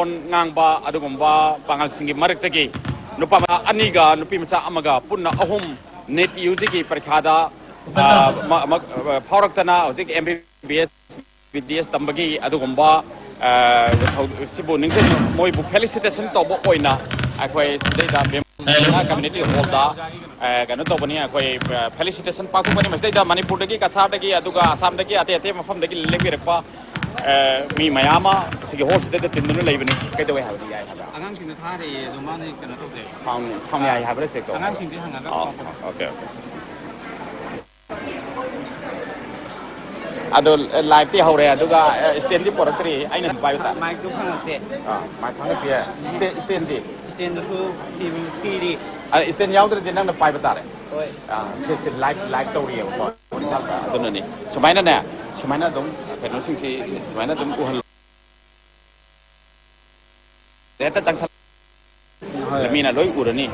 ngangba adugumba pangal singi marakdagi nupa aniga nupi macha amaga punna ahum net UGki parkhada phawraktana hojik MBBS BDS tambagi adugumba sibu ningsen moibu felicitation tobo oina akhoi sidaida community hall da gano tobani akhoi felicitation pakupani masdaida manipur dagi kasar dagi aduga assam dagi ate mafam dagi lengbirekpa mi mayama sigi hall sida tindunu leibani kaidawai habdi yai haba angang sing thare zumani kana tokde sound yai habra check to angang sing hanga okay ado live ti hore aduga stand di poratri aina bai ta mic du khang te mic khang te stand di stand du ti di stand yaudre din nang bai ta re oi se live to riya ko aduna ni sumaina na sumaina dum keno sing si sumaina dum ku hal deta changsa lemina loi urani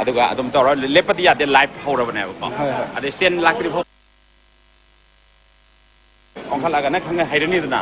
aduga adum to lepati ya de live hore bane ko ade stand live ri ongkalaga khang hairani dana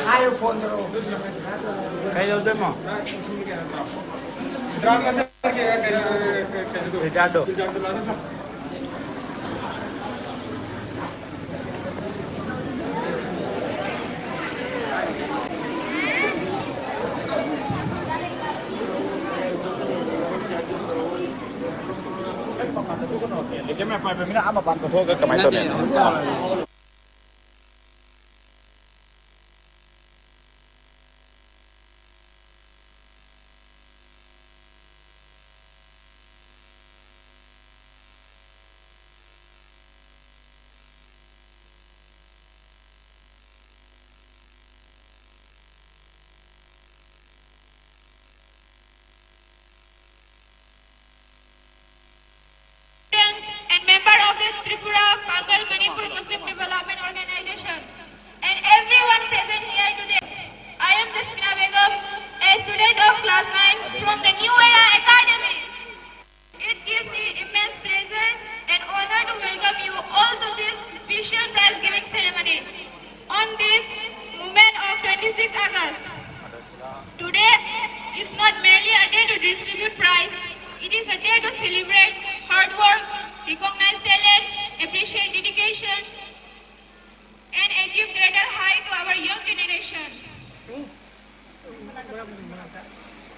hai phone dro kai do demo Ricardo Ese me fue mira ama pan ko ka kamay to ne Tripura Pagal Manipur Muslim Development Organization and everyone present here today. I am Jasmina Begum, a student of class 9 from the New Era Academy. It gives me immense pleasure and honor to welcome you all to this special prize-giving ceremony on this moment of 26 August. Today is not merely a day to distribute prize, it is a day to celebrate hard work, recognize talent, appreciate dedication, and achieve greater height to our young generation.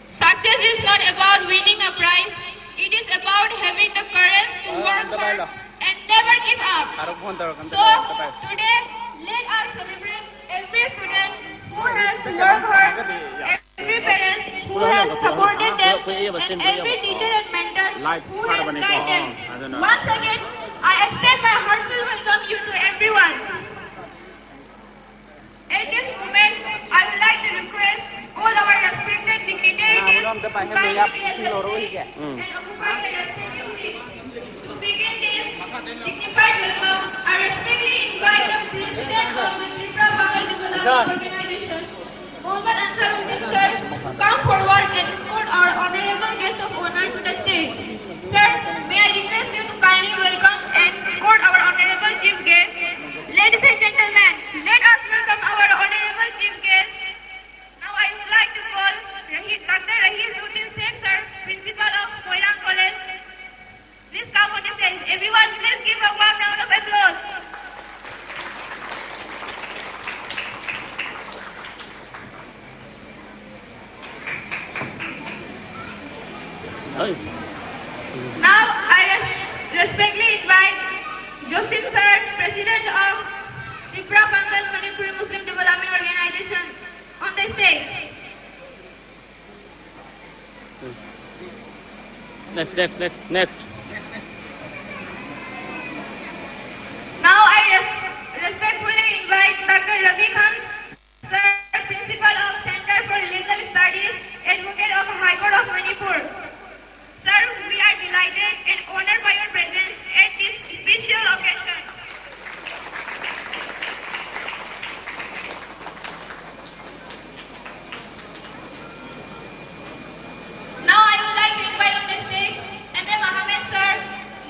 Success is not about winning a prize, it is about having the courage to work hard and never give up. So, today, let us celebrate every student who has worked hard, every parent who has supported them, and every teacher and mentor who has guided them. Once again, I extend my heartfelt welcome you to everyone. At this moment, I would like to request all our respected dignitaries to kindly be at the stage and occupy their respective seats. To begin this dignified welcome, I respectfully invite the President of the Tripura Pagal Development Organization, Mohammad Ansaruddin sir, to come forward and escort our honorable guest of honor to the stage. Sir, may I request you to kindly welcome and escort our honorable chief guest. Ladies and gentlemen, let us welcome our honorable chief guest. Now I would like to call Everyone, please give a warm round of applause. Now, I respectfully invite Josim Sir, President of Tripura Pankaj Manipur Muslim Development Organization, on the stage. Next. Now, I respectfully invite Dr. Ravi Khan, Sir, Principal of Center for Legal Studies, Advocate of High Court of Manipur. Sir, we are delighted and honored by your presence at this special occasion. Now I would like to invite on the stage M.A. Mohammed Sir,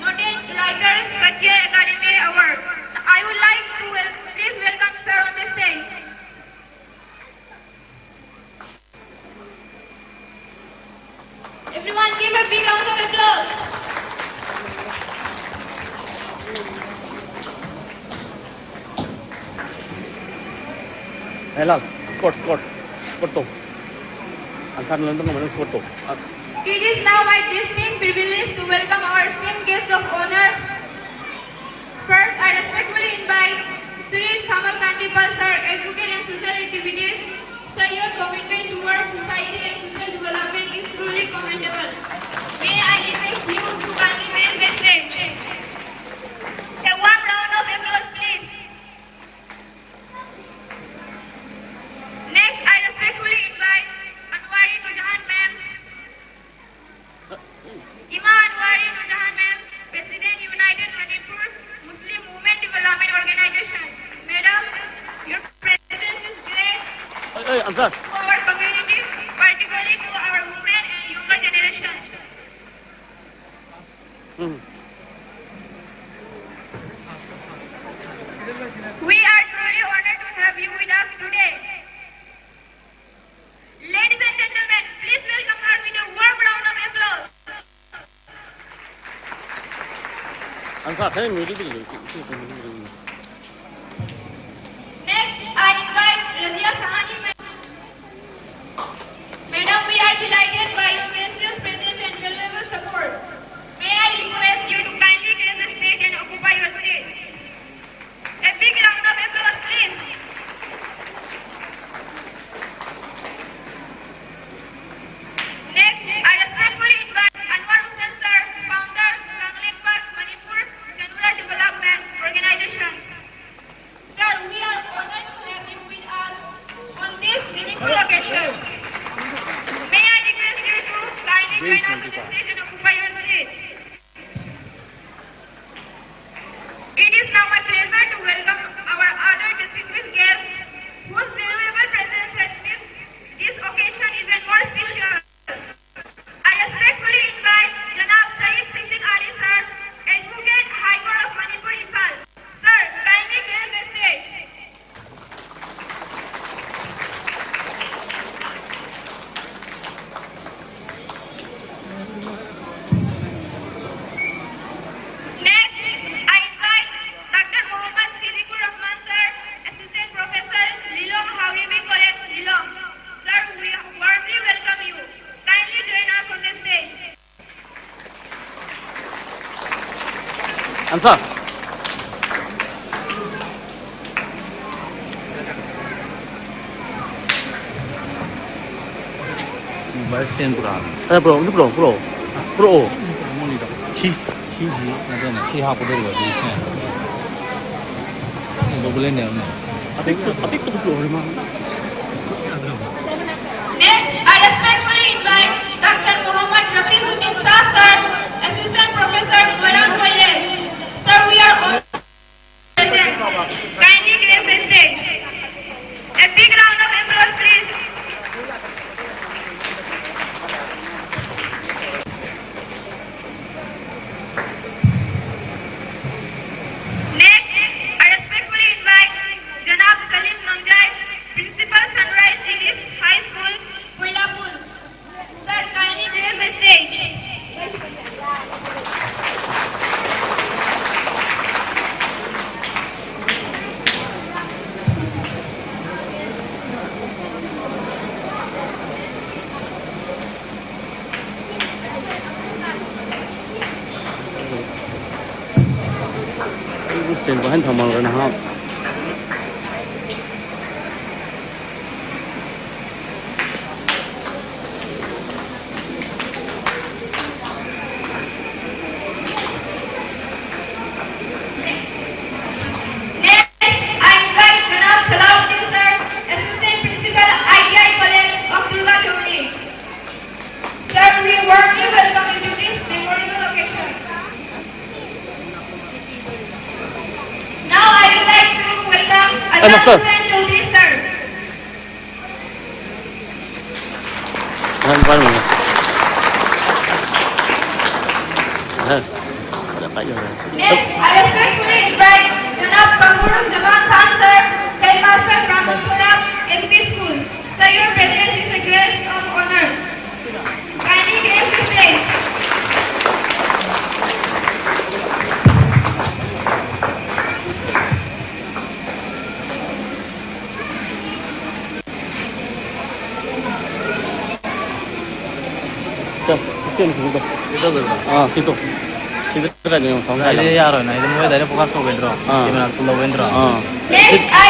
noted writer, Satya Academy Award. I would like to please welcome Sir on the stage. Everyone give a big round of applause. Helal, sport to. Ansar nonton ngomong sport to. It is now my distinct privilege to welcome our esteemed guest of honor. First, I respectfully invite Sri Samal Kantipal Sir, Advocate and Social Activities. Sir, your commitment towards society and social development is truly commendable. May I request you to kindly raise the stage. A warm round of applause, please. Next, I respectfully invite Anwari Nurjahan Ma'am. Ima Anwari Nurjahan Ma'am, President United Manipur Muslim Women Development Organization. Madam, your presence is great Ansar. to our community, particularly to our women and younger generation. We are truly honored to have you with us today. Ladies and gentlemen, please welcome her with a warm round of applause. Ansar, saya music dulu. Next, I invite Razia Sahani ma'am. Madam, we are delighted by your gracious presence and valuable support. May I request you to kindly grace the stage and occupy your seat. A big round of applause, please. Next, I respectfully invite Anwar Hussain Sir, founder, Kanglekbag, Manipur, Janura Development Organization. Sir, we are honored to have you with us on this meaningful occasion. May I request you to kindly join us on the stage and occupy your seat. It is now my pleasure to welcome our other distinguished guests, whose valuable presence at this occasion is even more special. I respectfully invite Janab Saeed Siddiq Ali Sir, Advocate, High Court of Manipur, Impal. Sir, kindly grace the stage. Next, I invite Dr. Muhammad Siddiqur Rahman Sir, Assistant Professor, Lilong Hauribi College, Lilong. Sir, we warmly welcome you. Kindly join us on the stage. Ansar. Mobile stand不打， Bro. 七那在哪？七号不对我微信，你都不认得呢。 Adik tu bro ni mah. Next, I respectfully invite Dr. Muhammad Rafizuddin Shah Sir, Assistant Professor, Marang College. Sir, we are all present. Kindly grace the stage. A big round of applause, please. Next, I respectfully invite Janab Salim Namjai, เป็นบ่ทันทำมาแล้วนะครับ Next, I invite Janab Salahuddin sir, Assistant Principal, ITI College of Durga Chowdhury. Sir, we warmly welcome you to this memorable occasion. Now I would like to welcome Azhar master. Hussain Chowdhury sir. ท่านว่าไงเดี๋ยวไปยังไง Next, I respectfully invite Janab Kamur Jaman Khan sir, Headmaster Brahmanpura SP School. Sir, your presence is a guest of honor. Kindly grace the stage. เจ้าเจ้าถึงตัว Itu betul. ที่ตัวที่ตัวกันยังสองได้ Ini ya Ron, ini mulai dari Pukas Wendro. Gimana Pulau Wendro? Next, I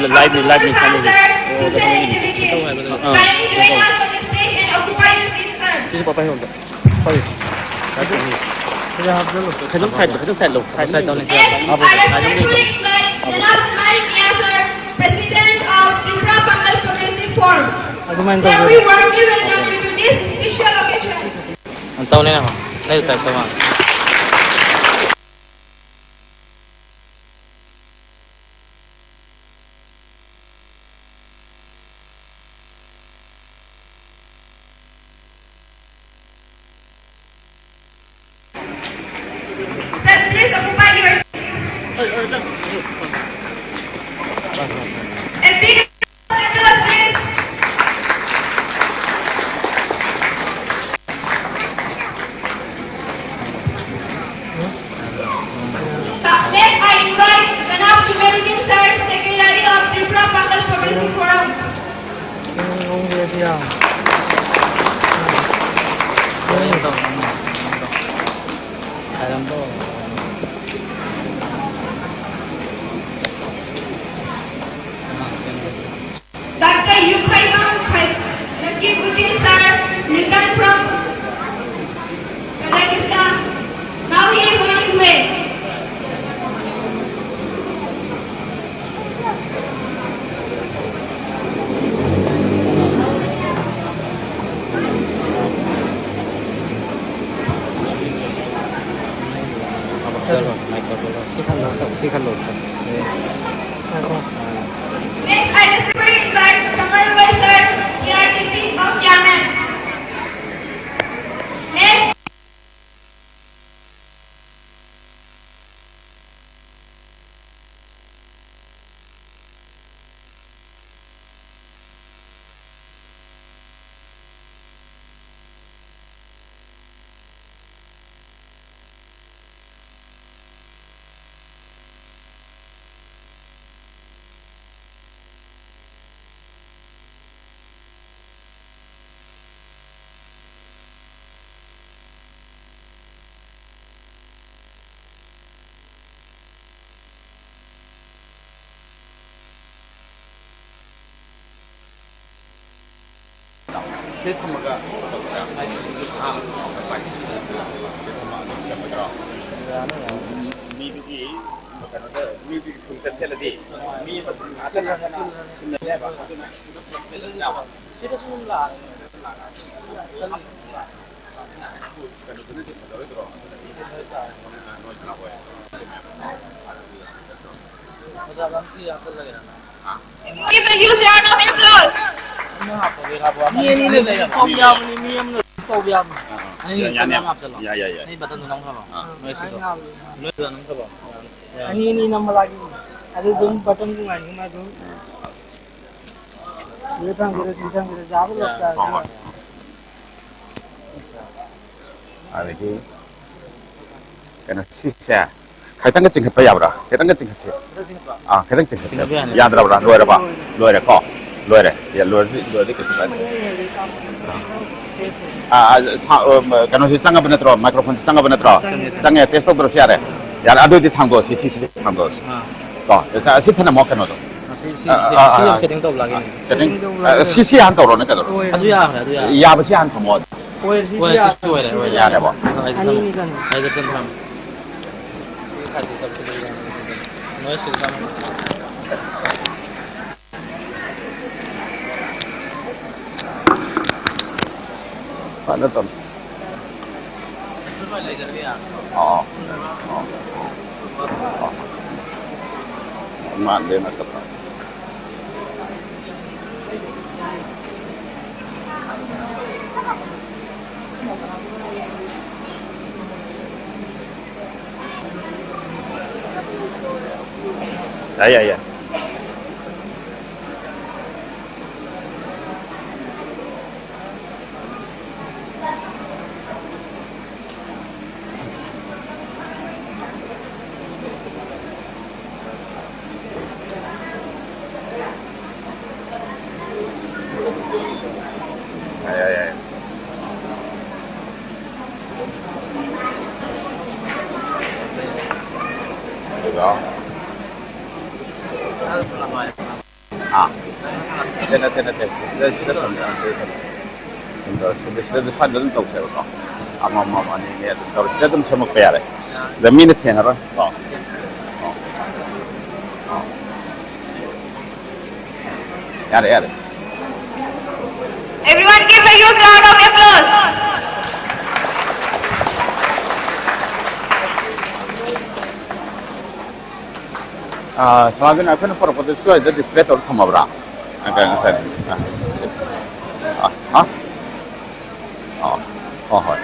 invite live ni Dr. sama Sir to say his dedication. Kindly join us on the stage and occupy your seat, sir. ที่จะไปให้ผมไปใครต้องใส่ใครต้องใส่ลงใครใส่ตอนนี้ Next, I respectfully invite Janab Ismail Mia sir, President of Tripura Bengal Progressive Forum. Sir, we warmly welcome you to this special occasion. Ang taon nila, na ito tayo ma. Sir, please occupy your seat. A big round of applause, please. Next, I invite Janab Jumeruddin sir, Secretary of Tripura Bengal Progressive Forum. Alam to. Dr. Yukhaimam Nakibuddin sir, returned from Kazakhstan. Now he is on his way. Next, I respectfully invite Kamarwal sir, KRTC of Chairman. Next,มีพิธีมีคุณเต็มที่มีภาษาที่เราสิ่งแรกว่าgive a huge round of applause. Ini sobyam ni miyam ni sobyam. Ini sobyam apa lah? ya. Ini batan tunang apa? Noise itu. Noise tunang apa? Ini nama lagi. Ada dong button kung ano na dong. Sitang kita jauh lah. Ada tu, kena sisa. Kita kan cingkat payah berah. Kita kan cingkat sih. Kita cingkat sih. Ya, ada berah. Luar apa? Luar kau. Luar ya luar kesukaan. Kalau si canggah benar terus, mikrofon si canggah benar terus. Canggah tes tu bersiar. 야라 아도디 탕도 시시시 탕도 또 시트나 먹겠노도 시험 세팅 또 올라가긴. 세팅 시시 한 도로는 그대로 아주야 아주야. 야버시 한 도모 OLCC 왜 야. 시도해 왜 야래 뭐 아니니까. 아이들 좀 함. nói sự tâm phải nó tầm ờ mạn đây là tập dạ đó à thế là đây sẽ rất là 근데 산들은 또 세우고 아마마마니 얘도 또 시대도 좀 먹어야 돼. 레미네 테너로. 야래. Everyone give a huge round of applause. Selain aku nak perlu suai jadi display tu sama berapa? Agak ngasih. Hoi.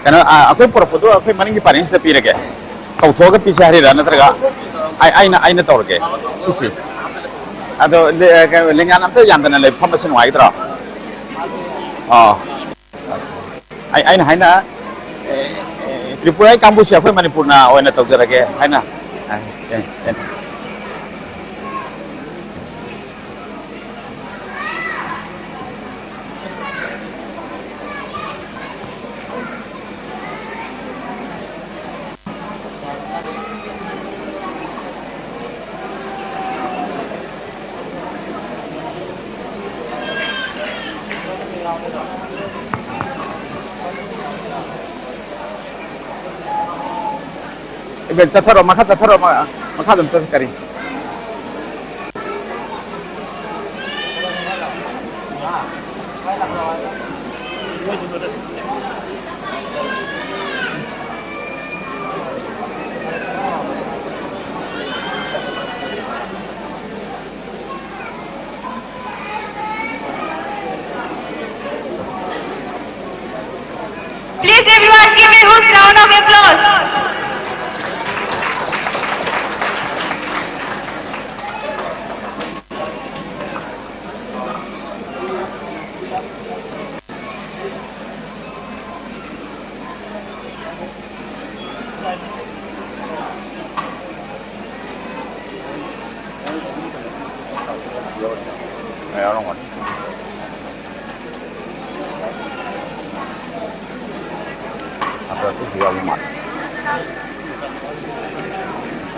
Karena aku perlu aku maling di paling setiap hari ke. Kau tahu ke pisah hari rana terga. Aina tahu ke. Sisi. Atau lengan nanti yang tanah lepas mesin wajib terus. Aina. Tripura kampus siapa Manipur na aina tahu terga ke. Aina. Iben catharo maka dum kari. Please everyone give a huge round of applause. Orang mana? Apa tu jual mat?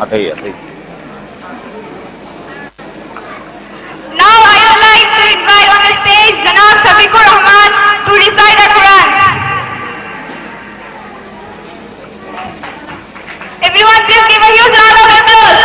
Ada ya, ada. Now I would like to invite on the stage Janab Safiqur Rahman to recite the Quran. Everyone please give a huge round of applause.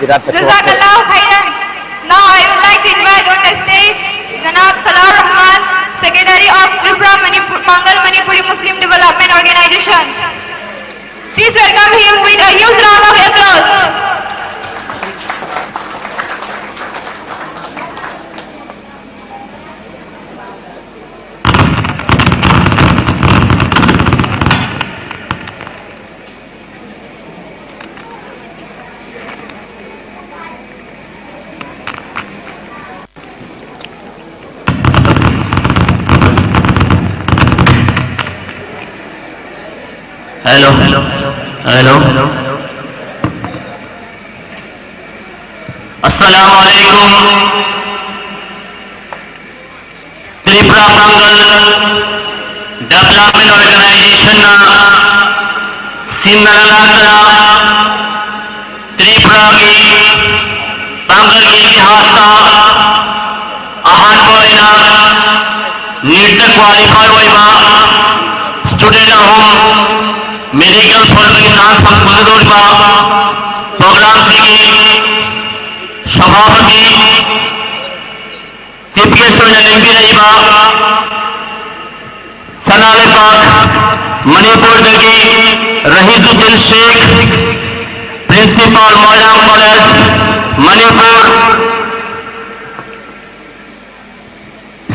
Jazakallah khairan. Now I would like to invite on the stage Janab Salar Rahman, Secretary of Tripura Pangal Manipuri Muslim Development Organization. Please welcome him with a huge round of applause. Hello अस्सलामु अलैकुम Tripura Mangal development organisation सिमरनांतरा त्रिपुरा की मंगल की इतिहास आहान बोइना NEET qualify होइबा student हम मेडिकल फॉलोइंग ट्रांसफर मुजदोरबा प्रोग्राम से सभापति चीफ गेस्ट लेंगे रहीबा सनाले पाक मणिपुर दगी Rahijuddin Sheikh principal modern college Manipur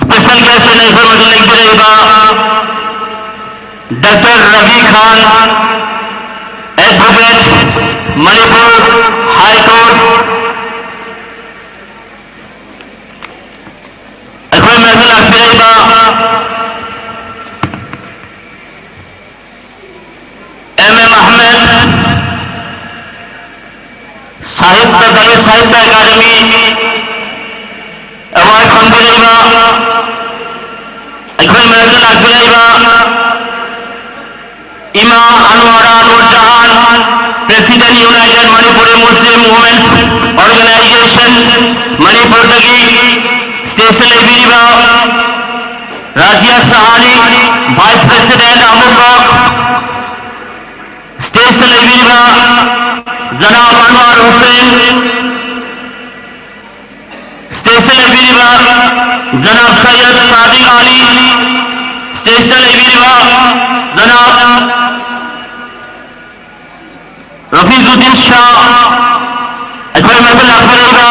special guest लेंगे रहीबा doctor Ravi Khan advocate Manipur high court अखोई महफिल अखबिरीबा एम अहमद साहित्य दलित साहित्य अकादमी अवार्ड खंबीरीबा अखोई महफिल अखबिरीबा इमा Anwara Noorjahan president United Manipuri Muslim women's organisation Manipur दगी स्टेशन एबीरीबा राजिया सहानी वाइस प्रेसिडेंट अमुक स्टेशन एबीरीबा जनाब अनवर हुसैन स्टेशन एबीरीबा जनाब सैयद सादिक अली स्टेशन एबीरीबा जनाब रफीजुद्दीन शाह अखबार महफिल अखबारीबा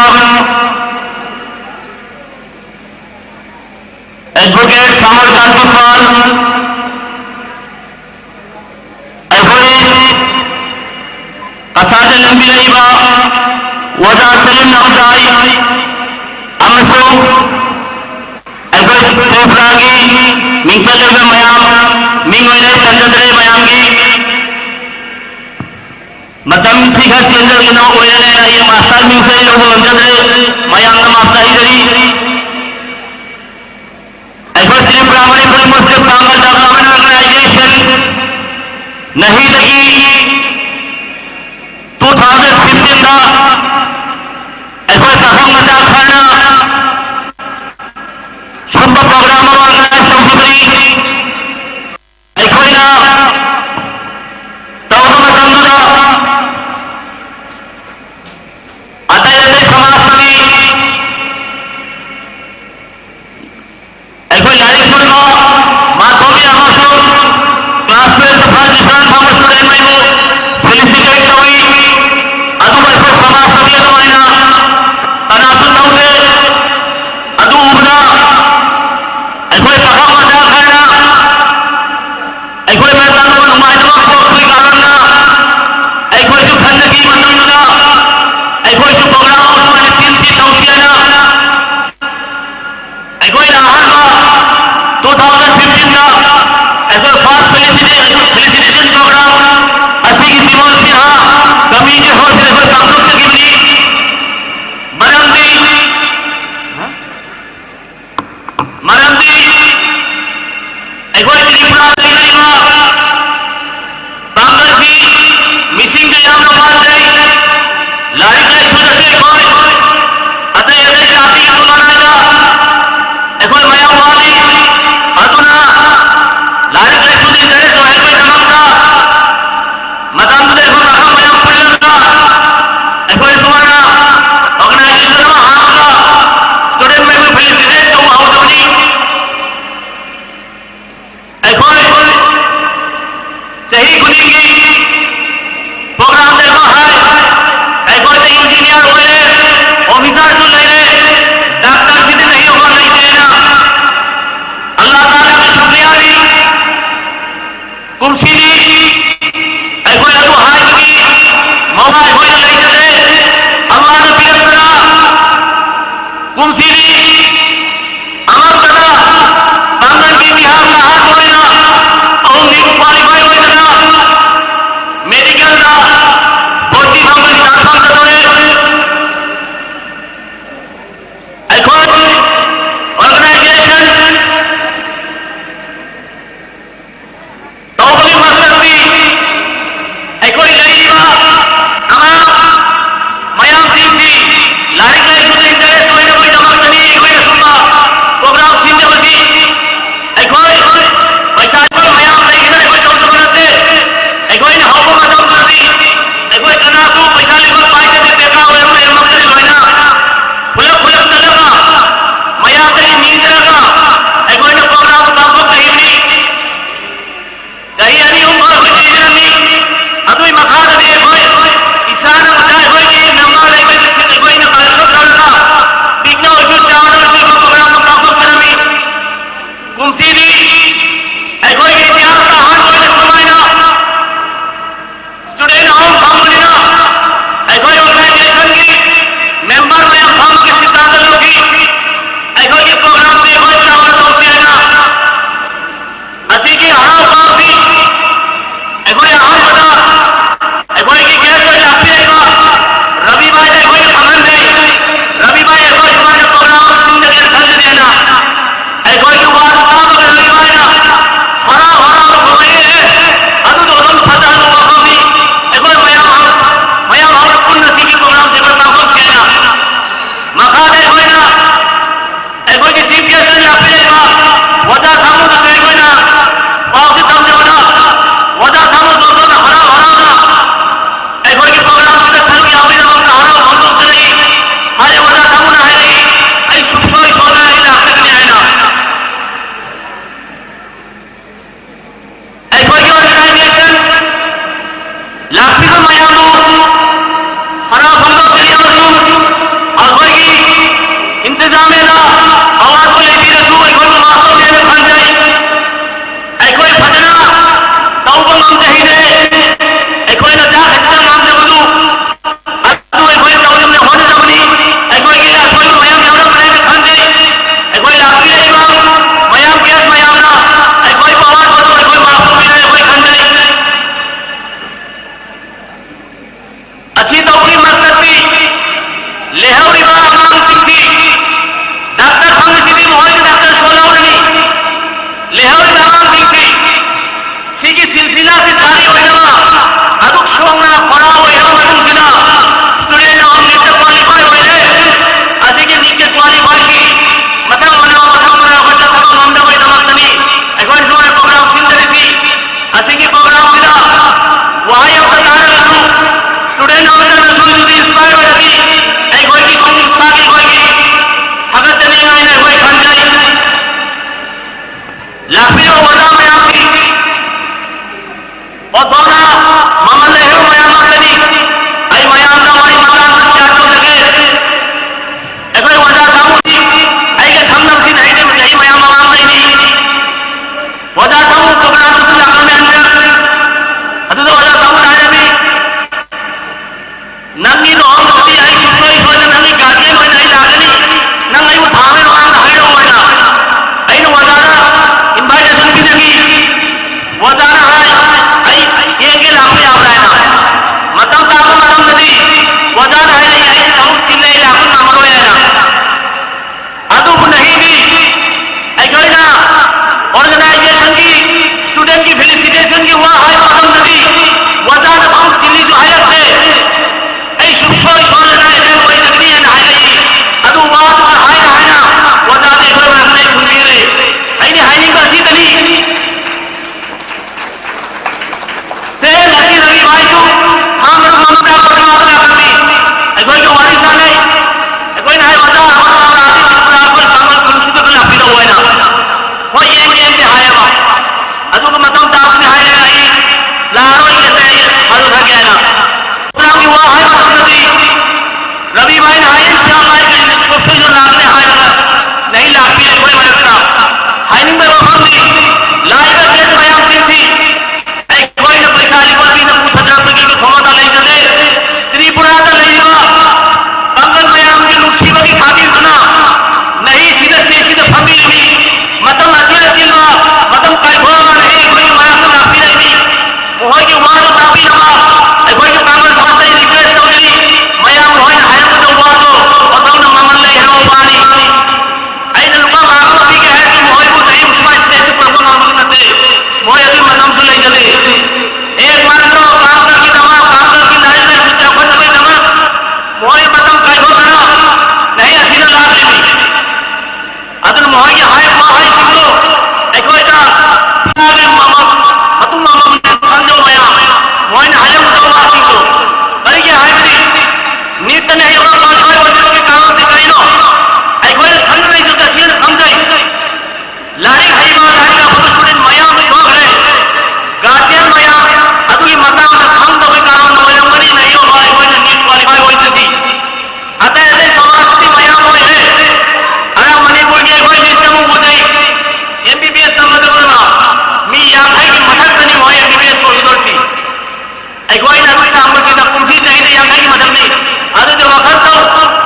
एडवोकेट सामर कांति पाल अखबारी असादे लंबीरीबा वजा सलीम नमदाई अमसो अखबार त्रिपुरागी मिंचलेबे मयाम मिंगोले तंजदरे मयामगी मतम सिखा केंद्र के नाम ओयले ना ये मास्टर मिंग से लोग अंजदरे मयाम नाम आपसाई दरी अखबार त्रिपुरा मणिपुरी मुस्लिम पांगल डेवलपमेंट ऑर्गेनाइजेशन नहीं लगी 2015 दा अखबार तहम मचा ꯍꯥꯏꯅ ꯁꯨꯝꯕ ꯄ꯭ꯔꯣꯒ꯭ꯔꯥꯝ ꯑꯃ ꯑꯣꯔꯒꯅꯥꯏꯖ ꯇꯧꯈꯤꯕꯅꯤ ꯑꯩꯈꯣꯏꯅ ꯇꯧꯕ ꯃꯇꯝꯗꯨꯗ ꯑꯇꯩ ꯑꯇꯩ ꯁꯃꯥꯖꯇꯒꯤ ꯑꯩꯈꯣꯏ ꯂꯥꯏꯔꯤꯛ ꯁꯣꯏꯕ ꯃꯥꯊꯣꯛꯄꯤ ꯑꯃꯁꯨꯡ ꯀ꯭ꯂꯥꯁ 12ꯗ ꯐꯥꯔꯁ ꯗꯤꯕꯤꯖꯟ ꯐꯪꯕ ꯁ꯭ꯇꯨꯗꯦꯟꯠꯉꯩꯕꯨ ꯐꯦꯂꯤꯁꯤꯇꯦꯠ ꯇꯧꯏ ꯑꯗꯨꯕꯨ ꯑꯩꯈꯣꯏ ꯁꯃꯥꯖꯇꯗꯤ ꯑꯗꯨꯃꯥꯏꯅ ꯀꯅꯥꯁꯨ ꯇꯧꯗꯦ ꯑꯗꯨ ꯎꯕꯗ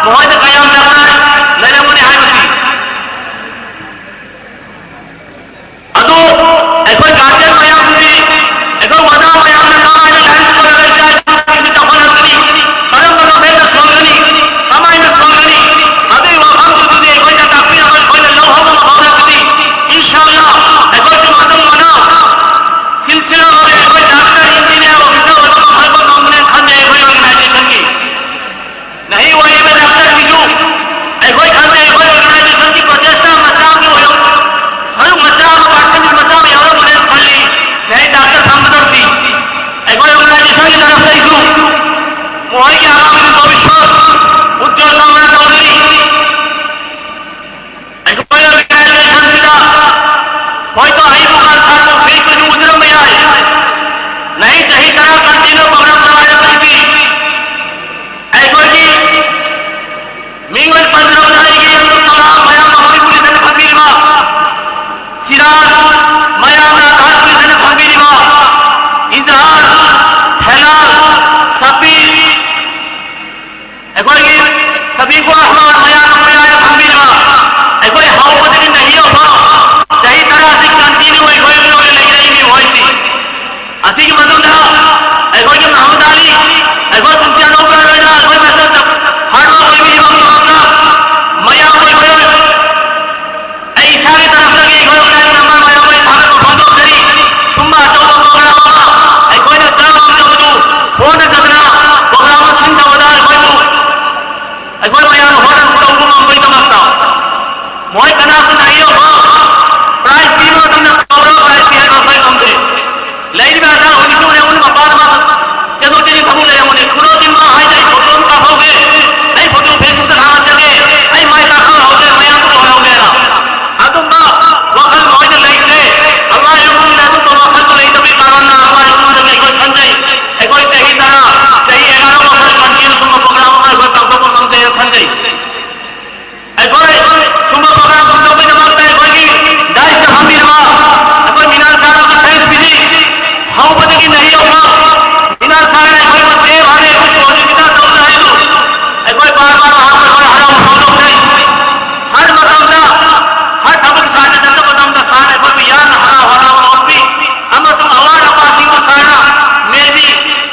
mohoi da kayam dakna nare mone hai musi ado ekoi guardian mayam dudi ekoi wada mayam na kama ina lines ko lagai jai kinti chapana kani karam karam beta slogani kama ina slogani ado wa ham dudi ekoi na takbir amal koi na loh hum bawra kani inshallah ekoi to madam mana silsila hobe ekoi doctor engineer officer wada halba company khane ekoi organization ki nahi wo ebe doctor shisu ekoi khane ekoi organization ki प्रचेष्टा मचाओ की वो sir मचाओ party में मचाओ यारों मुझे खाली नहीं doctor संबंधर सी ekoi organization की तरफ से इशू मोहई के आगामी भविष्य उज्जवल कामना चौधरी ekoi organization सीधा कोई तो आई बुखार साल को फेस में उजरम में आए नहीं चाहिए तरह कंटिन्यू प्रोग्राम चलाया करती ekoi की मींगन पंद्रह बनाएगी अब्दुल सलाम मयाम हमारी पुलिस ने फकीर बा सिराज मयाम आधार पुलिस ने फकीर बा इजहार फैलाल सबीर ekoi की सभी को रहमान मयाम मयाम फकीर बा ekoi हाउ पति नहीं होगा सही तरह से कंटिन्यू ekoi लोग ले रही नहीं हुई थी असी की मदद ekoi के मोहम्मद अली ekoi तुमसे अनोखा रहना ekoi मैसेज हर लोग भी हम मया ekoi ऐसा की तरफ से ekoi लाइन नंबर मया भारत को बंद करी सुम्मा चौबा प्रोग्राम ekoi ने जाम जबदू फोन जतना प्रोग्राम सिंधा वदा ekoi मया होरन से उगु मुंबई तो मस्ता मोय कना से नहीं हो प्राइस दिन में तुमने कौरो प्राइस दिया का भाई हमसे लाइन में आजा होनी से उन्हें उन बात मत चलो चली खबू ले मुने खुलो दिन में हाय जाए फोटो का होगे नहीं फोटो फेसबुक से खाना चले नहीं मैं का खा होगे मैं आपको बोलाऊंगा ना आतुम बा वखल मोय ने लाइक ले अल्लाह यकुन ना तो वखल तो नहीं तो भी कारण ना अल्लाह यकुन जब ekoi खन जाए ekoi चाहिए तरह चाहिए 11 वखल कंटिन्यू सुम प्रोग्राम में ekoi तब तो हम चाहिए खन जाए ekoi सुम प्रोग्राम सुन तो में मांगता है ekoi की दाइश का हमीर बा ekoi मीनार साहब का थैंक्स भी हाउ पता की नहीं होगा मीनार साहब ekoi को छे भागे कुछ हो जितना दौड़ रहे लो ekoi बार-बार वहां पर हरा हम लोग नहीं हर मकाम का हर ठबक साथ जैसा मकाम का साथ ekoi भी यार हरा हरा और भी हम सब अवार्ड पासिंग को सारा में भी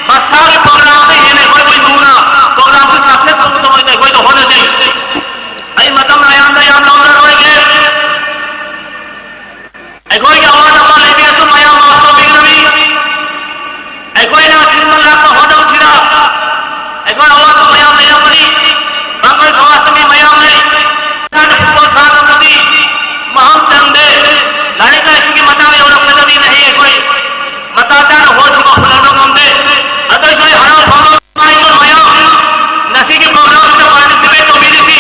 बसाल प्रोग्राम में है ekoi कोई दूना प्रोग्राम की सक्सेस हो तो ekoi तो होना चाहिए आई मतम आयाम दा याम लौंडा रोए के ekoi के अवार्ड अपा ले भी सो मया वास्तव में नबी ekoi ना सिंगल लाख का होना सीधा ekoi अवार्ड मया मया पड़ी बंगाल समाज में मया में फुटबॉल साथ नबी महम चंदे लड़का इसकी मता में और नबी नहीं ekoi मता चार हो चुका फुलानो मंदे अगर सोई हरा फॉलो माइकल मया नसी के प्रोग्राम में पार्टिसिपेट तो मेरी थी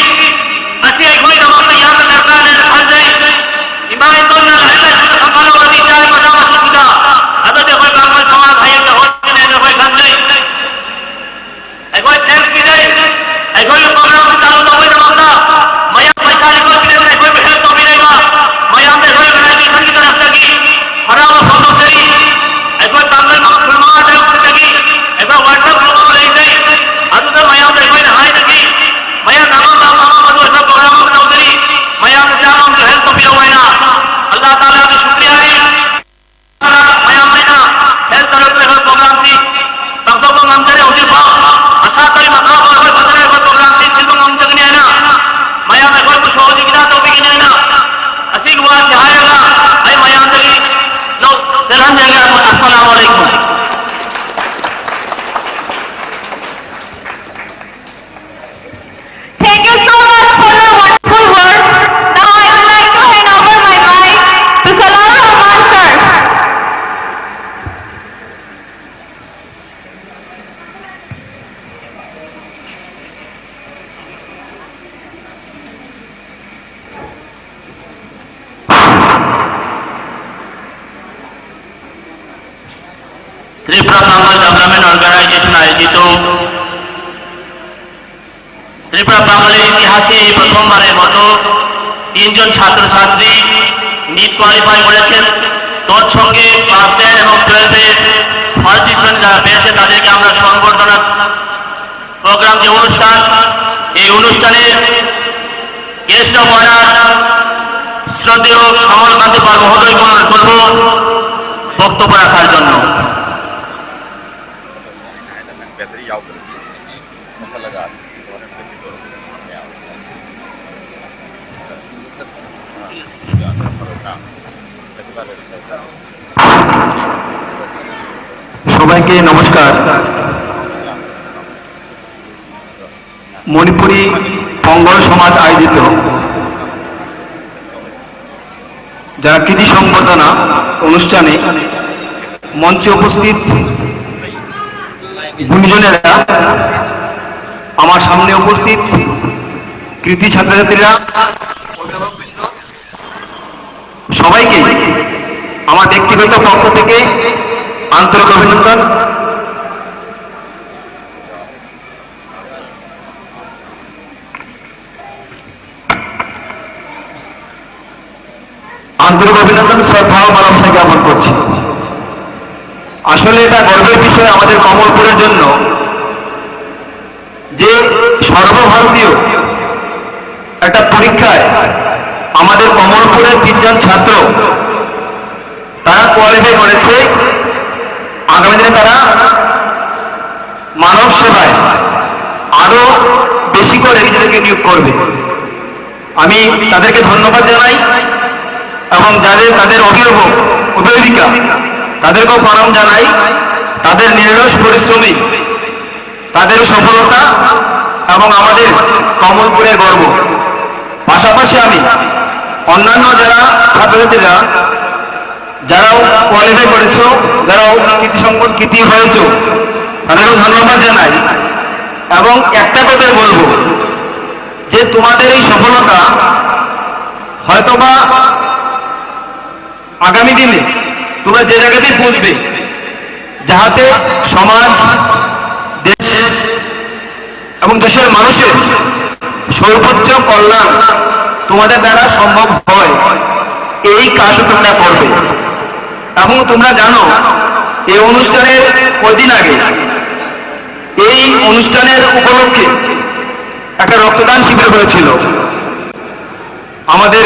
असी ekoi दम में यहां पे लड़का ने खा जाए इमाम तो ना लड़का से संभालो नदी चाहे मजा मस्त सीधा अगर देखो बंगाल समाज है तो होने ने ekoi खा जाए ekoi थैंक्स भी जाए ekoi प्रोग्राम से चालू तो हुए ना मया पैसा ekoi भी देते ekoi हेल्प तो भी रहेगा मया में ekoi ऑर्गेनाइजेशन की तरफ से की हरा वो फोटो करी ekoi बंगाल में खुलमा टाइप से की ekoi व्हाट्सएप ग्रुप में ले जाए अदु तो मया में ekoi हाय तकी मया नाम मधु ऐसा प्रोग्राम में उतरी मया में जाम जो हेल्प तो भी हुआ ना अल्लाह ताला का शुक्रिया है मया महीना हेल्प तरफ से प्रोग्राम थी तब तो हम चले उसी भाव आशा करी मतलब और बदले प्रोग्राम थी सिर्फ हम जगने है ना मया में कोई कुछ हो जितना तो भी नहीं ना असीक हुआ चाहेगा भाई मया अंदरी लोग चलन जाएगा अस्सलाम वालेकुम Thank you so much for your wonderful words. Now I would like to hand over my mic to Salam Rahman sir. Tripura Bangal development organisation आयोजित त्रिपुरा बांगलेर इतिहासे प्रथमबारेर मतो 3 जन छात्र छात्री नीट क्वालिफाई করেছেন তৎসঙ্গে ক্লাস 10 এবং 12 এর ফার্স্ট ডিভিশন যারা পেয়েছে তাদেরকে আমরা সংবর্ধনা প্রোগ্রাম যে অনুষ্ঠান এই অনুষ্ঠানের গেস্ট অফ অনার শ্রদ্ধেয় সমরকান্তি পাল মহোদয় বলব বক্তব্য রাখার জন্য। সবাইকে নমস্কার। মণিপুরী পঙ্গল সমাজ আয়োজিত যারা কৃতি সংবর্ধনা অনুষ্ঠানে মঞ্চে উপস্থিত গুণীজনেরা, আমার সামনে উপস্থিত কৃতি ছাত্রছাত্রীরা, সবাইকে আমার ব্যক্তিগত পক্ষ থেকে আন্তরিক অভিনন্দন। আন্তরিক অভিনন্দন, শ্রদ্ধা ও ভালোবাসা জ্ঞাপন করছি। আসলে এটা গর্বের বিষয় আমাদের কমলপুরের জন্য যে সর্বভারতীয় একটা পরীক্ষায় আমাদের কমলপুরের 3 জন ছাত্র তারা কোয়ালিফাই করেছে। আগামী দিনে তারা মানব সেবায় আরো বেশি করে নিজেদেরকে নিয়োগ করবে। আমি তাদেরকে ধন্যবাদ জানাই এবং তাদের অভিভাবক অভিভাবিকা তাদেরকেও প্রণাম জানাই। তাদের নিরলস পরিশ্রমী, তাদের সফলতা এবং আমাদের কমলপুরের গর্ব। পাশাপাশি আমি অন্যান্য যারা ছাত্রছাত্রীরা যারাও কোয়ালিফাই করেছ, যারাও কৃতি হয়েছ, তাদেরও ধন্যবাদ জানাই এবং একটা কথাই বলবো যে তোমাদের এই সফলতা হয়তোবা আগামী দিনে তোমরা যে জায়গাতেই পৌঁছবে, যাহাতে সমাজ, দেশ এবং দেশের মানুষের সর্বোচ্চ কল্যাণ তোমাদের দ্বারা সম্ভব হয়, এই কাজও তোমরা করবে। এবং তোমরা জানো এই অনুষ্ঠানের কয়দিন আগে এই অনুষ্ঠানের উপলক্ষে একটা রক্তদান শিবির হয়েছিল আমাদের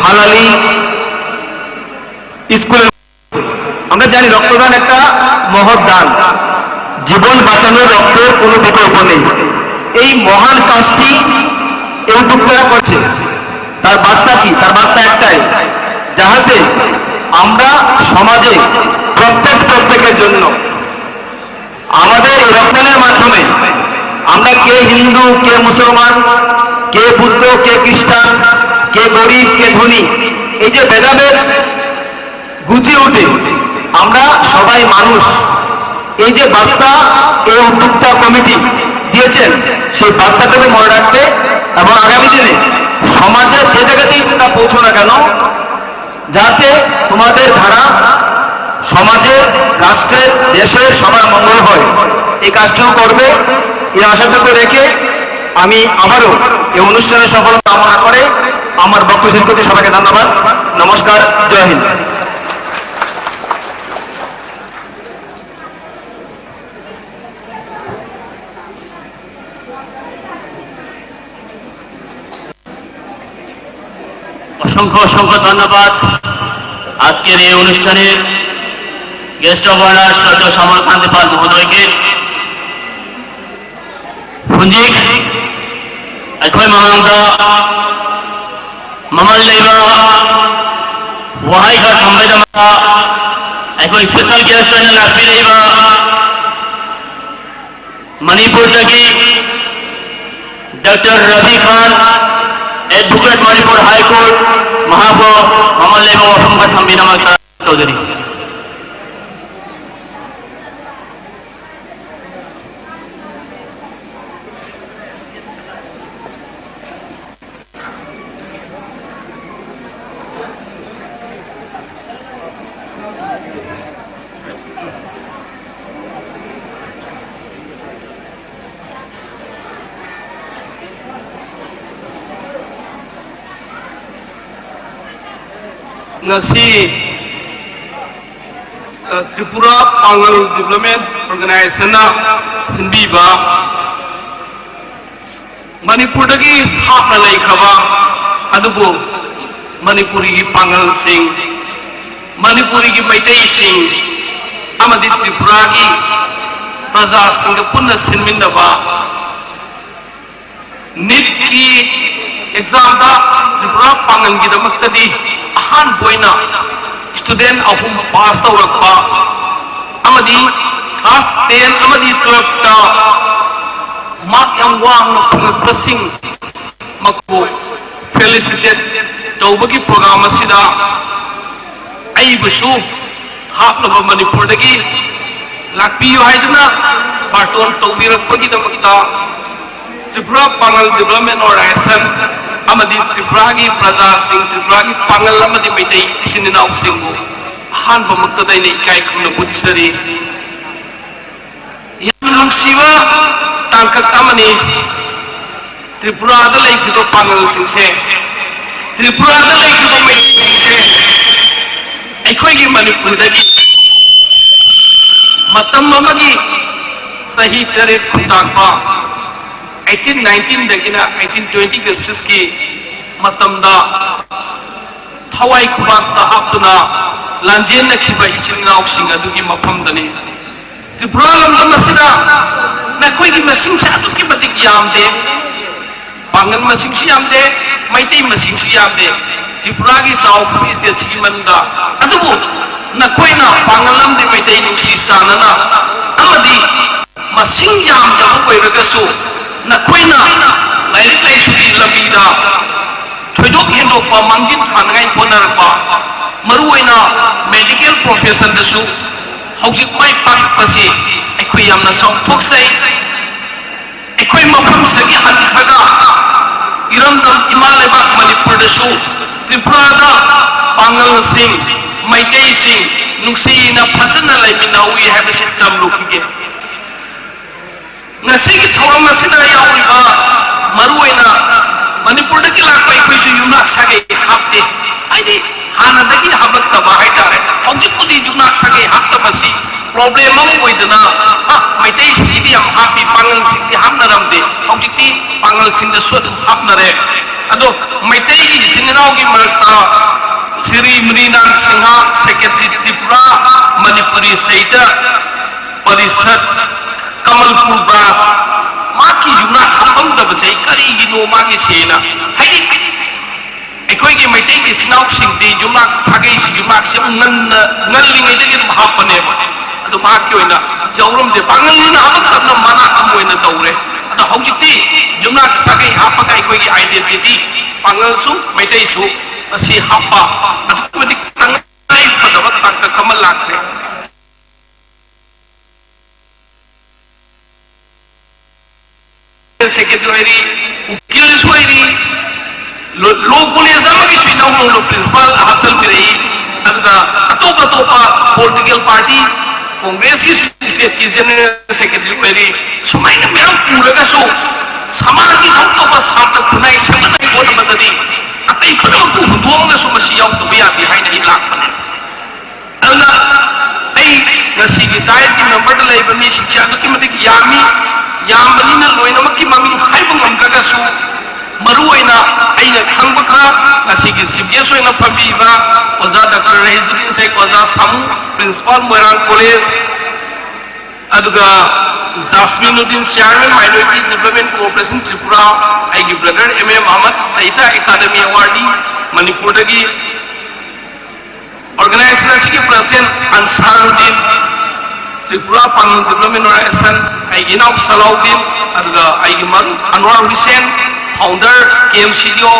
হালালি স্কুলে। আমরা জানি রক্তদান একটা মহৎ দান, জীবন বাঁচানোর রক্তের কোনো বিকল্প নেই। এই মহান কাজটি এই উদ্যোক্তারা করছে। তার বার্তা কি? তার বার্তা একটাই, যাহাতে আমরা সমাজে প্রত্যেকের জন্য আমাদের এই রক্তদানের মাধ্যমে আমরা কে হিন্দু, কে মুসলমান, কে বুদ্ধ, কে খ্রিস্টান, কে গরিব, কে ধনী, এই যে ভেদাভেদ গুছিয়ে উঠে আমরা সবাই মানুষ, এই যে বার্তা এই উদ্যোক্তা কমিটি দিয়েছেন, সেই বার্তাটাকে মনে রাখতে এবং আগামী দিনে সমাজের যে জায়গাতেই তোমরা পৌঁছো না কেন, যাতে তোমাদের ধারা সমাজের, রাষ্ট্রের, দেশের সবার মঙ্গল হয়, এই কাজটিও করবে। এই আশাটুকু রেখে আমি আবারও এই অনুষ্ঠানের সফলতা কামনা করে আমার বক্তব্য শেষ করতে সবাইকে ধন্যবাদ। নমস্কার, জয় হিন্দ। অসংখ্য ধন্যবাদ আজকের এই অনুষ্ঠানের গেস্ট অফ অনার শ্রদ্ধেয় সমরকান্তি পাল মহোদয়কে। হুঞ্জিক আইখয় মামাংদা মামাল লেবা ওয়াহাইঘাট হামবাইদামা আইখয় স্পেশাল গেস্ট অনার লাভি লেবা মণিপুর থেকে ডক্টর রবি খান, एडवोकेट मणिपुर हाई कोर्ट महापो मामल लेबा वफमघाट हामबायदामा Chaudhary. ngasi Tripura Pangal Development Organization na sinbi ba Manipurdagi hapna laikhraba adubu Manipurigi pangal sing Manipurigi maitai sing amadi Tripuragi praja singha punna sinminnaba NEET ki exam da Tripura pangal gi damaktadi ahan boina student ahum pass tawrakpa amadi class 10 amadi 12 ta mark yang wang na pangagpasing maku felicitate tawbagi program asida ai busu haplaba Manipurdagi lakpiyo haiduna barton tawbirakpagi damakta Tripura Pangal Development Organization amadi Tripuragi praja sing Tripuragi pangal amadi maitai isininaw singbu han bamaktaday na ikai kung nabudsari yan lungsiba tangkat amani Tripura da laikiba pangal singse Tripura da laikiba maitai singse aikoigi Manipurdagi matam amagi sahi taret kutakpa 1819 dagina 1820 ke siski matamda thawai khubak ta haptuna lanjen na khiba ichinnaw sing adugi mafamdani Tripura lamdam asida na koi gi masing cha adugi matik yamde pangan masing si yamde maitai masing si yamde Tripura gi south east state manda adubu na koi na pangan lamde maitai nungsi sanana amadi masing yamda koi ragasu na koina lairik laisugi lambida thoidok hendokpa mangjin thangai ponarpa maruoina medical profession dasu hojik mai pakpasi ekoi yamna songthoksai ekoi mafam sagi hatikhaga iramdam imaleba Manipur dasu Tripura da pangal sing maitai sing nungsina phajana laiminawi habasi tamlukige ngasigi thoram asida yawiba maruoina Manipurdagi lakpa ikoi yunak sage hapte aidi hana dagi habattaba haitare hojikudi yunak sage haptabasi problem am oidana maitai sidi am happy pangal sidi hamnaramde hojikti pangal sinda sod hapnare ado maitai gi sininaw gi marta Sri Mrinan Singha Secretary Tripura Manipuri Saida Parisad Kamalpur Bras maki yuna khambam da basai kari gino maki sena haidi ekoi gi maitai gi sinau sing di jumak sagai si jumak sim nan lingai de gi hapane adu maki oina yaurum de pangal ni na abak na mana amoina taure adu haujiti jumak sagai hapaga ekoi gi identity pangal su maitai su asi hapa adu madi tangai padawa takka kamal lakre secretary ukil suairi lo police amagi suina lo principal hafsal birai aduga atopa political party congress ki state ki general secretary sumaina mera puraga so samagi atopa sabta kunai samanai bona badadi atai padam tu duanga sumasi yaw to biya bi haina ilak pana alna ai ngasi gi size ki number de lai bami shiksha to ki madik yami yambanina loinamaki maming haiba ngamdragasu maruoina aina khangba kha asigi CBS oina phabiba oza Dr. Rahizuddin Sheikh oza Samu principal Moirang College aduga Jasminuddin Chairman Minority Development Corporation Tripura aigi brother M.A. Muhammad Saita Academy Awardee Manipurdagi organizer asigi president Ansaruddin Tripura Pangal Development Organization aigi naw Salahuddin aduga aigi maru Anwar Hussain founder KMCDO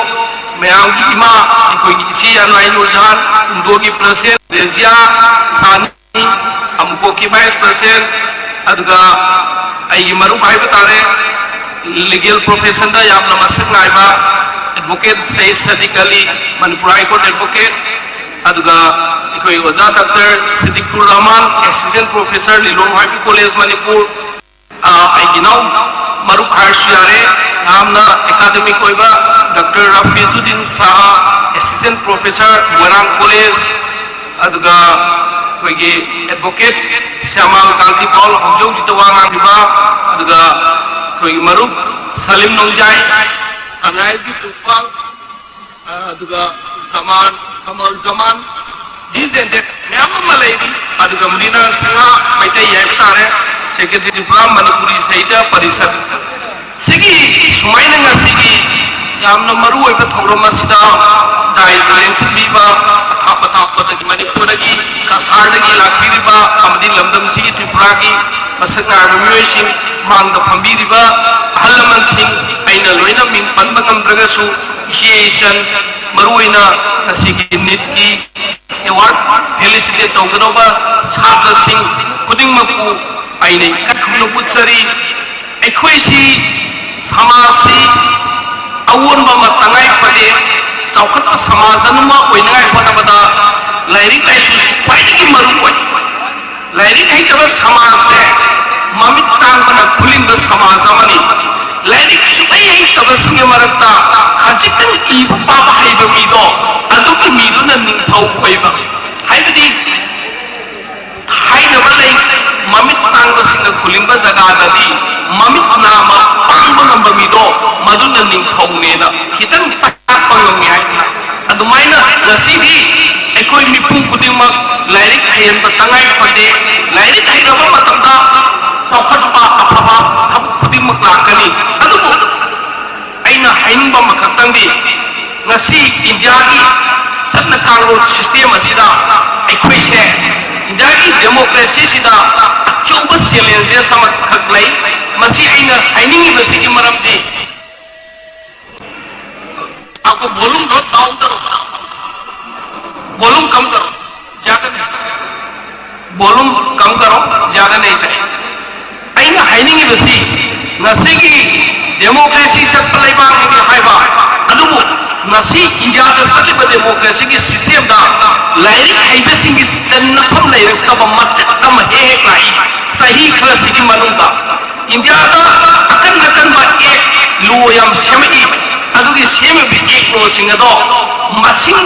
mayamgi ima ikoigi isi Anwar Nurjahan Indogi president Rezia Sani Amkoki vice president aduga aigi maru bhai batare legal profession da yamna masuk naiba advocate Sayyid Sadiq Ali Manipur High Court advocate aduga ikoi oza Dr. Siddiqur Rahman assistant professor Lilong Happy College Manipur aiginaw maru harshiyare namna academic oiba Dr. Rafizuddin Saha assistant professor Moirang College aduga koigi advocate Syamal Kanti Paul Hongjo Jitawang Riba aduga koigi maru Salim Nongjai, Sanai Tupal, Zaman, Kamal Zaman, these and that, Yamama lady, Aduga Mudina Sanga, Maita Yaktare, Secretary from Manipuri Saita Parisat. Sigi, Sumainanga Sigi, Yamna Maru, Epathoromasida, Dial Sibiba, Apata, Manipuragi, Kasardagi, Lakiriba, Amdi Lamdam Sigi, Tipragi, Masaka Rumuation, Manda Pambiriba, Halaman Singh, Aina Loina Min Panbangam Dragasu, Asian, Maruina, Sigi Nitki, Award, Felicity Toganova, Sata Singh, Puding Mapu, Aina Kakunu Putsari, Equasi, Samasi, Awurba Matangai Pade, Saukata Samazanuma, Winai Patabada, Lyric Isus, fighting Maruway, Lyric Haitava Samase, Mamit Tangana pulling the Samazamani, Lyric Shai Tavasinga Marata, Kajikan Eva Papa Haiba Mido, Aduki Miduna Nintau Waiva, Haibadi Hainavale, Mamit Tangasinga Kulimba Zagadadi, Mamit Nama, Pangamba Mido, Maduna Nintau Nena, Hitan Tapangami, Adumina, Nasidi, Ekoi Mipung Kudimak, Lyric Hayan Batangai Pade, Lyric Hairama Matanda, Saukatpa, Apapa, Kudimak Lakani, Adubu, Aina Hainba Makatandi, Nasi, Indiagi, Satna Carlo System Asida, Equation, Indiagi Democracy Sida, Chuba Silensia Samat Kaklay, Masi Aina, Haining Masi Maramdi. Aku volume not down the volume कम करो ज़्यादा नहीं volume कम करो ज़्यादा नहीं चाहिए आइना हाइनिंग बसी नसी की डेमोक्रेसी सब पलाई बांग की हाई बांग अदुबो नसी इंडिया का सभी बड़े डेमोक्रेसी की सिस्टम दा लाइरिक हाइबे सिंगी जन्नतम लाइरिक तब मच्चत तम हे लाई सही खलसी की मनुंगा इंडिया का अकन नकन बा एक लुओयम शेमी अदुगी शेमी भी एक लो सिंगदो मसिंग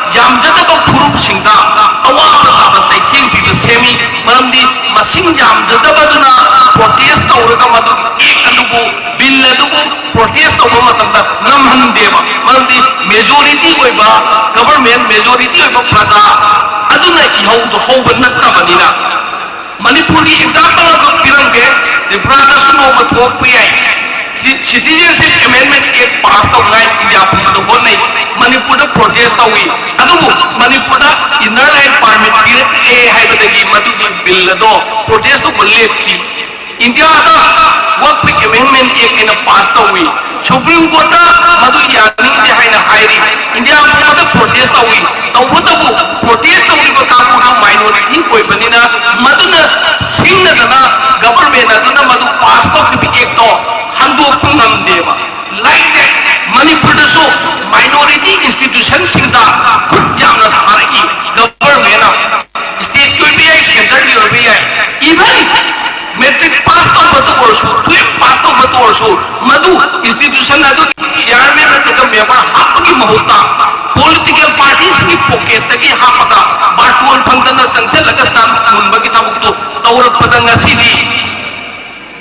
Yamjadaba Group Singda, Awaba Saiting people semi, Mandi, Masing Yamjadabaduna, protest over Gamadu, Ekadubu, Billadubu, protest over Matanda, Namhan Deva, Mandi, majority over government, majority over Plaza, Aduna Iho, the whole Natabanina. Manipuri example of Pirange, the brothers know what work we Citizenship Amendment Act passed out right in the whole night. Manipur protest away. Adubu, Manipur inner line permit period A Hybadagi Matuki Billado, protest of Malaki. India work with Amendment Act in a passed away. Supreme Court Madu Yaning behind a hiring. India protest away. The Wutabu protest away Bakamu minority Koibanina, Maduna Singadana, government Aduna Madu passed off the Act. Handu Pungam Deva. Like that, Manipur minority institution Singda, Jamna Haraki, government, state UBI, central UBI, even metric passed over the Orsu, twin passed over the Orsu, Madu institution as a Shiarme member, Hapaki Mahota, political parties in Pocket, Taki Hapaka, Batuan Pantana Sanchel, like a son, Munbakita, Tower Padanga City.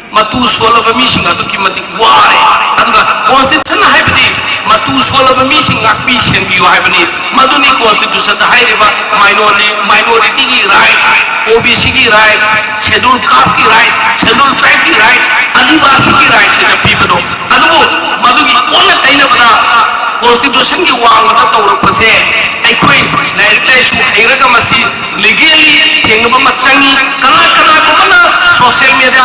Matu swallow a mission at the Kimatic Ware, and the Constitution Hybrid, Matu swallow a mission at Mission View Hybrid, Maduni Constitution, the High River, minority rights, OBC rights, Scheduled Caste rights, Scheduled Tribe rights, Adivasi rights in the people. Adu, Maduni, all the time of the Constitution you want to talk per se. I quit, Nailash, Eragamasi, legally, Tingamatsangi, Kanaka, social media,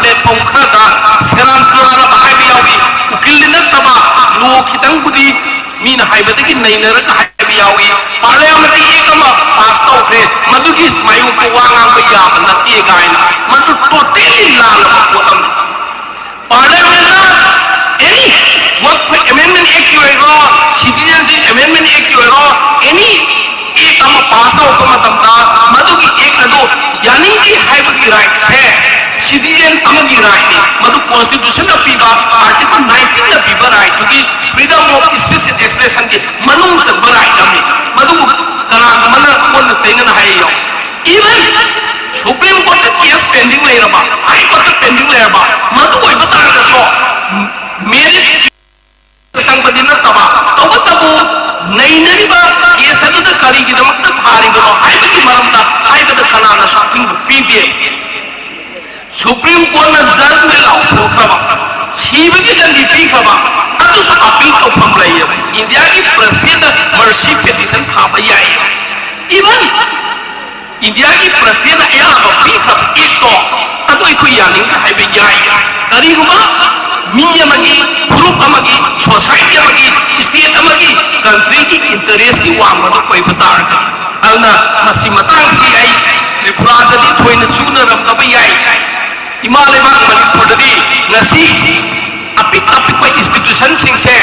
platform Krata, Seran Clara Habiawi, Ukilinataba, Luo Kitangudi, Mean Hybadic Nainer Habiawi, Parliamenti Ekama, Pasta of Red, Maduki, Mayukuanga, Nati Gain, Matu totally Lala, Parliament, any work amendment AQA, Citizenship Amendment AQA, any Ekama Pasta of Matamda, Maduki Ekado, Yaniki Hybrid rights, citizen amagi right madu constitution of FIBA article 19 of FIBA right to be freedom of speech and expression ke manung se barai ami madu kana mana kon tengan hai yo even supreme court case pending le raba high court pending le raba madu oi bata ka so ꯂꯤ ꯄꯤꯈ꯭ꯔꯕ ꯑꯗꯨꯁꯨ appeal ꯇꯧꯐꯝ ꯂꯩꯌꯦꯕ ꯏꯟꯗꯤꯌꯥꯒꯤ ꯄ꯭ꯔꯁꯤꯗꯦꯟꯠꯅ ꯃꯔꯁꯤ Pattinson ꯊꯥꯕ ꯌꯥꯏꯌꯦꯕ even ꯏꯟꯗꯤꯌꯥꯒꯤ ꯄ꯭ꯔꯁꯤꯗꯦꯟꯠꯅ ꯑꯌꯥꯕ ꯄꯤꯈ꯭ꯔꯕ ꯑꯦꯛꯇꯣ ꯑꯗꯨ ꯑꯩꯈꯣꯏ ꯌꯥꯅꯤꯡꯗꯦ ꯍꯥꯏꯕ ꯌꯥꯏ ꯀꯔꯤꯒꯨꯝꯕ ꯃꯤ ꯑꯃꯒꯤ ꯒ꯭ꯔꯨꯞ ꯑꯃꯒꯤ ꯁꯣꯁꯥꯏꯇꯤ ꯑꯃꯒꯤ ꯁ꯭ꯇꯦꯠ ꯑꯃꯒꯤ ꯀꯟꯇ꯭ꯔꯤꯒꯤ ꯏꯟꯇꯔꯦꯁꯀꯤ ꯋꯥꯡꯃꯗ ꯑꯣꯏꯕ ꯇꯥꯔꯒꯗꯤ ꯑꯗꯨꯅ ꯃꯁꯤ ꯃꯇꯥꯡꯁꯤ ꯑꯩ ꯇ꯭ꯔꯤꯄꯨꯔꯥꯗꯗꯤ ꯊꯣꯏꯅ ꯆꯨꯅꯔꯝꯗꯕ ꯌꯥꯏ ꯏꯃꯥ ꯂꯩꯕꯥꯛ ꯃꯅꯤꯄꯨꯔꯗꯗꯤ ꯉꯁꯤ ꯑꯄꯤꯛ ꯑꯄꯤꯛꯄ ꯏꯟꯁꯇꯤꯇ꯭ꯌꯨꯁꯟꯁꯤꯡꯁꯦ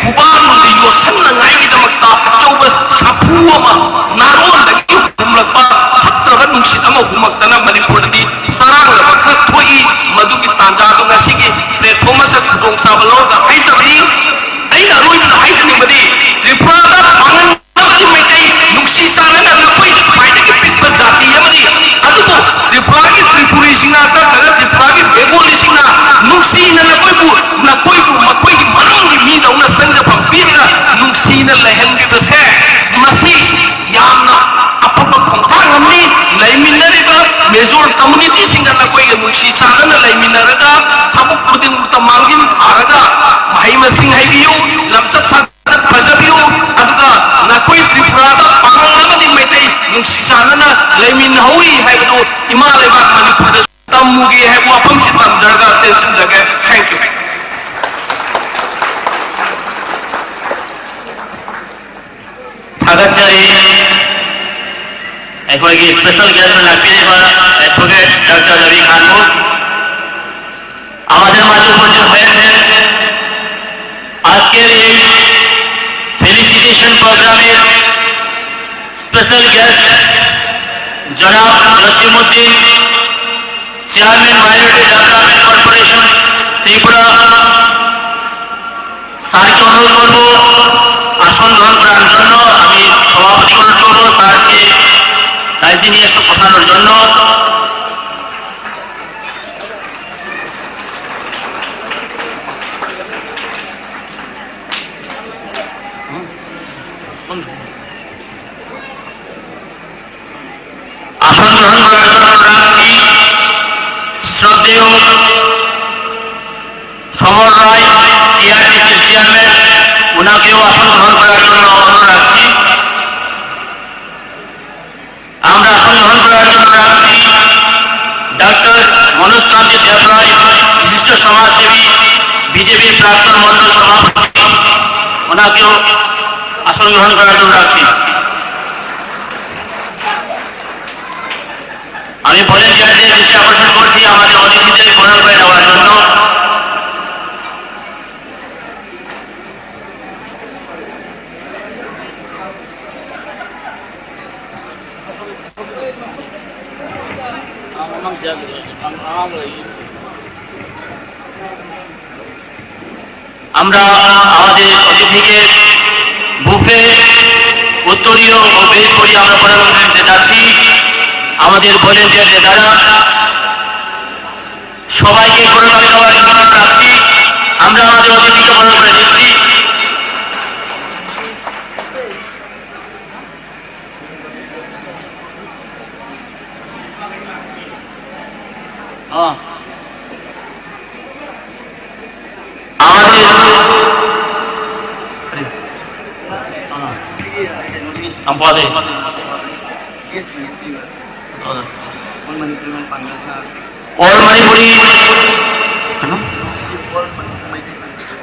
ꯈꯨꯕꯥꯡꯗ ꯌꯣꯠꯁꯟꯅꯉꯥꯏꯒꯤꯗꯃꯛꯇ ꯑꯆꯧꯕ ꯁꯥꯐꯨ ꯑꯃ ꯅꯥꯔꯣꯟꯗꯒꯤ ꯍꯨꯝꯂꯛꯄ ꯐꯠꯇꯕ ꯅꯨꯡꯁꯤꯠ ꯑꯃ ꯍꯨꯝꯃꯛꯇꯅ ꯃꯅꯤꯄꯨꯔꯗꯗꯤ ꯆꯔꯥꯡꯅꯕ ꯈꯔ ꯊꯣꯛꯏ ꯃꯗꯨꯒꯤ ꯇꯥꯟꯖꯥꯗꯣ ꯉꯁꯤꯒꯤ ꯄ꯭ꯂꯦꯠꯐꯣꯝ ꯑꯁꯤꯗ ꯈꯨꯗꯣꯡꯆꯥꯕ ꯂꯧꯔꯒ ꯍꯥꯏꯖꯕꯅꯤ ꯑꯩꯅ ꯑꯔꯣꯏꯕꯗ ꯍꯥꯏꯖꯅꯤꯡꯕꯗꯤ ꯇ꯭ꯔꯤꯄꯨꯔꯥꯗ ꯄꯥꯡꯒꯟ ꯃꯩꯇꯩ ꯅꯨꯡꯁꯤ ꯆꯥꯟꯅꯅ ꯅꯈꯣꯏ ꯈ꯭ꯋꯥꯏꯗꯒꯤ ꯄꯤꯛꯄ ꯖꯥꯇꯤ ꯑꯃꯅꯤ ꯑꯗꯨꯕꯨ ꯇ꯭ꯔꯤꯄꯨꯔꯥꯒꯤ ꯇ꯭ꯔꯤꯄꯨꯔꯤꯁꯤꯡꯅ ꯅꯠꯇ꯭ꯔꯒ ꯇ꯭ꯔꯤꯄꯨꯔꯥꯒꯤ ꯕꯦꯡꯒꯣꯂꯤꯁꯤꯡꯅ ꯅꯨꯡꯁꯤꯅ ꯅꯈꯣꯏꯕꯨ ꯃꯈꯣꯏꯒꯤ ꯃꯔꯝꯒꯤ ꯃꯤꯗꯧꯅ ꯆꯪꯖꯐꯝ ꯄꯤꯔꯒ ꯅꯨꯡꯁꯤꯅ ꯂꯩꯍꯟꯕꯤꯕꯁꯦ ꯃꯁꯤ ꯌꯥꯝꯅ ꯑꯐꯕ ꯈꯣꯡꯊꯥꯡ ꯑꯃꯅꯤ ꯂꯩꯃꯤꯟꯅꯔꯤꯕ ꯃꯦꯖꯣꯔ ꯀꯝꯃꯨꯅꯤꯇꯤꯁꯤꯡꯒ ꯅꯈꯣꯏꯒ ꯅꯨꯡꯁꯤ ꯆꯥꯟꯅꯅ ꯂꯩꯃꯤꯟꯅꯔꯒ ꯊꯕꯛ ꯈꯨꯗꯤꯡꯃꯛꯇ ꯃꯥꯡꯖꯤꯟ ꯊꯥꯔꯒ ꯃꯍꯩ ꯃꯁꯤꯡ ꯍꯩꯕꯤꯌꯨ ꯂꯝꯆꯠ ꯁꯥꯖꯠ ꯐꯖꯕꯤꯌꯨ ꯑꯗꯨꯒ ꯅꯈꯣꯏ ꯇ꯭ꯔꯤꯄꯨꯔꯥꯗ ꯄꯥꯡꯒꯜ ꯑꯃꯗꯤ ꯃꯩꯇꯩ ꯅꯨꯡꯁꯤ ꯆꯥꯟꯅꯅ ꯂꯩꯃꯤꯟꯅꯍꯧꯔꯤ ꯍꯥꯏꯕꯗꯨ ꯏꯃꯥ ꯂꯩꯕꯥꯛ ꯃꯅꯤꯄꯨꯔꯗ ꯇꯝꯃꯨꯒꯦ ꯍꯥꯏꯕ ꯋꯥꯐꯝꯁꯤ ꯇꯝꯖꯔꯒ ꯇꯦꯟꯁꯤꯟꯖꯒꯦ ꯊꯦꯡꯛ ꯌꯨ थागतचरी अखोई स्पेशल गेस्ट लापीबा एडवोकेट डॉक्टर रवि खानमु आमादेर माझे उपस्थित হয়েছেন আজকের এই ফেলিসিটেশন প্রোগ্রামের স্পেশাল গেস্ট জনাব Jasimuddin chairman minority development corporation Tripura স্যারকে অনুরোধ করব আসন গ্রহণ করার জন্য আমি সভাপতি অনুরোধ করব স্যারকে দায়িত্ব নিয়ে বসানোর জন্য আসন গ্রহণ করার জন্য রাখছি শ্রদ্ধেয় সমর রায় টিআরটিসির চেয়ারম্যান ওনাকেও আসন গ্রহণ করার জন্য অনুরোধ রাখছি আমরা আসন গ্রহণ করার জন্য রাখছি ডক্টর মনোজ কান্তি দেবরায় বিশিষ্ট সমাজসেবী বিজেপির প্রাক্তন মন্ডল সভাপতি ওনাকেও আসন গ্রহণ করার জন্য রাখছি আমি ভলেন্টিয়ারদের দৃষ্টি আকর্ষণ করছি আমাদের অতিথিদের বরণ করে নেওয়ার জন্য আমরা আমাদের অতিথিকে বুফে উত্তরীয় ও বেশ করি আমরা বরণ করতে যাচ্ছি আমাদের ভলেন্টিয়ারদের দ্বারা সবাইকে বরণ করে দেওয়ার জন্য রাখছি আমরা আমাদের অতিথিকে বরণ করে দিচ্ছি আমাদের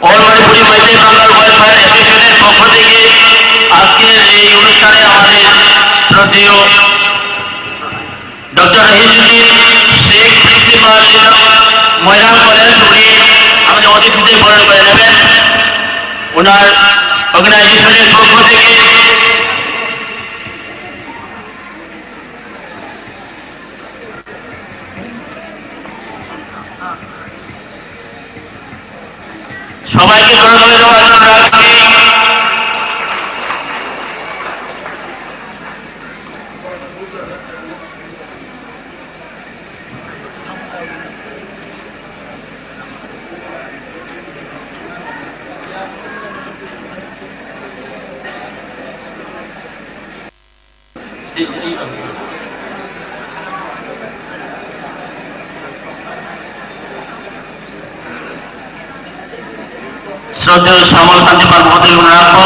ऑल मणिपुरी मैत्री बांगाल वेलफेयर एसोसिएशনের পক্ষ থেকে আজকের এই অনুষ্ঠানে আমাদের শ্রদ্ধেয় ডক্টর রহিজুদ্দিন শেখ প্রিন্সিপাল ময়রাং কলেজ উনি আমাদের অতিথিদের বরণ করে নেবেন ওনার অর্গানাইজেশনের পক্ষ থেকে সবাইকে বরণ করে দেওয়ার জন্য রাখছি শ্রদ্ধেয় শ্যামল কান্তি পাল মহোদয় রাখবো।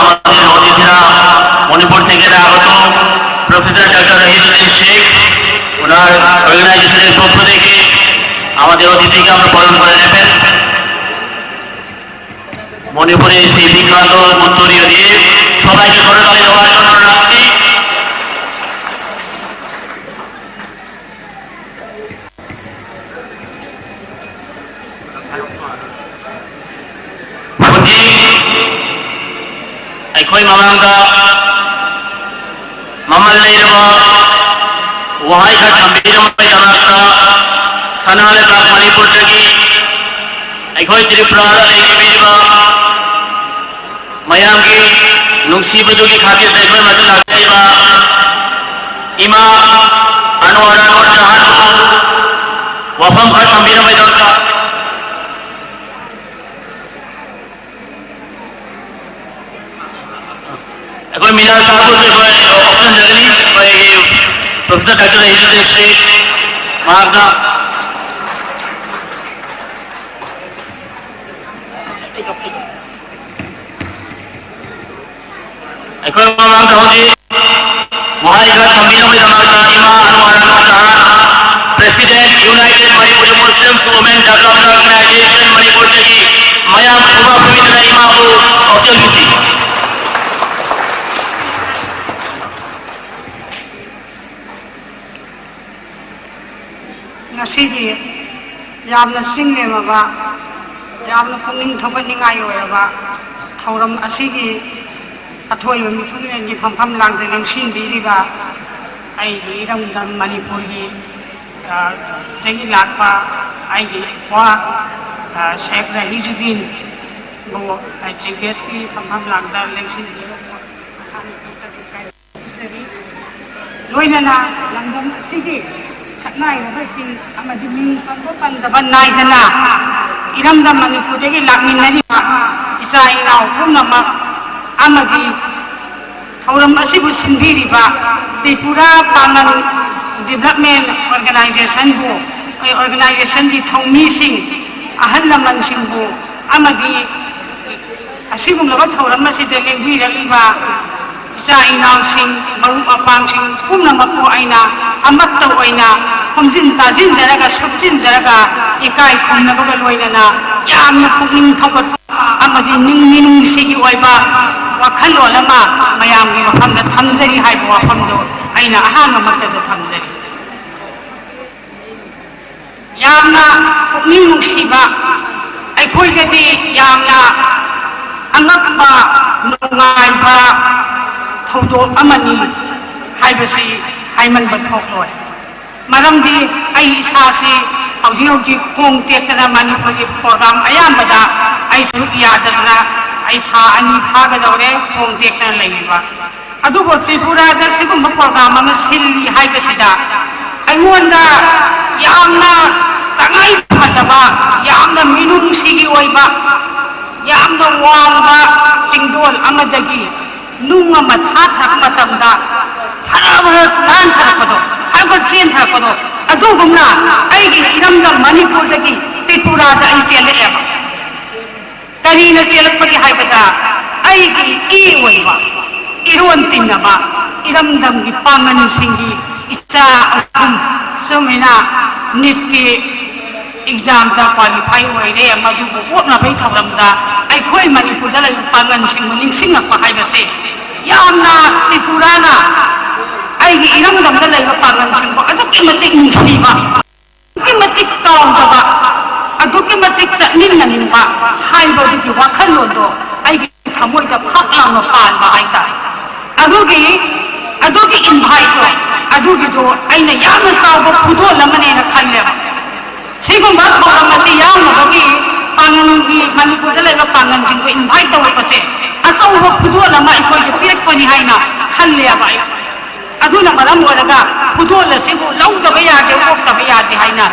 আমাদের অতিথিরা মণিপুর থেকে আগত প্রফেসর ডক্টর রহিদুদ্দিন শেখ, ওনার অর্গানাইজেশনের পক্ষ থেকে আমাদের অতিথিকে আমরা বরণ করে নেবেন। মণিপুরে সেই বিখ্যাত উত্তরীয় দিয়ে সবাইকে করতালি দেওয়ার জন্য রাখছি। ꯑꯩꯈꯣꯏ ꯃꯃꯥꯡꯗ ꯃꯃꯜ ꯂꯩꯔꯕ ꯋꯥꯍꯩ ꯈꯔ ꯊꯝꯕꯤꯅꯕꯒꯤꯗꯃꯛꯇ ꯁꯅꯥ ꯂꯩꯕꯥꯛ ꯃꯅꯤꯄꯨꯔꯗꯒꯤ ꯑꯩꯈꯣꯏ ꯇ꯭ꯔꯤꯄꯨꯔꯥꯗ ꯂꯩꯕꯤꯔꯤꯕ ꯃꯌꯥꯝꯒꯤ ꯅꯨꯡꯁꯤꯕꯗꯨꯒꯤ ꯈꯥꯇꯤꯔꯗ ꯑꯩꯈꯣꯏ ꯃꯗꯨ ꯂꯥꯛꯆꯔꯤꯕ ꯏꯃꯥ ꯑꯟꯋꯥꯔ ꯖꯍꯥꯟꯕꯨ ꯋꯥꯐꯝ ꯈꯔ ꯊꯝꯕꯤꯅꯕꯒꯤꯗꯃꯛꯇ अगर मीना साहब को option जगनी professor doctor Rahiduddin Sheikh महागना अगर मांग होगी वहां का कमीना में दमागा इमा Anwar Jahan president United Manipur Muslim women development organisation Manipur की मया खुबा पवित्र इमा को ऑप्शन दी ngasibi yamna single maba yamna puning thobaningai oiraba thauram asigi athoi mithunen gi phampham langde lengsin biriba ai gi ramdam manipur gi tegi lakpa ai gi wa Sheikh Raizuddin bo ai jgs gi phampham langda lengsin loinana langdam asigi saknai basi amadi min pandaban naidana iramdam manipurdagi lakminari isa inau purnama amadi thauram asibu sindiriba Tripura Pangan Development Organization bu organization di thongmi sing ahal laman sing bu amadi asibu laba thauram asida lengwi ragiba isa inau sing maru apang sing purnama ko aina amat oina khomjin tajin jaraga subjin jaraga ikai khumna baga loinana yamna pukning thobat amadi ning sigi oiba wakhal olama mayam gi mafamda thamjari haibu wafamdo aina ahama makta thamjari yamna pukning nungsiba aikhoi gadi yamna angakba nungaiba thodo amani haibasi haiman bathok maramdi ai sasi hauji khong tetana manipuri program ayambada ai suya dadna ai tha ani phaga dore khong tetana leiba adugo Tripura da sigum program ama silli haibasida aingonda yamna tangai phadaba yamna minung sigi oiba yamna wangba tingdol amadagi nunga matha thak matamda harabara nan tharakado harabara sen tharakado adugumna aigi iramdam manipurdagi Tripura da ai seleba karina selapagi haibada aigi I oiba iron tinnaba iramdam gi pangan singi isa akum sumina nitki exam da qualify oire amadu botna bai thawramda ai khoi manipur da lai pangan sing ningsing pa haibase yamna Tripura na ai gi iramdam da lai pangan sing ko aduk matik nungsiba ki matik kaunjaba aduk matik chanin naninba haiba di wakhalodo ai gi thamoi da phaklang pan ba ai ta adugi invite to adugi to aina yamna sawa phudo lamane na khalleba sigumba thoramasi yamna bagi pangangi manipur da lai pangan jing ko invite to pase asawa phudo lama ikoi je piak pani haina khalleba aduna maram oraga phudo la sibu lauda baya de okta baya de haina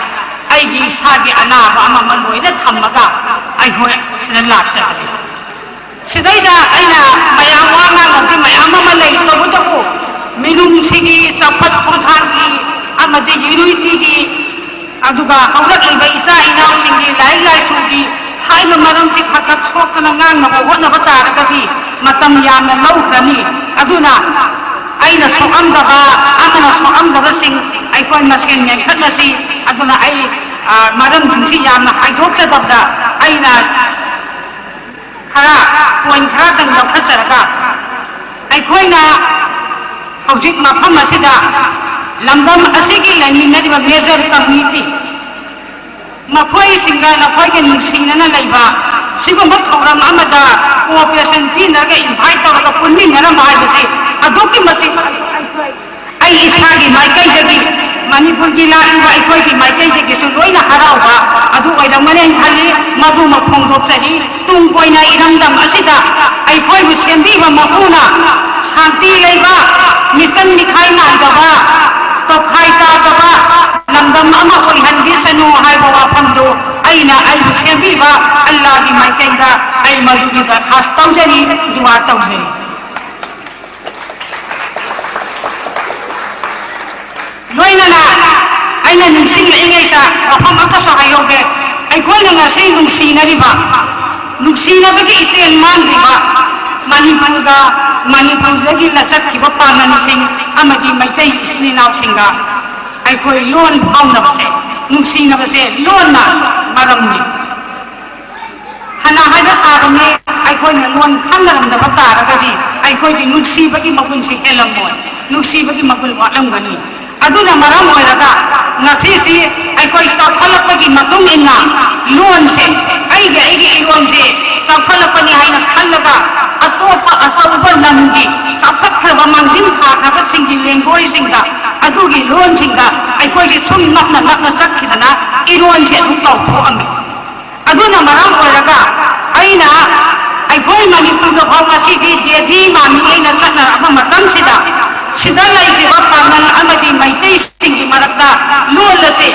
ai gi sagi anaba ama manoi da thammaga ai hoi sida lakcha sidaida aina mayam wanga ngati mayam ama lai to minung sigi sapat khothangi amaje unity gi aduga haurak liba isa inau singi lai sugi ꯍꯥꯏꯕ ꯃꯔꯝꯁꯤ ꯈꯛ ꯁꯣꯛꯇꯅ ꯉꯥꯡꯅꯕ ꯍꯣꯠꯅꯕ ꯇꯥꯔꯒꯗꯤ ꯃꯇꯝ ꯌꯥꯝꯅ ꯂꯧꯈ꯭ꯔꯅꯤ ꯑꯗꯨꯅ ꯑꯩꯅ ꯁꯣꯛꯑꯝꯗꯕ ꯑꯃꯅ ꯁꯣꯛꯑꯝꯗꯕꯁꯤꯡ ꯑꯩꯈꯣꯏ ꯃꯁꯦꯟ ꯌꯦꯡꯈꯠꯂꯁꯤ ꯑꯗꯨꯅ ꯑꯩ ꯃꯔꯝꯁꯤꯡꯁꯤ ꯌꯥꯝꯅ ꯍꯥꯏꯗꯣꯛꯆꯗꯕꯗ ꯑꯩꯅ ꯄꯣꯏꯟ ꯈꯔꯗꯪ ꯂꯧꯈꯠꯆꯔꯒ ꯑꯩꯈꯣꯏꯅ ꯍꯧꯖꯤꯛ ꯃꯐꯝ ꯑꯁꯤꯗ ꯂꯝꯗꯝ ꯑꯁꯤꯒꯤ ꯂꯩꯃꯤꯟꯅꯔꯤꯕ ꯃꯦꯖꯔ ꯀꯝꯃ꯭ꯌꯨꯅꯤꯇꯤ ꯃꯈꯣꯏꯁꯤꯡꯒ ꯅꯈꯣꯏꯒ ꯅꯨꯡꯁꯤꯅꯅ ꯂꯩꯕ सिगुम्बा थौरम अमदा कोऑपरेशन तीनरगा इनवाइट तौरगा पुनमिनरम हाइबसी अदुकी मतिक आई इसागी माइकैदगी मणिपुर की लाइबा अखोई की माइकैदगी सु लोइना हराउबा अदु ओइदमने खाली मधु मफोंदोक्चरी तुम कोइना इरमदम असिदा अखोई बु सेंदीबा मपुना शांति लैबा मिचन मिखाई नादबा तोखाई तादबा लमदम अमा ओइहनदिसनु हाइबा वाफमदो अइना अइबु सेंदीबा अल्लाह की माइकैदा अइ मधुगी दरखास्त तौजरी दुआ तौजरी लोइनना अइना निंसिंगैसा वफम अमथासु हायोगे अखोइना ngasi nungsinariba nungsinabagi isen mandriba manipurदगी लचखिबा पाननसिंग अमजी Meitei इस्निनावसिंगा अखोइ loan फाउनबसे nungsinabase लोनना मरमनि हना हाइबा साबने अखोइना लोन खंगरमदबा तारगदि अखोइगी नुंसिबगी मगुनसि हेलमोय नुंसिबगी मगुन वालमगनि अदुना मरम ओइरगा ngasi अखोइ साफलपगी मतुंग इन्ना लोन से आइगे लोन से साफलपनी हाइना खल्लगा अतोपा असौबा लमगी साफखरबा मांजिन थाखबा सिंगी लेंगोय सिंगा अदुगी लोन सिंगा अखोइगी सुम नक्ना चखिदना इरोन से अदु तौथोअमि अदुना मरम ओइरगा अइना अखोइ मणिपुरदा फाउंगासी जेधी मामिङैना चखनरबा मतमसिदा सिदा लैखिबा पांगल अमदी मैतै सिंगी मरक्ता लोन लसे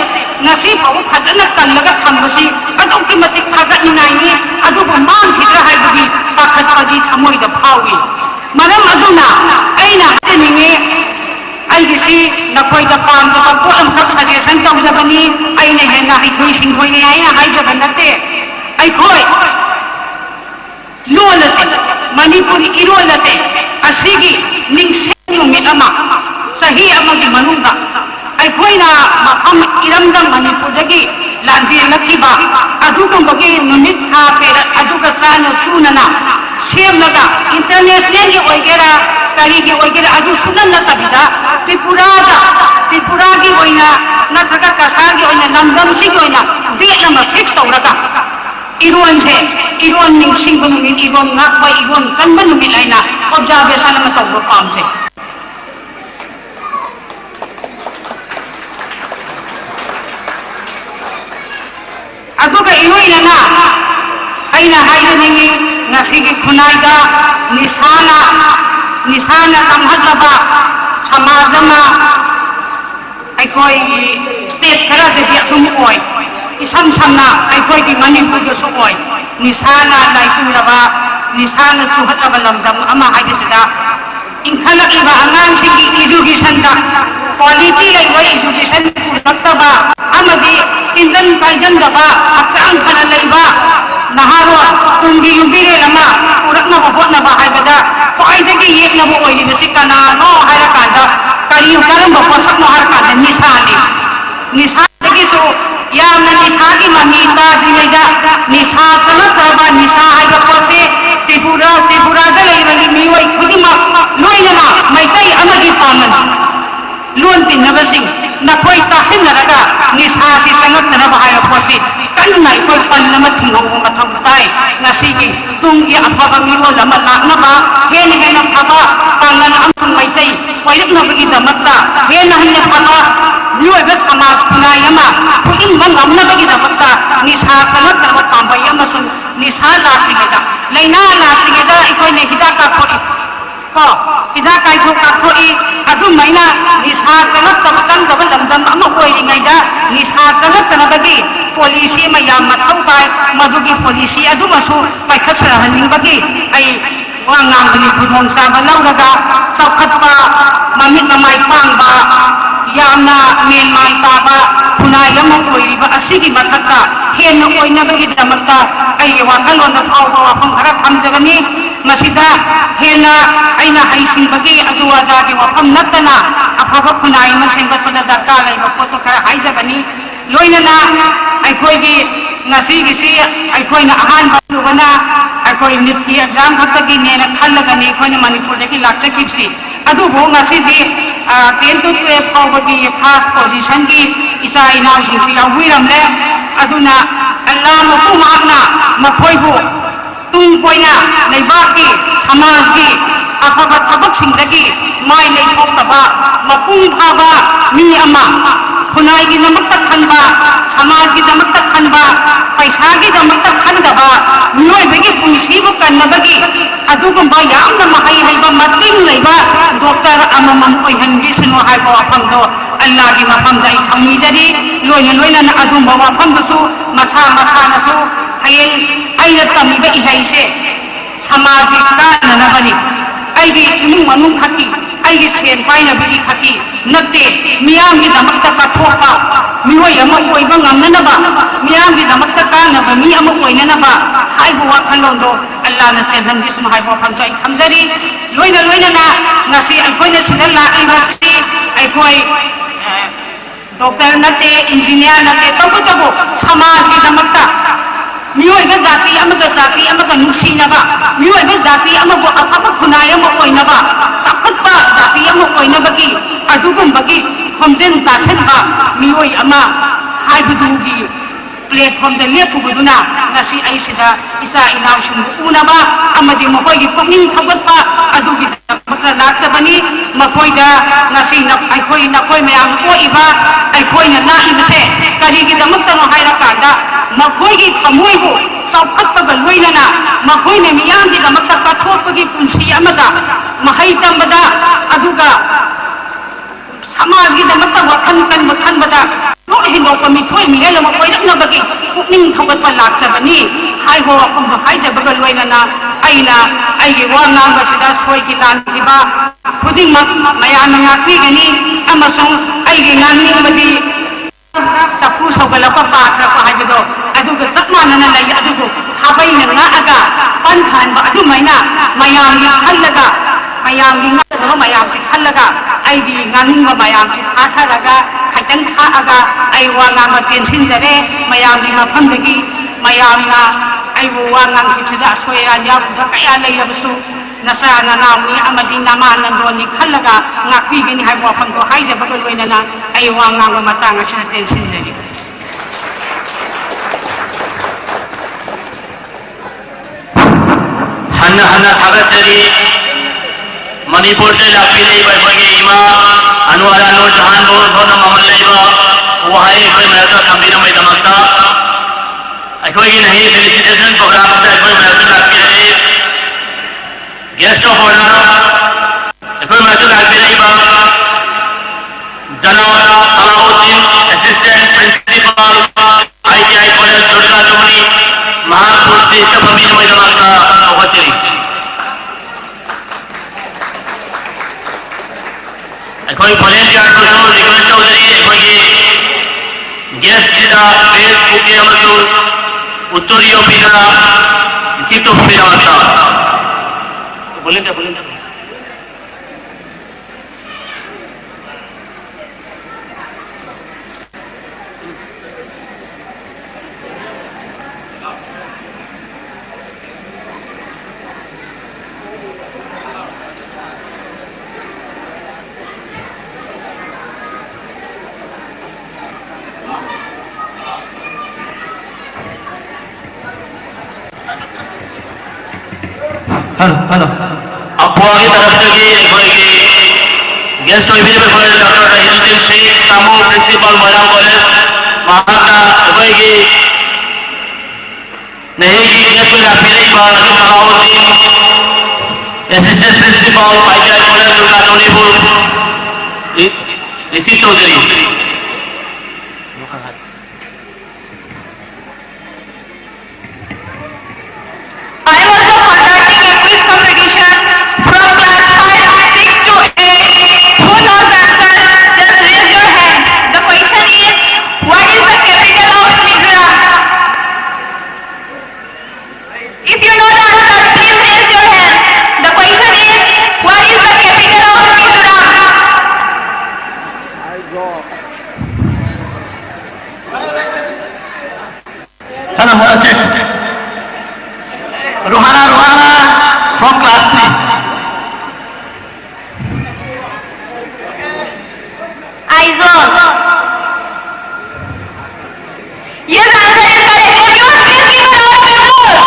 ngasi फाउ फजना कल्लगा थंबसी अदुकी मतिक थागतनिनाइनि अदुबो मांखिद्रा हाइबगी पाखतपदी थमोइदा फाउई मरम अदुना अइना हजनिङे अइगिसी नखोइदा पामजबा पोलम खक सजेशन तौजबनी अइना हेना हाइथोइ सिंखोइने अइना हाइजबा नते अइखोइ लोन लसे मणिपुरी इरोन लसे असिगी निंगसें नुमित अमा सही अमगी मनुंगा अखोइना मफम इरमदम मणिपुरदगी लांजेलखिबा अदुगुंबगी नुमित था पेर अदुगा साना सुनना सेमलगा इंटरनेशनल की ओइगेरा करीगी ओइगेरा अदु सुनन नतबिदा त्रिपुरागी ओइना नथगा कसागी ओइना लमदम सिगी ओइना डेट नंबर फिक्स तौरगा इरोन से इरोन निंगसिंग नुमित इरोन नाकबा इरोन कनबा नुमित लाइना ऑब्जर्वेशन में तौबा पामजे अदुगा इरोइना अइना हाइजनिंगी ngasiगी खुनाइदा निशाना तमहदबा समाजमा अखोइगी स्टेट खरादगी अदुम ओय इसम समना अखोइगी मणिपुरदसु ओय निशाना लाइसुरबा निशाना सुहतबा लमदम अमा हाइगसिदा इंखलकिबा अंगांसिगी एजुकेशनदा क्वालिटी लैबा एजुकेशन पुरक्तबा अमदी इंजन काइजनदबा हक्चांग फना लैबा नहारो तुंगी युबिरे लमा पुरक्नबा होतनबा हाइबदा ख्वाइदगी येकनबा ओइरिबसि कनानो हाइरकांदा करी करंबा पोसकनो हारकांदा निशादगिसु यामना निशागी ममीता दिलेदा निशा सनतबा निशा हाइबा पोसे त्रिपुरादा लैबगी मियोय खुदिमा लोइनमा मैतै अमगी पामन लोन तिन्नबसिंग नखोइ तासिनरगा निशासी संगतनबा हाइबा पोसे कन्ना इखोइ पन्नमा थिंगौबा मथौ ताइ ngasiगी tunggi afaba miro lama laknaba hen phaba pangan amsung maitai oiriknabagi damakta hen phaba miyoiba samaj punayama puing bangamnabagi damakta nisha sanattarba tambai amasung nisha laktigeda laina laktigeda ikoine hidaka thoi ko hidaka ithoka thoi adu maina nisha sanattarba changdaba lamdam ama oiringaida nisha sanattarabagi policy mayam mathau tai madugi policy adu masu paikhatsarahanningबगी ai wangangbani khudong saba lauraga saukhatpa mamit mamai pangba ꯌꯥꯝꯅ ꯃꯦꯟꯃꯥꯟ ꯇꯥꯕ ꯈꯨꯟꯅꯥꯏ ꯑꯃ ꯑꯣꯏꯔꯤꯕ ꯑꯁꯤꯒꯤ ꯃꯊꯛꯇ ꯍꯦꯟꯅ ꯑꯣꯏꯅꯕꯒꯤꯗꯃꯛꯇ ꯑꯩꯒꯤ ꯋꯥꯈꯜꯂꯣꯟꯗ ꯐꯥꯎꯕ ꯋꯥꯐꯝ ꯈꯔ ꯊꯝꯖꯕꯅꯤ ꯃꯁꯤꯗ ꯍꯦꯟꯅ ꯑꯩꯅ ꯍꯩꯁꯤꯡꯕꯒꯤ ꯑꯗꯨ ꯑꯗꯥꯒꯤ ꯋꯥꯐꯝ ꯅꯠꯇꯅ ꯑꯐꯕ ꯈꯨꯟꯅꯥꯏ ꯑꯃ ꯁꯦꯝꯒꯠꯄꯗ ꯗꯔꯀꯥꯔ ꯂꯩꯕ ꯄꯣꯠꯇꯣ ꯈꯔ ꯍꯥꯏꯖꯕꯅꯤ ꯂꯣꯏꯅꯅ ꯑꯩꯈꯣꯏꯒꯤ ꯉꯁꯤꯒꯤꯁꯤ ꯑꯩꯈꯣꯏꯅ ꯑꯍꯥꯟꯕ ꯎꯕꯅ ꯑꯩꯈꯣꯏ ꯅꯤꯠꯀꯤ ꯑꯦꯛꯖꯥꯝ ꯈꯛꯇꯒꯤꯅꯦꯅ ꯈꯜꯂꯒꯅꯤ ꯑꯩꯈꯣꯏꯅ ꯃꯅꯤꯄꯨꯔꯗꯒꯤ ꯂꯥꯛꯆꯈꯤꯕꯁꯤ ꯑꯗꯨꯕꯨ ꯉꯁꯤꯗꯤ 10 to 12 ꯐꯥꯎꯕꯒꯤ ꯐꯥꯔꯁ ꯄꯣꯖꯤꯁꯟꯒꯤ ꯏꯆꯥ ꯏꯅꯥꯎꯁꯤꯡꯁꯨ ꯌꯥꯎꯕꯤꯔꯝꯂꯦ ꯑꯗꯨꯅ ꯑꯜꯂꯥ ꯃꯄꯨꯃꯍꯥꯛꯅ ꯃꯈꯣꯏꯕꯨ ꯇꯨꯡ ꯀꯣꯏꯅ ꯂꯩꯕꯥꯛꯀꯤ ꯁꯃꯥꯖꯒꯤ ꯑꯐꯕ ꯊꯕꯛꯁꯤꯡꯗꯒꯤ ꯃꯥꯏ ꯂꯩꯊꯣꯛꯇꯕ ꯃꯄꯨꯡ ꯐꯥꯕ ꯃꯤ ꯑꯃ ꯈꯨꯟꯅꯥꯏꯒꯤꯗꯃꯛꯇ ꯈꯟꯕ ꯁꯃꯥꯖꯒꯤꯗꯃꯛꯇ ꯈꯟꯕ ꯄꯩꯁꯥꯒꯤꯗꯃꯛꯇ ꯈꯟꯗꯕ ꯃꯤꯑꯣꯏꯕꯒꯤ ꯄꯨꯟꯁꯤꯕꯨ ꯀꯟꯅꯕꯒꯤ ꯑꯗꯨꯒꯨꯝꯕ ꯌꯥꯝꯅ ꯃꯍꯩ ꯍꯩꯕ ꯃꯇꯤꯡ ꯂꯩꯕ ꯗꯣꯛꯇꯔ ꯑꯃꯃꯝ ꯑꯣꯏꯍꯟꯕꯤꯁꯅꯨ ꯍꯥꯏꯕ ꯋꯥꯐꯝꯗꯣ ꯑꯜꯂꯥꯒꯤ ꯃꯐꯝꯗ ꯑꯩ ꯊꯝꯅꯤꯖꯔꯤ ꯂꯣꯏꯅꯅ ꯑꯗꯨꯝꯕ ꯋꯥꯐꯝꯗꯨꯁꯨ ꯃꯁꯥ ꯃꯁꯥꯅꯁꯨ ꯍꯌꯦꯡ ꯑꯩꯅ ꯇꯝꯃꯤꯕ ꯏꯍꯩꯁꯦ ꯁꯃꯥꯖꯒꯤ ꯀꯥꯟꯅꯅꯕꯅꯤ ꯑꯩꯒꯤ ꯏꯃꯨꯡ ꯃꯅꯨꯡ ꯈꯛꯀꯤ ꯑꯩꯒꯤ ꯁꯦꯟ ꯄꯥꯏꯅꯕꯒꯤ ꯈꯛꯀꯤ ꯅꯠꯇꯦ ꯃꯤꯌꯥꯝꯒꯤꯗꯃꯛꯇ ꯀꯠꯊꯣꯛꯄ ꯃꯤꯑꯣꯏ ꯑꯃ ꯑꯣꯏꯕ ꯉꯝꯅꯅꯕ ꯃꯤꯌꯥꯝꯒꯤꯗꯃꯛꯇ ꯀꯥꯟꯅꯕ ꯃꯤ ꯑꯃ ꯑꯣꯏꯅꯅꯕ ꯍꯥꯏꯕ ꯋꯥꯈꯜꯂꯣꯟꯗꯣ ꯑꯜꯂꯥꯅ ꯁꯦꯟꯍꯟꯕꯤꯁꯅꯨ ꯍꯥꯏꯕ ꯋꯥꯐꯝꯁꯨ ꯑꯩ ꯊꯝꯖꯔꯤ ꯂꯣꯏꯅꯅ ꯉꯁꯤ ꯑꯩꯈꯣꯏꯅ ꯁꯤꯗ ꯂꯥꯛꯂꯤꯕꯁꯤ ꯑꯩꯈꯣꯏ ꯗꯣꯛꯇꯔ ꯅꯠꯇꯦ ꯏꯟꯖꯤꯅꯤꯌꯥꯔ ꯅꯠꯇꯦ ꯇꯧꯕꯇꯕꯨ ꯁꯃꯥꯖꯒꯤꯗꯃꯛꯇ मियोइबा जाति अमगा नुसीनबा मियोइबा जाति अमबो अफबा खुनाय अम ओइनबा चाखतबा जाति अम ओइनबगी अदुगुंबगी खोमजेन तासनबा मियोइ अमा हाइबदुगी प्लेटफॉर्म द लेपुबदुना नसी आइसिदा इसा इनाउसुम उनबा अमदि मखोइगी पुनिंग थगतबा अदुगी दमक्ता लाचबनी मखोइदा नसी अखोइ नखोइ मयाम ओइबा अखोइना लाइबसे करिगी दमक्ता नो हाइरकांदा मखोइगी थमोइबु चौखतपगा लोइनना मखोइना मियामगी दमक्ता कथोपगी पुंसी अमदा महै तंबदा अदुगा समाजगी दमक्ता वखन खनबदा लोक हिंदोक मिथोइ मिगेल मखोइरकनबगी पुनिंग थगतपा लाचबनी हाइबो वखमदो हाइजबगा लोइनना अइना अइगी वा नांगबसिदा सोइगी लानखिबा खुदिंगमक मयामना ngapiगनी अमसुंग अइगी nganingbदी सफू सौगलप पाथरप हाइबदो अदुगा चपमानना लई अदुगु हाबैना ngaगा पनखानबा अदुमैना मयामगी खल्लगा मयामगी ngaदबा मयामसि खल्लगा अइगी nganingbा मयामसि थाथरगा खतंग थाअगा अइ वा ngaमा टेंसिनजरे मयामगी मफमदगी मयामना अइबु वा ngangखिबसिदा सोयरा याबुदा कया लैरबसु नसा ननामनी अमदी नमा नंदोनी खल्लगा ngapiगनी हाइबो वफमदो हाइजबगा लोइनना अइ वा ngangba matang asina टेंसिनजरी हन्ना थागचरी मणिपुर से लापी बगे इमा अनुवारा नूर जहान बो धोन ममल लेबा वहाय कोई मरता थंबीना मै दमकता अखोई नहीं फेलिसिटेशन प्रोग्राम पे कोई मरता लापी रे गेस्ट ऑफ ऑनर कोई मरता लापी रे बा जनाब Salauddin assistant principal ITI college Durga टुमनी महापुर से स्टफमीन मै दमकता ओचरी अखोई वॉलंटियर को रिक्वेस्ट तौदरी अखोई गेस्ट जिदा फेसबुक के अमसु उत्तरियो पिदरा रिसीप्ट ऑफ पिदरा वॉलंटियर हेलो अपुआगी तरफ तक कोई गेस्ट होइबे कोई डॉक्टर रहीदुद्दीन शेख सामू प्रिंसिपल मॉडर्न कॉलेज महात्मा कोई नहीं की गेस्ट को लाफिरे बाजू Salauddin assistant principal ITI college Durga टोनीपुर receive Chaudhary From class 5, 6 to 8, who knows answer? Just raise your হয়েছে Rohana from class 3. Aizon. Yes, answer is correct. Everyone please give a round of applause.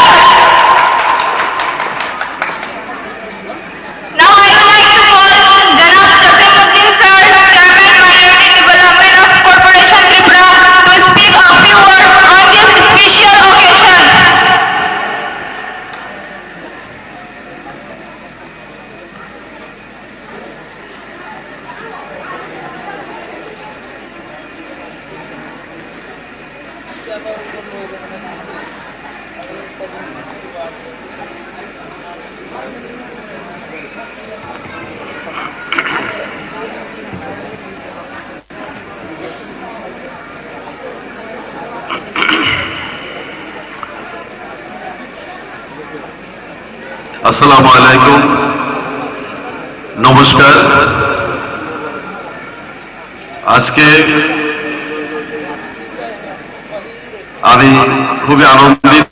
Now I would like to call Janab Kasimuddin sir, Chairman Minority Development of Corporation Tripura, to speak a few words on this special occasion. আসসালামু আলাইকুম, নমস্কার। আজকে আমি খুবই আনন্দিত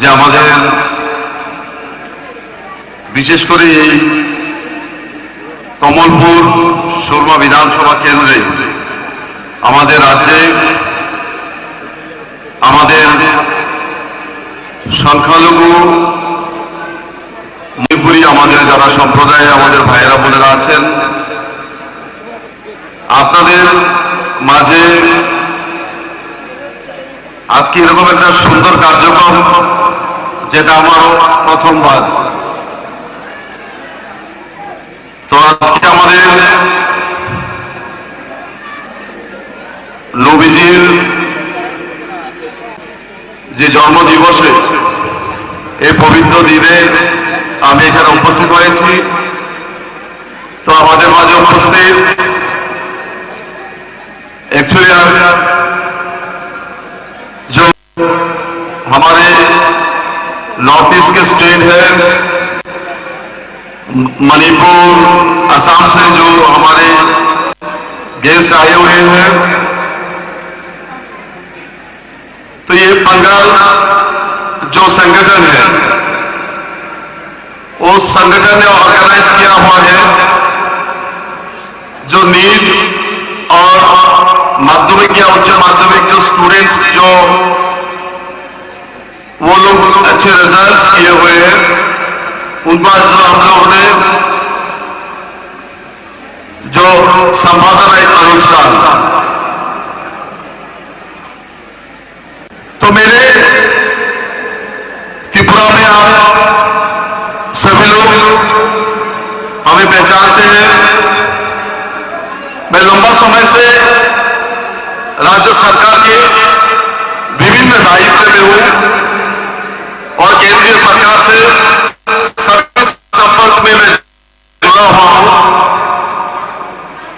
যে আমাদের বিশেষ করে এই কমলপুর সুরমা বিধানসভা কেন্দ্রে আমাদের রাজ্যে আমাদের সংখ্যালঘু মণিপুরী আমাদের যারা সম্প্রদায়ে আমাদের ভাইয়েরা বোনেরা আছেন, আপনাদের মাঝে আজকে এরকম একটা সুন্দর কার্যক্রম, যেটা আমারও প্রথমবার। তো আজকে আমাদের নবীজির যে জন্মদিবসে এই পবিত্র দিনে আমি এখানে উপস্থিত হয়েছি। তো আমাদের মাঝে উপস্থিত एक्चुअली जो हमारे नॉर्थ ईस्ट के स्टेट है, मणिपुर, असम से जो हमारे गेस्ट आए हुए हैं, तो ये बंगाल जो संगठन है वो संगठन ने ऑर्गेनाइज किया हुआ है, जो नीट और माध्यमिक या उच्च माध्यमिक जो स्टूडेंट्स जो वो लोग अच्छे रिजल्ट्स किए हुए हैं, उनको आज जो हम लोग ने जो संपादन एक अनुष्ठान, तो मेरे त्रिपुरा में आप सभी लोग हमें पहचानते हैं। मैं लंबा समय से राज्य सरकार के विभिन्न दायित्व में हूं और केंद्रीय सरकार से सभी संपर्क में मैं जुड़ा हुआ हूं।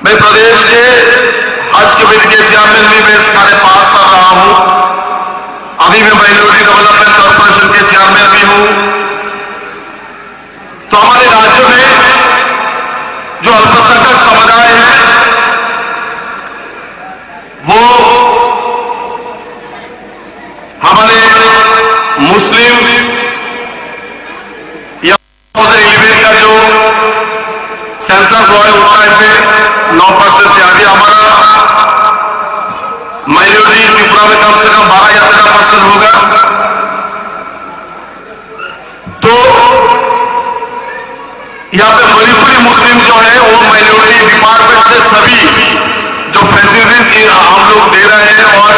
मैं प्रदेश के हज कमेटी के चेयरमैन भी मैं 5.5 साल रहा हूं। अभी मैं माइनॉरिटी डेवलपमेंट कॉर्पोरेशन के चेयरमैन भी हूं। तो हमारे राज्य में जो अल्पसंख्यक समुदाय है वो हमारे मुस्लिम या 2011 का जो सेंसस हुआ है उस टाइम पे 9% थे। अभी हमारा माइनॉरिटी त्रिपुरा में कम से कम 12 या 13% होगा। तो यहाँ पे मणिपुरी मुस्लिम जो है वो माइनॉरिटी डिपार्टमेंट से सभी जो फैसिलिटीज हम लोग दे रहे हैं, और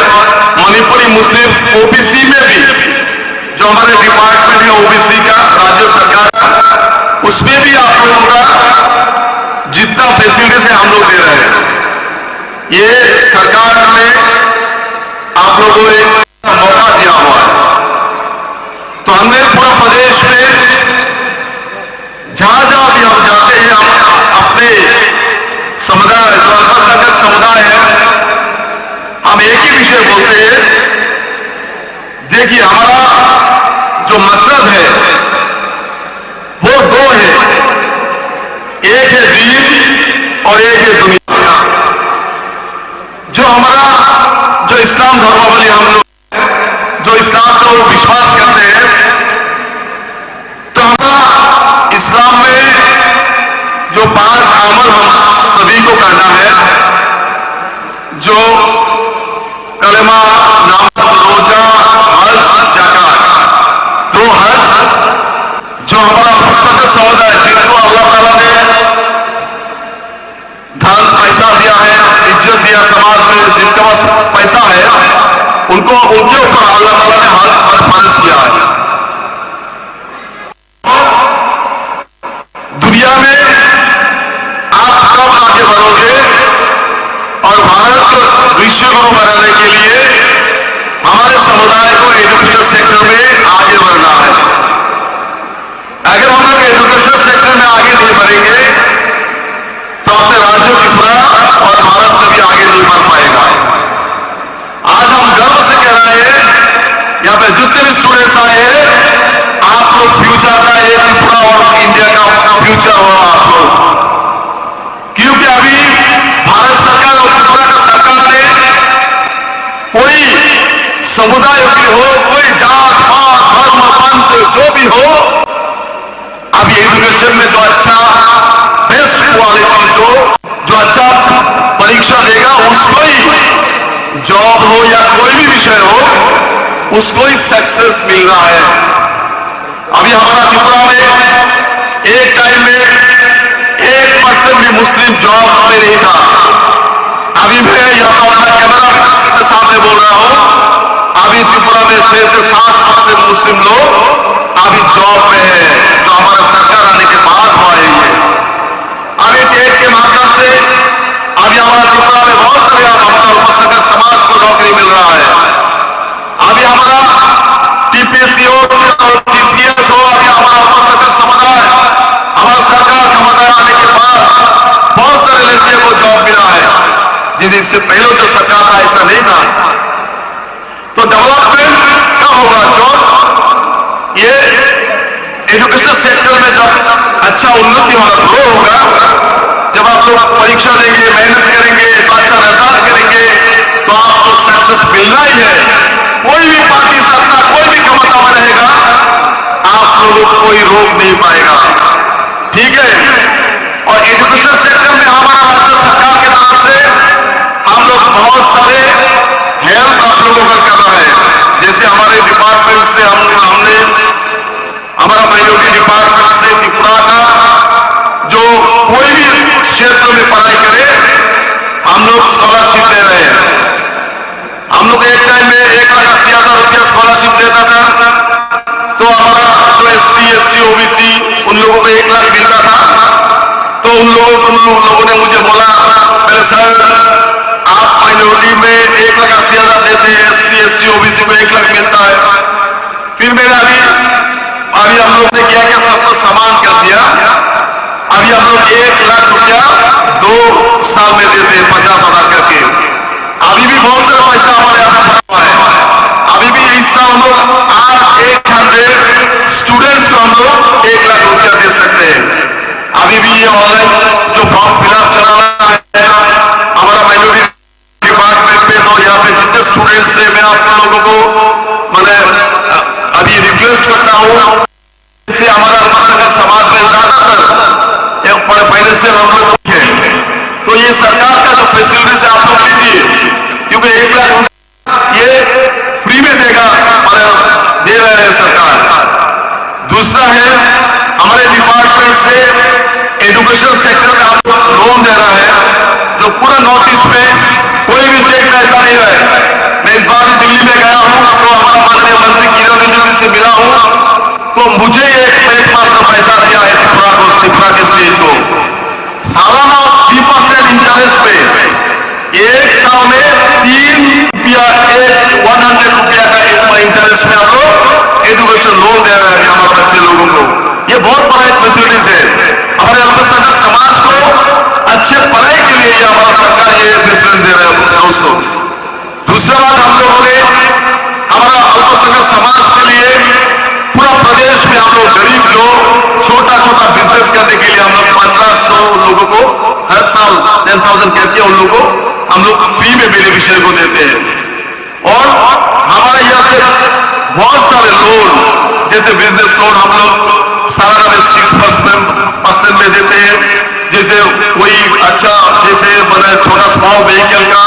मणिपुरी मुस्लिम ओबीसी में भी जो हमारे डिपार्टमेंट है ओबीसी का राज्य सरकार का, उसमें भी आप लोगों का जितना फैसिलिटीज है हम लोग दे रहे हैं। ये सरकार ने आप लोगों को एक मौका दिया हुआ है। तो हमने पूरा प्रदेश में जहां जहां भी हम जाते हैं, हम अपने समुदाय जो अल्पसंख्यक समुदाय है, हम एक ही विषय बोलते हैं। देखिए हमारा जो मकसद है वो दो है, एक है दीन और एक है दुनिया। जो हमारा जो इस्लाम धर्मावली हम लोग जो इस्लाम को विश्वास करते हैं, तो हमारा इस्लाम में जो 5 अमल हम सभी को करना है, जो कलमा, नमाज, रोजा, हज, ज़कात, 2 हज, जो हमारा अल्पसंख्यक समुदाय जिनको अल्लाह ताला ने धन पैसा दिया है, इज्जत दिया समाज में, जिनके पास पैसा है, उनको उनके ऊपर अल्लाह ताला ने हज फर्ज किया है। दुनिया में आप कब आगे बढ़ोगे और भारत को विश्व गुरु बनाने के लिए हमारे समुदाय को एजुकेशन सेक्टर में आगे बढ़ना है। अगर हम लोग एजुकेशन सेक्टर में आगे नहीं बढ़ेंगे तो अपने राज्य त्रिपुरा और भारत कभी आगे नहीं बढ़ पाएगा। आज हम गर्व से कह रहे हैं, यहाँ पे जितने भी स्टूडेंट्स आए हैं, आप लोग फ्यूचर का, ये त्रिपुरा और इंडिया का फ्यूचर हो आप लोग, क्योंकि अभी भारत सरकार और त्रिपुरा का सरकार ने कोई समुदाय भी हो, कोई जात पात धर्म पंथ जो भी हो, अभी एजुकेशन में जो अच्छा बेस्ट क्वालिटी जो अच्छा परीक्षा देगा उसको ही जॉब हो या कोई भी विषय हो, उसको ही सक्सेस मिल रहा है। अभी हमारा त्रिपुरा में एक टाइम में 1% भी मुस्लिम जॉब में नहीं था। अभी मैं यहाँ पर अपना कैमरा के सामने बोल रहा हूँ, अभी त्रिपुरा में 6 से 7% मुस्लिम लोग अभी जॉब में है, जो हमारा सरकार आने के बाद हुआ है। ये अभी टेट के माध्यम से अभी हमारा त्रिपुरा में बहुत सारे हमारा अल्पसंख्यक समाज को नौकरी मिल रहा है। अभी हमारा टीपीएससी हो और टीसीएस हो, अभी हमारा अल्पसंख्यक समुदाय हमारा सरकार क्षमता आने के बाद बहुत सारे लड़कियों को जॉब मिला है, जिससे पहले जो सरकार था ऐसा नहीं था। तो डेवलपमेंट कब होगा? जॉब ये एजुकेशन सेक्टर में जब अच्छा उन्नति होगा, ग्रो होगा, जब आप लोग परीक्षा देंगे, मेहनत करेंगे, तो अच्छा रिजल्ट करेंगे, तो आपको सक्सेस मिलना ही है। कोई भी पार्टी सत्ता, कोई भी क्षमता में रहेगा, आप लोगों को कोई रोक नहीं पाएगा। ठीक है? और एजुकेशन सेक्टर में हमारा राज्य सरकार की तरफ से हम लोग बहुत सारे हेल्प आप लोगों का कर रहा है। जैसे हमारे डिपार्टमेंट से हमने हमारा माइनॉरिटी डिपार्टमेंट से त्रिपुरा का जो कोई भी क्षेत्र में पढ़ाई करे, हम लोग स्कॉलरशिप दे रहे हैं। हम लोग एक टाइम में 1,80,000 रुपया स्कॉलरशिप देता था, तो हमारा जो SC, ST, OBC उन लोगों को 1 लाख मिलता था। तो उन लोगों ने मुझे बोला, मेरे सर आप माइनॉरिटी में 1,80,000 देते हैं, SC, ST, OBC को 1 लाख मिलता है। फिर मैंने अभी हम लोग ने क्या सबको समान कर दिया। अभी हम लोग 1 लाख रुपया 2 साल में देते हैं, 50,000 करके। अभी भी बहुत सारा पैसा हमारे यहाँ पे पड़ा हुआ है। अभी भी इस साल हम लोग 800 स्टूडेंट्स को हम लोग 1 लाख रुपया दे सकते हैं। अभी भी ये ऑनलाइन जो फॉर्म फिलअप चल रहा है हमारा माइनॉरिटी डिपार्टमेंट में, तो यहाँ पे जितने स्टूडेंट्स है, मैं आप लोगों को मैंने अभी रिक्वेस्ट करता हूँ, इससे हमारा अल्पसंख्यक समाज में ज्यादातर फाइनेंशियल हम लोग है, तो ये सरकार का जो फैसिलिटीज आप लोग लीजिए, क्योंकि 1 लाख ये फ्री में देगा, दे रहे हैं सरकार। दूसरा है हमारे डिपार्टमेंट से एजुकेशन सेक्टर का हम लोग लोन दे रहा है, जो पूरा नॉर्थ ईस्ट में कोई भी स्टेट में ऐसा नहीं है। मैं इस बार भी दिल्ली में गया हूं, तो हमारा माननीय मंत्री किरण रिजिजू से मिला हूं, तो मुझे एक मात्र पैसा दिया है त्रिपुरा के स्टेट को, सालाना 3% इंटरेस्ट पे 1 साल में 3 रुपया 100 रुपया का इंटरेस्ट में हम लोग एजुकेशन लोन दे रहे हैं हमारे बच्चे लोगों को। ये बहुत बड़ा एक फैसिलिटीज है हमारे अल्पसंख्यक समाज को अच्छे पढ़ाई के लिए, ये हमारा सरकार ये फैसिलिटी दे रहे हैं दोस्तों। दूसरा बात, हम लोगों ने हमारा अल्पसंख्यक समाज के लिए पूरा प्रदेश में हम लोग गरीब जो छोटा बिजनेस करने के लिए हम लोग 1500 लोगों को हर साल 10,000 करके उन लोगों को हम लोग फ्री में बेनिफिशियरी को देते हैं। और हमारे यहाँ से बहुत सारे लोन, जैसे बिजनेस लोन हम लोग सारा में 6% में देते हैं। जैसे कोई अच्छा जैसे मतलब छोटा स्मॉल व्हीकल का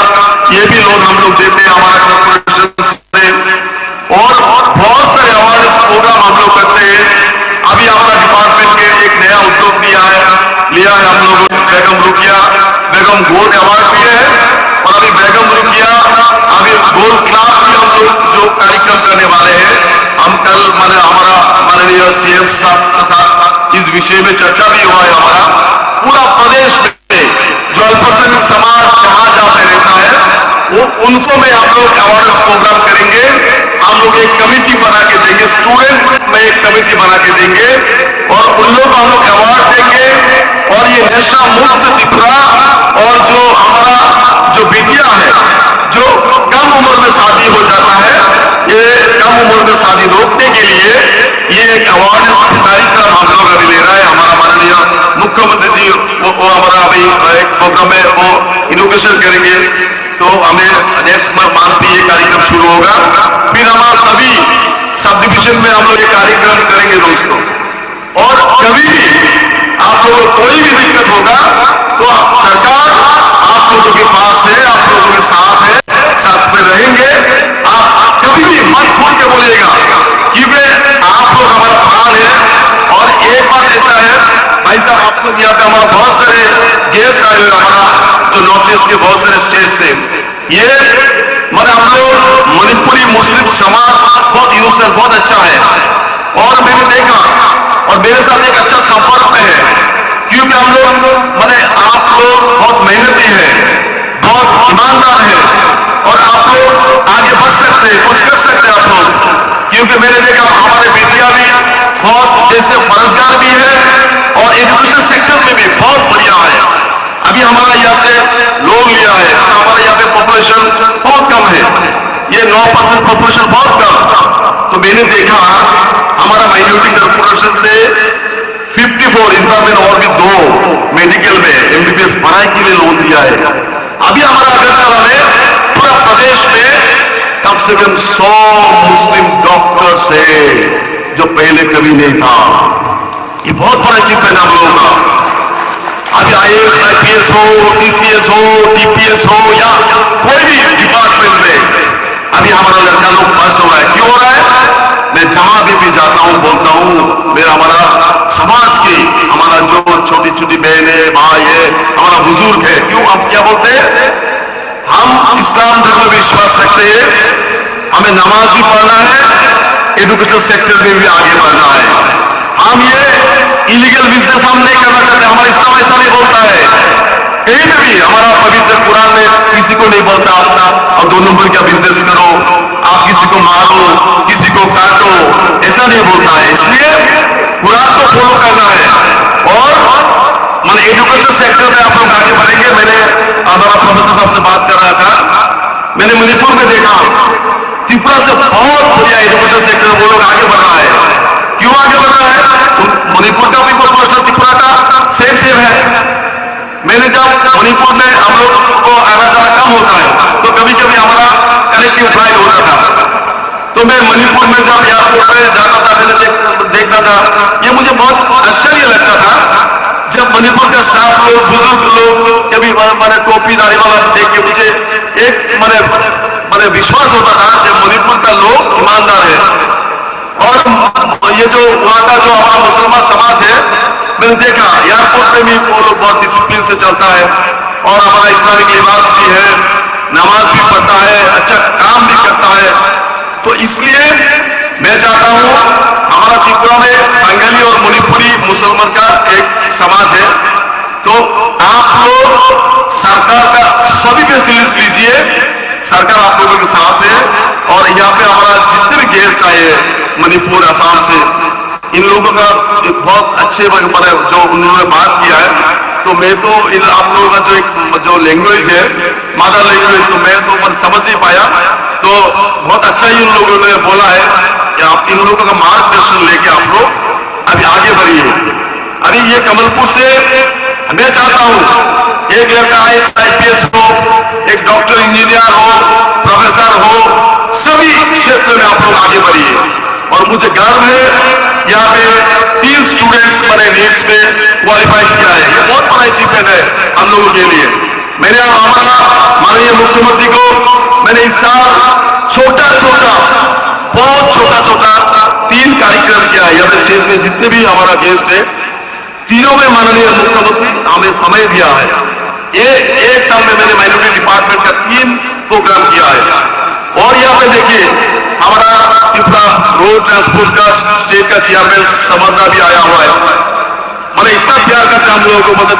ये भी लोन हम लोग देते हैं हमारा कॉर्पोरेशन से। और बहुत सारे अवेयरनेस प्रोग्राम हम लोग करते हैं। अभी हमारा डिपार्टमेंट के एक नया उद्योग लिया है हम लोग, बेगम गोल्ड अवार्ड भी है। और अभी बेगम रुकिया अभी गोल्ड क्लास भी हम लोग जो कार्यक्रम करने वाले हैं। हम कल मैंने हमारा माननीय सीएम साहब के साथ इस विषय में चर्चा भी हुआ है। हमारा पूरा प्रदेश में जो अल्पसंख्यक समाज जहां जहां पे रहता है वो उनको में हम लोग अवेयरनेस प्रोग्राम करेंगे। हम लोग एक कमेटी बना के देंगे, स्टूडेंट में एक कमेटी बना के देंगे और उन लोग को हम लोग अवार्ड देंगे। और ये नशा मुक्त त्रिपुरा और जो हमारा जो बिटिया है जो कम उम्र में शादी हो जाता है, ये कम उम्र में शादी रोकने के लिए ये एक अवेयरनेस कार्यक्रम हम लोग अभी ले रहा है। हमारा माननीय मुख्यमंत्री जी वो हमारा अभी एक प्रोग्राम में वो इनोग्रेशन करेंगे। तो हमें नेक्स्ट मंथ भी ये कार्यक्रम शुरू होगा। फिर हमारा सभी सब डिवीजन में हम लोग ये कार्यक्रम करेंगे दोस्तों। और कभी भी आप लोगों को कोई भी दिक्कत होगा तो सरकार आप लोगों के पास है, आप लोगों के साथ है, साथ में रहेंगे। आप कभी भी मन खोल के बोलिएगा क्योंकि आप लोग हमारा प्राण है। और एक बात ऐसा है भाई साहब, आप लोग यहाँ पे हमारा बहुत सारे गेस्ट आए हुए हमारा जो नॉर्थ ईस्ट के बहुत सारे स्टेट से। ये मतलब हम लोग मणिपुरी मुस्लिम समाज बहुत इनोसेंट बहुत अच्छा है। और मैंने देखा और मेरे साथ एक अच्छा संपर्क में है क्योंकि हम लोग मैंने आप लोग बहुत मेहनती है, बहुत ईमानदार है और आप लोग आगे बढ़ सकते हैं, कुछ कर सकते हैं आप लोग। क्योंकि मैंने देखा हमारे बेटियां भी बहुत जैसे फर्जगार भी है और एजुकेशन सेक्टर में भी बहुत बढ़िया है। अभी हमारा यहाँ से लोन लिया है, हमारे यहाँ पे पॉपुलेशन बहुत कम है, ये 9% पॉपुलेशन बहुत कम। तो मैंने देखा हमारा माइनॉरिटी कॉर्पोरेशन से 54 इस बार मैंने और भी 2 मेडिकल में एमबीबीएस पढ़ाई के लिए लोन दिया है। अभी हमारा अगरतला में पूरा प्रदेश में कम से कम 100 मुस्लिम डॉक्टर्स है जो पहले कभी नहीं था। ये बहुत बड़ा अचीवमेंट हम लोगों का। अभी आईएएस आईपीएस हो, टीसीएस हो, टीपीएस हो या कोई भी डिपार्टमेंट में अभी हमारा लड़का लोग फर्स्ट हो रहा है। क्यों हो रहा है? मैं जहां भी जाता हूं बोलता हूं मेरा हमारा समाज की हमारा जो छोटी छोटी बहन है, भाई है, हमारा बुजुर्ग है। क्यों हम क्या बोलते हैं? हम इस्लाम धर्म में विश्वास रखते हैं, हमें नमाज भी पढ़ना है, एजुकेशन सेक्टर में भी आगे बढ़ना है। हम ये इलीगल बिजनेस हम नहीं करना चाहते। हमारा इस्लाम ऐसा नहीं बोलता है, कहीं पे भी हमारा पवित्र कुरान में किसी को नहीं बोलता आप 2 नंबर का बिजनेस करो, आप किसी को मारो, किसी को काटो, ऐसा नहीं बोलता है। इसलिए कुरान को फॉलो करना है। और मैंने एजुकेशन सेक्टर में आप लोग आगे बढ़ेंगे। मैंने हमारा प्रोफेसर साहब से बात कर रहा था, मैंने मणिपुर में देखा त्रिपुरा से बहुत बढ़िया एजुकेशन सेक्टर में वो लोग आगे बढ़ रहा है। क्यों आगे बढ़ रहा है? मणिपुर का भी पॉपुलेशन त्रिपुरा का सेम है। मैंने जब मणिपुर में हम लोग को आना जाना कम होता है तो कभी कभी हमारा कनेक्टिव फ्लाइट होता था। तो मैं मणिपुर में जब एयरपोर्ट पे जाता था, मैंने देखता था, ये मुझे बहुत आश्चर्य लगता था जब मणिपुर का स्टाफ लोग, बुजुर्ग लोग कभी मैंने टोपी दाढ़ी वाला देख के मुझे एक मैंने विश्वास होता था कि मणिपुर का लोग ईमानदार है। और ये जो वहां का जो हमारा मुसलमान समाज है, मैंने देखा एयरपोर्ट पे भी वो लोग बहुत डिसिप्लिन से चलता है और हमारा इस्लामिक लिबास भी है, नमाज भी पढ़ता है, अच्छा काम भी करता है। तो इसलिए मैं चाहता हूं हमारा त्रिपुरा में बंगाली और मणिपुरी मुसलमान का एक समाज है। तो आप लोग सरकार का सभी फैसिलिटीज लीजिए, सरकार आप लोगों के साथ है। और यहाँ पे हमारा जितने भी गेस्ट आए हैं मणिपुर असम से, इन लोगों का बहुत अच्छे जो उन्होंने बात किया है। तो मैं तो इन आप लोगों का जो लैंग्वेज है मदर लैंग्वेज, तो मैं तो समझ नहीं पाया। तो बहुत अच्छा ही उन लोगों ने बोला है कि आप इन लोगों का मार्गदर्शन लेके आप लोग अभी आगे बढ़िए। अभी ये कमलपुर से मैं चाहता हूं एक लड़का IAS हो, एक डॉक्टर इंजीनियर हो, प्रोफेसर हो, सभी क्षेत्र में आप लोग आगे बढ़िए। और मुझे गर्व है यहाँ पे 3 स्टूडेंट्स मैंने नीट्स में क्वालिफाई किया है। ये बहुत बड़ा अचीवमेंट है हम लोगों के लिए। मैंने हमारा माननीय मुख्यमंत्री को मैंने इस साल छोटा बहुत छोटा 3 कार्यक्रम किया है। यहाँ स्टेज में जितने भी हमारा गेस्ट है, तीनों में माननीय मुख्यमंत्री हमें समय दिया है। एक साल में मैंने माइनॉरिटी डिपार्टमेंट का 3 प्रोग्राम किया है। और यहाँ पे देखिए हमारा त्रिपुरा रोड ट्रांसपोर्ट का स्टेट का चेयरमैन समर्था भी आया हुआ है। मैंने इतना प्यार करता हम लोगों को, मतलब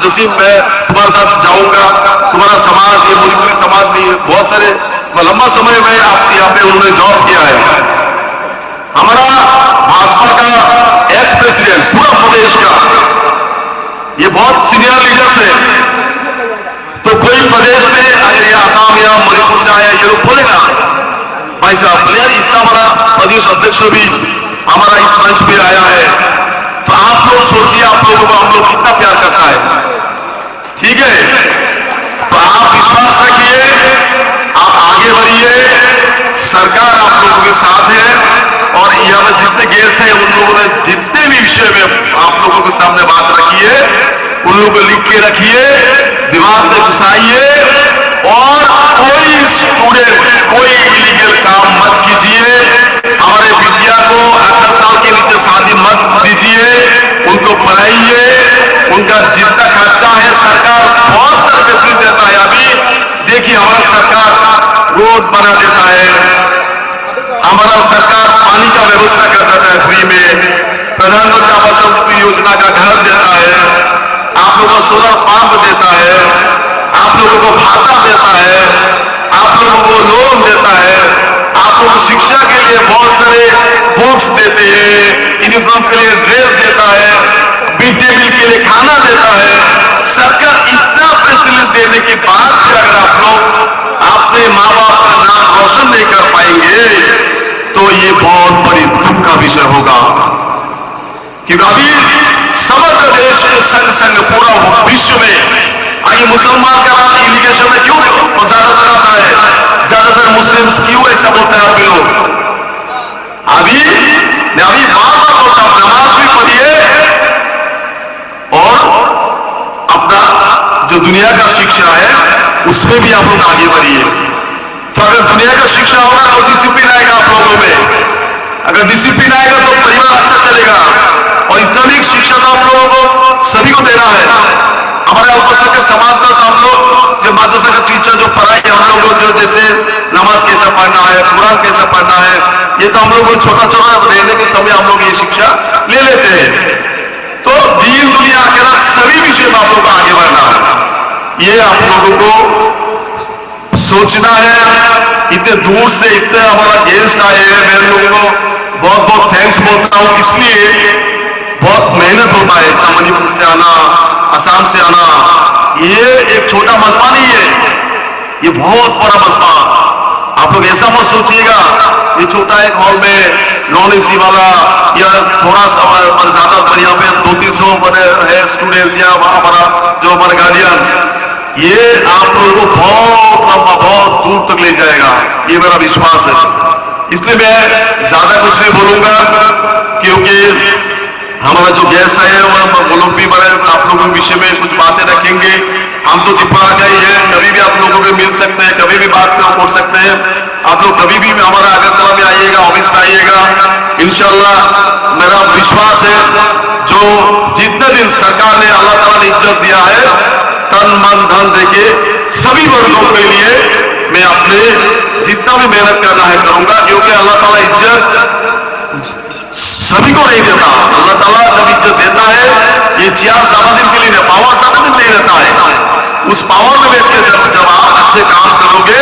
जसीम मैं तुम्हारे साथ जाऊंगा, तुम्हारा समाज, ये मणिपुरी समाज भी बहुत सारे लंबा समय में आप यहाँ पे उन्होंने जॉब किया है। हमारा भाजपा का एक्स प्रेसिडेंट पूरा प्रदेश का, ये बहुत सीनियर लीडर्स है। तो कोई प्रदेश में अगर ये आसाम या मणिपुर से आया, ये लोग बोलेगा भाई साहब यार इतना बड़ा प्रदेश अध्यक्ष भी हमारा इस मंच पे आया है। तो आप लोग सोचिए, आप लोगों को हम लोग कितना प्यार करता है। ठीक है, तो आप विश्वास रखिए, आप आगे बढ़िए, सरकार आप लोगों के साथ है। और यहाँ में जितने गेस्ट हैं उन लोगों ने जितने भी विषय में आप लोगों के सामने बात रखी है, उन लोगों को लिख के रखिए, दिमाग में घुसाइए। और कोई स्टूडेंट कोई इलीगल काम मत कीजिए। हमारे बिटिया को 18 साल के नीचे शादी मत दीजिए, उनको पढ़ाइए। उनका जितना खर्चा है सरकार बहुत सारे फैसिलिटी देता है। अभी देखिए हमारा सरकार रोड बना देता है, हमारा सरकार पानी का व्यवस्था कर देता है फ्री में, प्रधानमंत्री आवास योजना का घर देता है, आप लोगों को सोलर पंप देता है, आप लोगों को भाता देता है, आप लोगों को लोन देता है, आप लोगों को शिक्षा के लिए बहुत सारे बुक्स देते हैं, यूनिफॉर्म के लिए ड्रेस देता है, मिड डे मील के लिए खाना देता है। सरकार इतना फैसिलिटी देने के बाद भी अगर आप लोग अपने माँ बाप का नाम रोशन नहीं कर पाएंगे तो ये बहुत बड़ी दुख का विषय होगा। क्योंकि अभी समग्र देश के संग पूरा विश्व में आगे मुसलमान का नाम इलीगेशन में क्यों ज्यादातर आता है, ज्यादातर मुस्लिम्स क्यों ऐसा बोलते हैं आप लोग? अभी बार बोलता हूं, नमाज भी पढ़िए और अपना जो दुनिया का शिक्षा है उसमें भी आप लोग आगे बढ़िए। तो अगर दुनिया का शिक्षा होगा तो डिसिप्लिन आएगा आप लोगों में, अगर डिसिप्लिन आएगा तो परिवार अच्छा चलेगा। और इस्लामिक शिक्षा तो आप लोगों को सभी को देना है। हमारे अल्पसंख्यक समाज में तो हम लोग जो माद्रसा का टीचर जो पढ़ाई है, हम लोग जो जैसे नमाज कैसे पढ़ना है, कुरान कैसे पढ़ना है, ये तो हम लोग छोटा रहने के समय हम लोग ये शिक्षा ले लेते हैं। तो दीन दुनिया आखिरत सभी विषय में आप लोग को आगे बढ़ना है, ये आप लोगों को सोचना है। इतने दूर से इतने हमारा गेस्ट आए हैं, मैं लोगों को बहुत बहुत थैंक्स बोलता हूं। इसलिए बहुत मेहनत होता है, इतना मणिपुर से आना, असम से आना, ये एक छोटा मजमा नहीं है, ये बहुत बड़ा मजमा। आप लोग ऐसा मत सोचिएगा ये छोटा एक हॉल में नॉन एसी वाला या थोड़ा सा ज्यादा यहाँ पे 200-300 बने है स्टूडेंट्स या हमारा जो हमारे गार्डियंस, ये आप लोगों को बहुत लंबा बहुत दूर तक ले जाएगा, ये मेरा विश्वास है। इसलिए मैं ज्यादा कुछ नहीं बोलूंगा क्योंकि हमारा जो गेस्ट है वो लोग भी बड़े आप लोगों के विषय में कुछ बातें रखेंगे। हम तो त्रिपुरा का ही है, कभी भी आप लोगों को मिल सकते हैं, कभी भी बात कर सकते हैं। आप लोग कभी भी हमारा अगरतला में आइएगा, ऑफिस में आइएगा, इंशाल्लाह मेरा विश्वास है जो जितने दिन सरकार ने अल्लाह ताला ने इज्जत दिया है, तन मन धन देके सभी वर्गों के लिए मैं अपने जितना भी मेहनत करना है करूंगा। क्योंकि अल्लाह ताला इज्जत सभी को नहीं देता। अल्लाह ताला जब इज्जत देता है ये चेयर ज्यादा दिन के लिए नहीं, पावर ज्यादा दिन नहीं रहता है। उस पावर में बैठ के जब आप अच्छे काम करोगे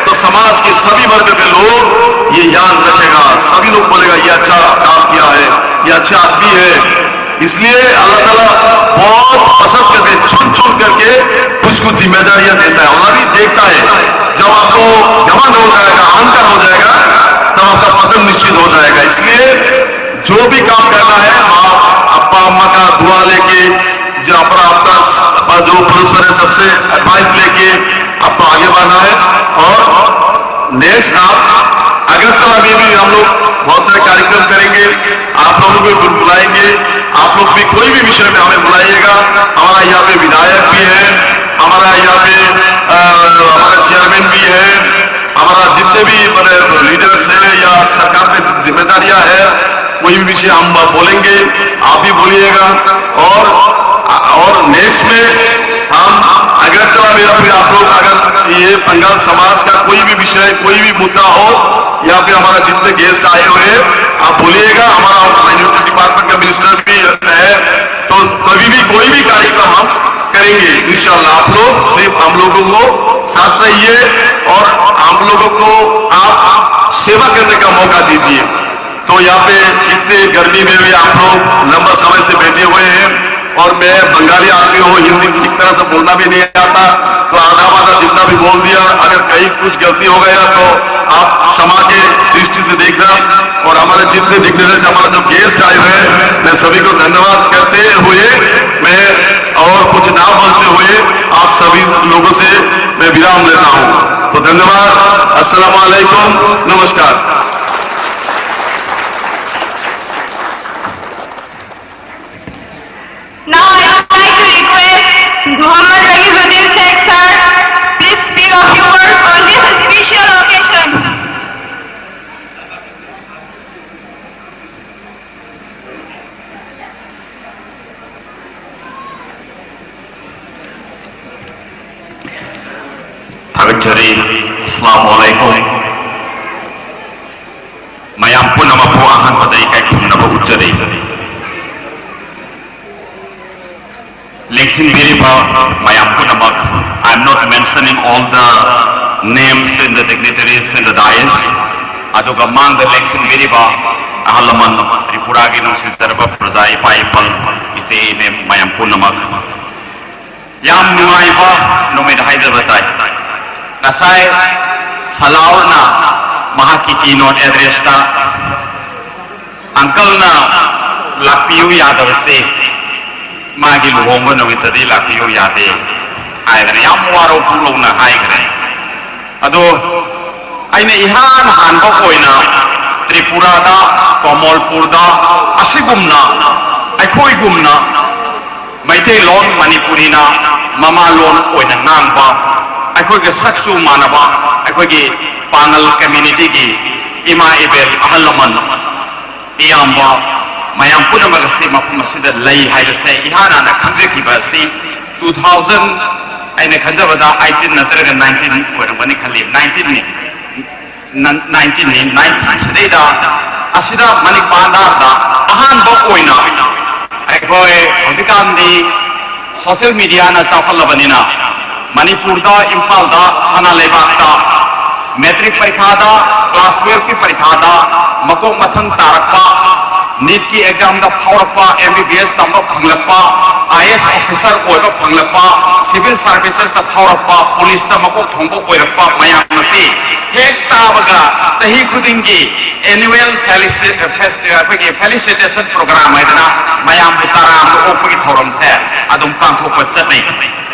तो समाज के सभी वर्ग के लोग ये याद रखेगा, सभी लोग बोलेगा ये अच्छा काम किया है, ये अच्छा आदमी है। इसलिए अल्लाह ताला बहुत पसंद करके चुन करके कुछ कुछ जिम्मेदारियां देता है। अल्लाह भी देखता है, जब आपको घमंड हो जाएगा, अहंकार हो जाएगा, तब आपका पतन निश्चित हो जाएगा। इसलिए जो भी काम करना है आप अप्पा अम्मा का दुआ लेके, जो सबसे एडवाइस लेके आपको आगे बढ़ना है। और नेक्स्ट आप अगरतला में भी हम लोग बहुत सारे कार्यक्रम करेंगे, आप लोगों को बुलाएंगे। आप लोग भी कोई भी विषय में हमें बुलाइएगा। हमारा यहाँ पे विधायक भी है, हमारा यहाँ पे हमारा चेयरमैन भी है, हमारा जितने भी बड़े लीडर्स हैं या सरकार में जिम्मेदारियां है, कोई भी विषय हम बोलेंगे, आप भी बोलिएगा। और नेक्स्ट में हम अगरतला में फिर आप लोग अगर ये बंगाल समाज का कोई भी विषय कोई भी मुद्दा हो, या फिर हमारा जितने गेस्ट आए हुए हैं आप बोलिएगा। हमारा माइनॉरिटी डिपार्टमेंट का मिनिस्टर भी है, तो कभी भी कोई भी कार्यक्रम हम करेंगे इंशाल्लाह। आप लोग सिर्फ हम लोगों को साथ रहिए और हम लोगों को आप सेवा करने का मौका दीजिए। तो यहाँ पे इतने गर्मी में भी आप लोग लंबा समय से बैठे हुए हैं, और मैं बंगाली आदमी हूँ, हिंदी ठीक तरह से बोलना भी नहीं आता, तो आधा आधा जितना भी बोल दिया, अगर कहीं कुछ गलती हो गया तो आप क्षमा के दृष्टि से देखना। और हमारे जितने डिग्नेटरीज, हमारे जो गेस्ट आए हुए हैं, मैं सभी को धन्यवाद करते हुए मैं और कुछ ना बोलते हुए आप सभी लोगों से मैं विराम लेता हूँ। तो धन्यवाद, अस्सलाम वालेकुम, नमस्कार। Now I would like to request Muhammad Rahibuddin Sheikh sir, please speak a few words on this special occasion. Thagachari, Assalamualaikum. Mayam punamapu ahan padai kai khumnaba uchari. Leksin biriba mayam punamak. I'm not mentioning all the names in the dignitaries in the dais. Aduga mang the leksin biriba ahalaman Tripura gi nusi darba prajai paipal ise ne mayam punamak. Yam nungaiba numid haiza batai. Nasai salaurna mahaki keynote address ta uncle na lakpiu yadavase magi luhongba numitadi lakpiu yade aigre yam waro pulong na aigre ado aine ihan hanba koina Tripura da Kamalpur da asigumna aikhoi gumna maitei lon Manipuri na mama lon oina ngangba अखोगे सक्सु मानवा अखोगे Pongal community की इमा इबेल अहलमन इयाम्बा मयाम पुनमग से मफम सिद लई हाइरसे इहाना ना खंजे की बसी 2000 आइने खंजबदा 18 नत्रग 19 ओरबनी खली 19 नि 19 सिदेदा असिदा मनि पांदारदा अहान बो ओइना अखोए हजिकांदी सोशल मीडिया ना चाखलबनिना मणिपुर दा इम्फाल दा सना लेबाक दा मैट्रिक परीक्षा दा क्लास 12 की परीक्षा दा मकोक मथंग तारकपा नीट की एग्जाम दा फावरपा एमबीबीएस तंबा फंगलपा आईएएस ऑफिसर ओइबा फंगलपा सिविल सर्विसेज दा फावरपा पुलिस दा मकोक थोंबो ओइरपा मयाम मसी हेक ताबगा सही खुदिंगी एनुअल फेलिसिटेशन प्रोग्राम है मयाम बुताराम ओपगी थोरम से अदुम पांथोप चतनै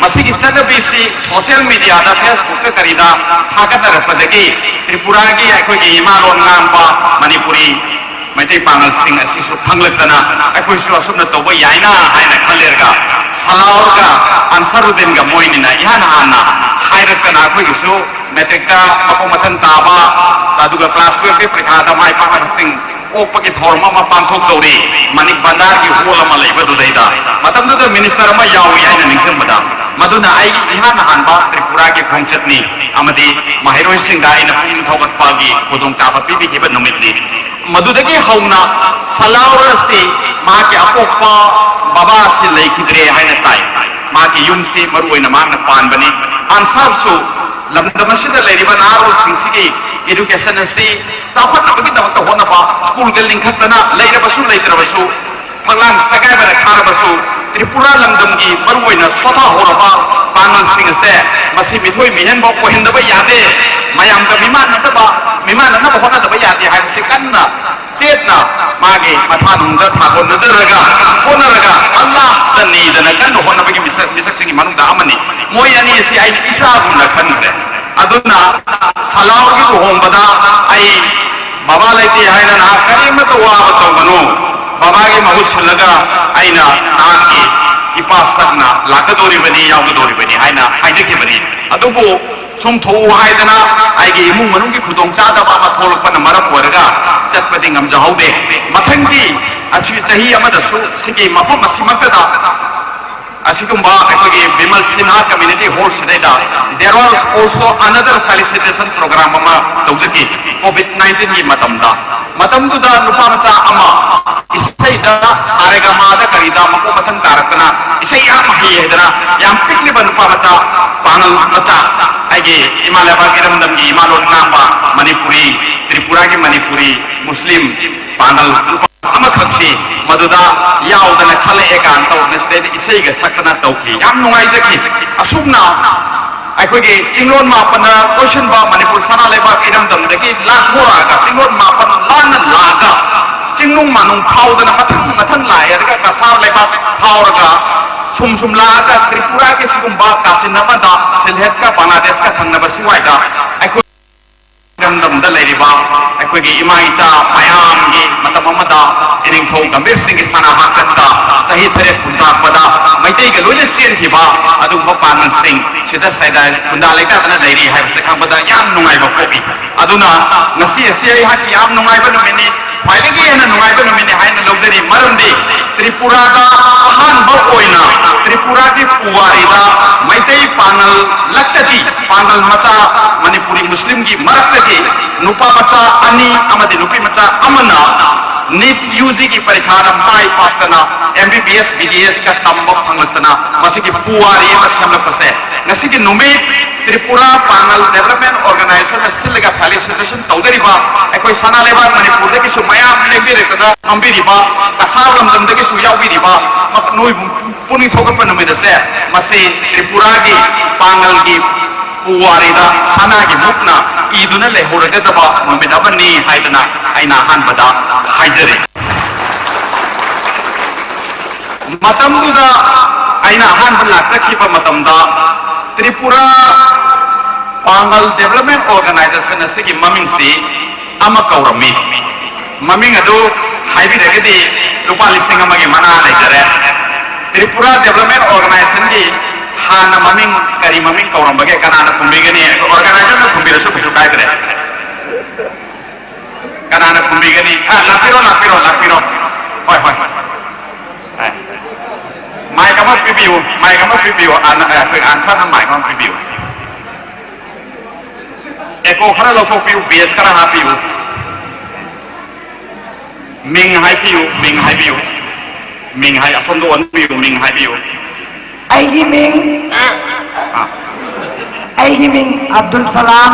मसीगी चतबीसी सोशल मीडिया दा फेसबुक का करीदा थागतरपदगी त्रिपुरा की अखोगी इमालोन नामबा मणिपुरी मैतै पांगल सिंह असिसु फंगलतना अखोइसु असुमना तोबो याइना हाइना खलेरगा सलाउरगा अंसरुद्दीन गा मोइनिना इहाना हाना हाइरकना अखोइसु मैट्रिकता मको मथन ताबा तादुगा क्लास 12 की परीक्षा दा माइ पांगल सिंह ओपकी थोरमा मा पांथोक दौरी मनिक बंदार की होल अमा लेबदुदैदा मतमदुदा मिनिस्टर अमा यावी हाइना निंगसमबदा मदुना आई इहान हानबा त्रिपुरा की खोंगचतनी अमदी माहिरोइ सिंगा आइना पुंग थौगतपागी खुदोंग चाबा पिबिखिब नुमितनी मदुदगी हौना सलाउरसी माके अपोक्पा बाबा से लेखिद्रे हाइना ताई माके युमसी मरुइना मांगना पानबनी आंसरसु लमदमसिदा लेरिबा नारो सिंसिगी एजुकेशन असी चाखतबगी दमक होनबा स्कूल के लिंखतना लेरबसु लेत्रबसु फंगलांग सगाइबरा खारबसु त्रिपुरा लमदम की मरुइना सोथा होरबा पांगल सिंह से मसी मिथोय मिहनबो कोहिंदबा यादे मयाम का मिमान नतबा होना दबा यादे हाइबसे कन्ना चेतना मागे मथानुंग थाको नजरगा होनरगा अल्लाह तनी दना कन होनबगी मिसक सिंगी मनुंग अमनी मोय अनि सि आई इचा गुना खनरे अदुना सलावगी होंबदा आई बाबा लेते हायना ना करीमत वाब तौगनो बाबा की महुत सुलगा आईना नाकी इपा सकना लाकदोरी बनी यावदोरी बनी हायना हाइजके बनी अदुबो सुम थौ हायदना आइगे इमुंग मनुंग की खुदोंग चादबा मा थोलकपन मरम वरगा चटपति ngamjahaude mathangdi asi chahi amada su sigi mafam asimakada asigumba aikogi Bimal Sinha community hall sideda there was also another felicitation program ama tawjaki COVID-19 gi matamduda nupa macha ama isaida saregama da karida mako mathang tarakna isai yam hiyedana yam pikli nupa macha panal macha aige Himalaya giramdam gi Himalon namba Manipuri Tripura ki Manipuri Muslim panel ama khakhi maduda yaudana khale ekan taw nesde isai ga sakna tawki yam nungai jaki asubna aikoi ge tinglon ma pana question ba Manipur sana leba kiram dam deki lakhora ga tinglon ma pan lan laga tinglong manung phaudana mathang lai ga kasar leba phauraga sum laga Tripura ke sigumba kachinama da silhet ka Bangladesh ka thangna siwai da aikoi dam da leriba aikoi ge imaicha mayam ge matamamada iningthau gambir sing sana hakata sahi thare kunda pada maitei ge loile chen thiba adu panan sing sida saida kunda laita tana dairi hai se khambada yam nungai ba kopi aduna ngasi asi ai haki yam nungai ba numini faidagi ena nungai ba numini haina logzari maramdi Tripura da ahan ba oina Tripura ki puwari da maitei panal laktati panal macha Manipuri Muslim gi marakti nupa macha ani amadi nupi macha amana NEET UG की परीक्षा में माई पातना MBBS BDS का तंबो फंगलतना मसी की पुआरी में शामिल फंसे नसी की नुमे त्रिपुरा पैनल डेवलपमेंट ऑर्गेनाइजेशन में सिलगा फेलिसिटेशन तौदरी बा कोई सना लेबा मणिपुर के सुमया लेबी रेकदा अंबी रिबा कसार लमदम के सुयाव भी रिबा नोई पुनी थोगप नुमे दसे मसी त्रिपुरा की पैनल की पुआरीदा सना की मुक्ना ईदुना लेहोरगदबा नुमिदबनी हाइदना आइना हानबदा हाइजरे मतमदुदा आइना हानबला चखिबा मतमदा त्रिपुरा पांगल डेवलपमेंट ऑर्गेनाइजेशन असगी ममिंग से अमा कौरमी ममिंग अदु हाइबिरगदी रुपा लिसिंग अमगे मना लेजरे त्रिपुरा डेवलपमेंट ऑर्गेनाइजेशन की हाना ममिंग करी ममिंग कौरमगे कनाना कुंबिगनी ऑर्गेनाइजेशन में कुंबिरसु कुसु कायदरे कनाना कुंबिगनी लापिरो होय माइ कमा पिबियो आंसर ना माइ कमा पिबियो एको खरा लोथो पियो बेस करा हा पियो मिंग हाय असंदो अन पियो मिंग हाय पियो आइगी मिंग अब्दुल सलाम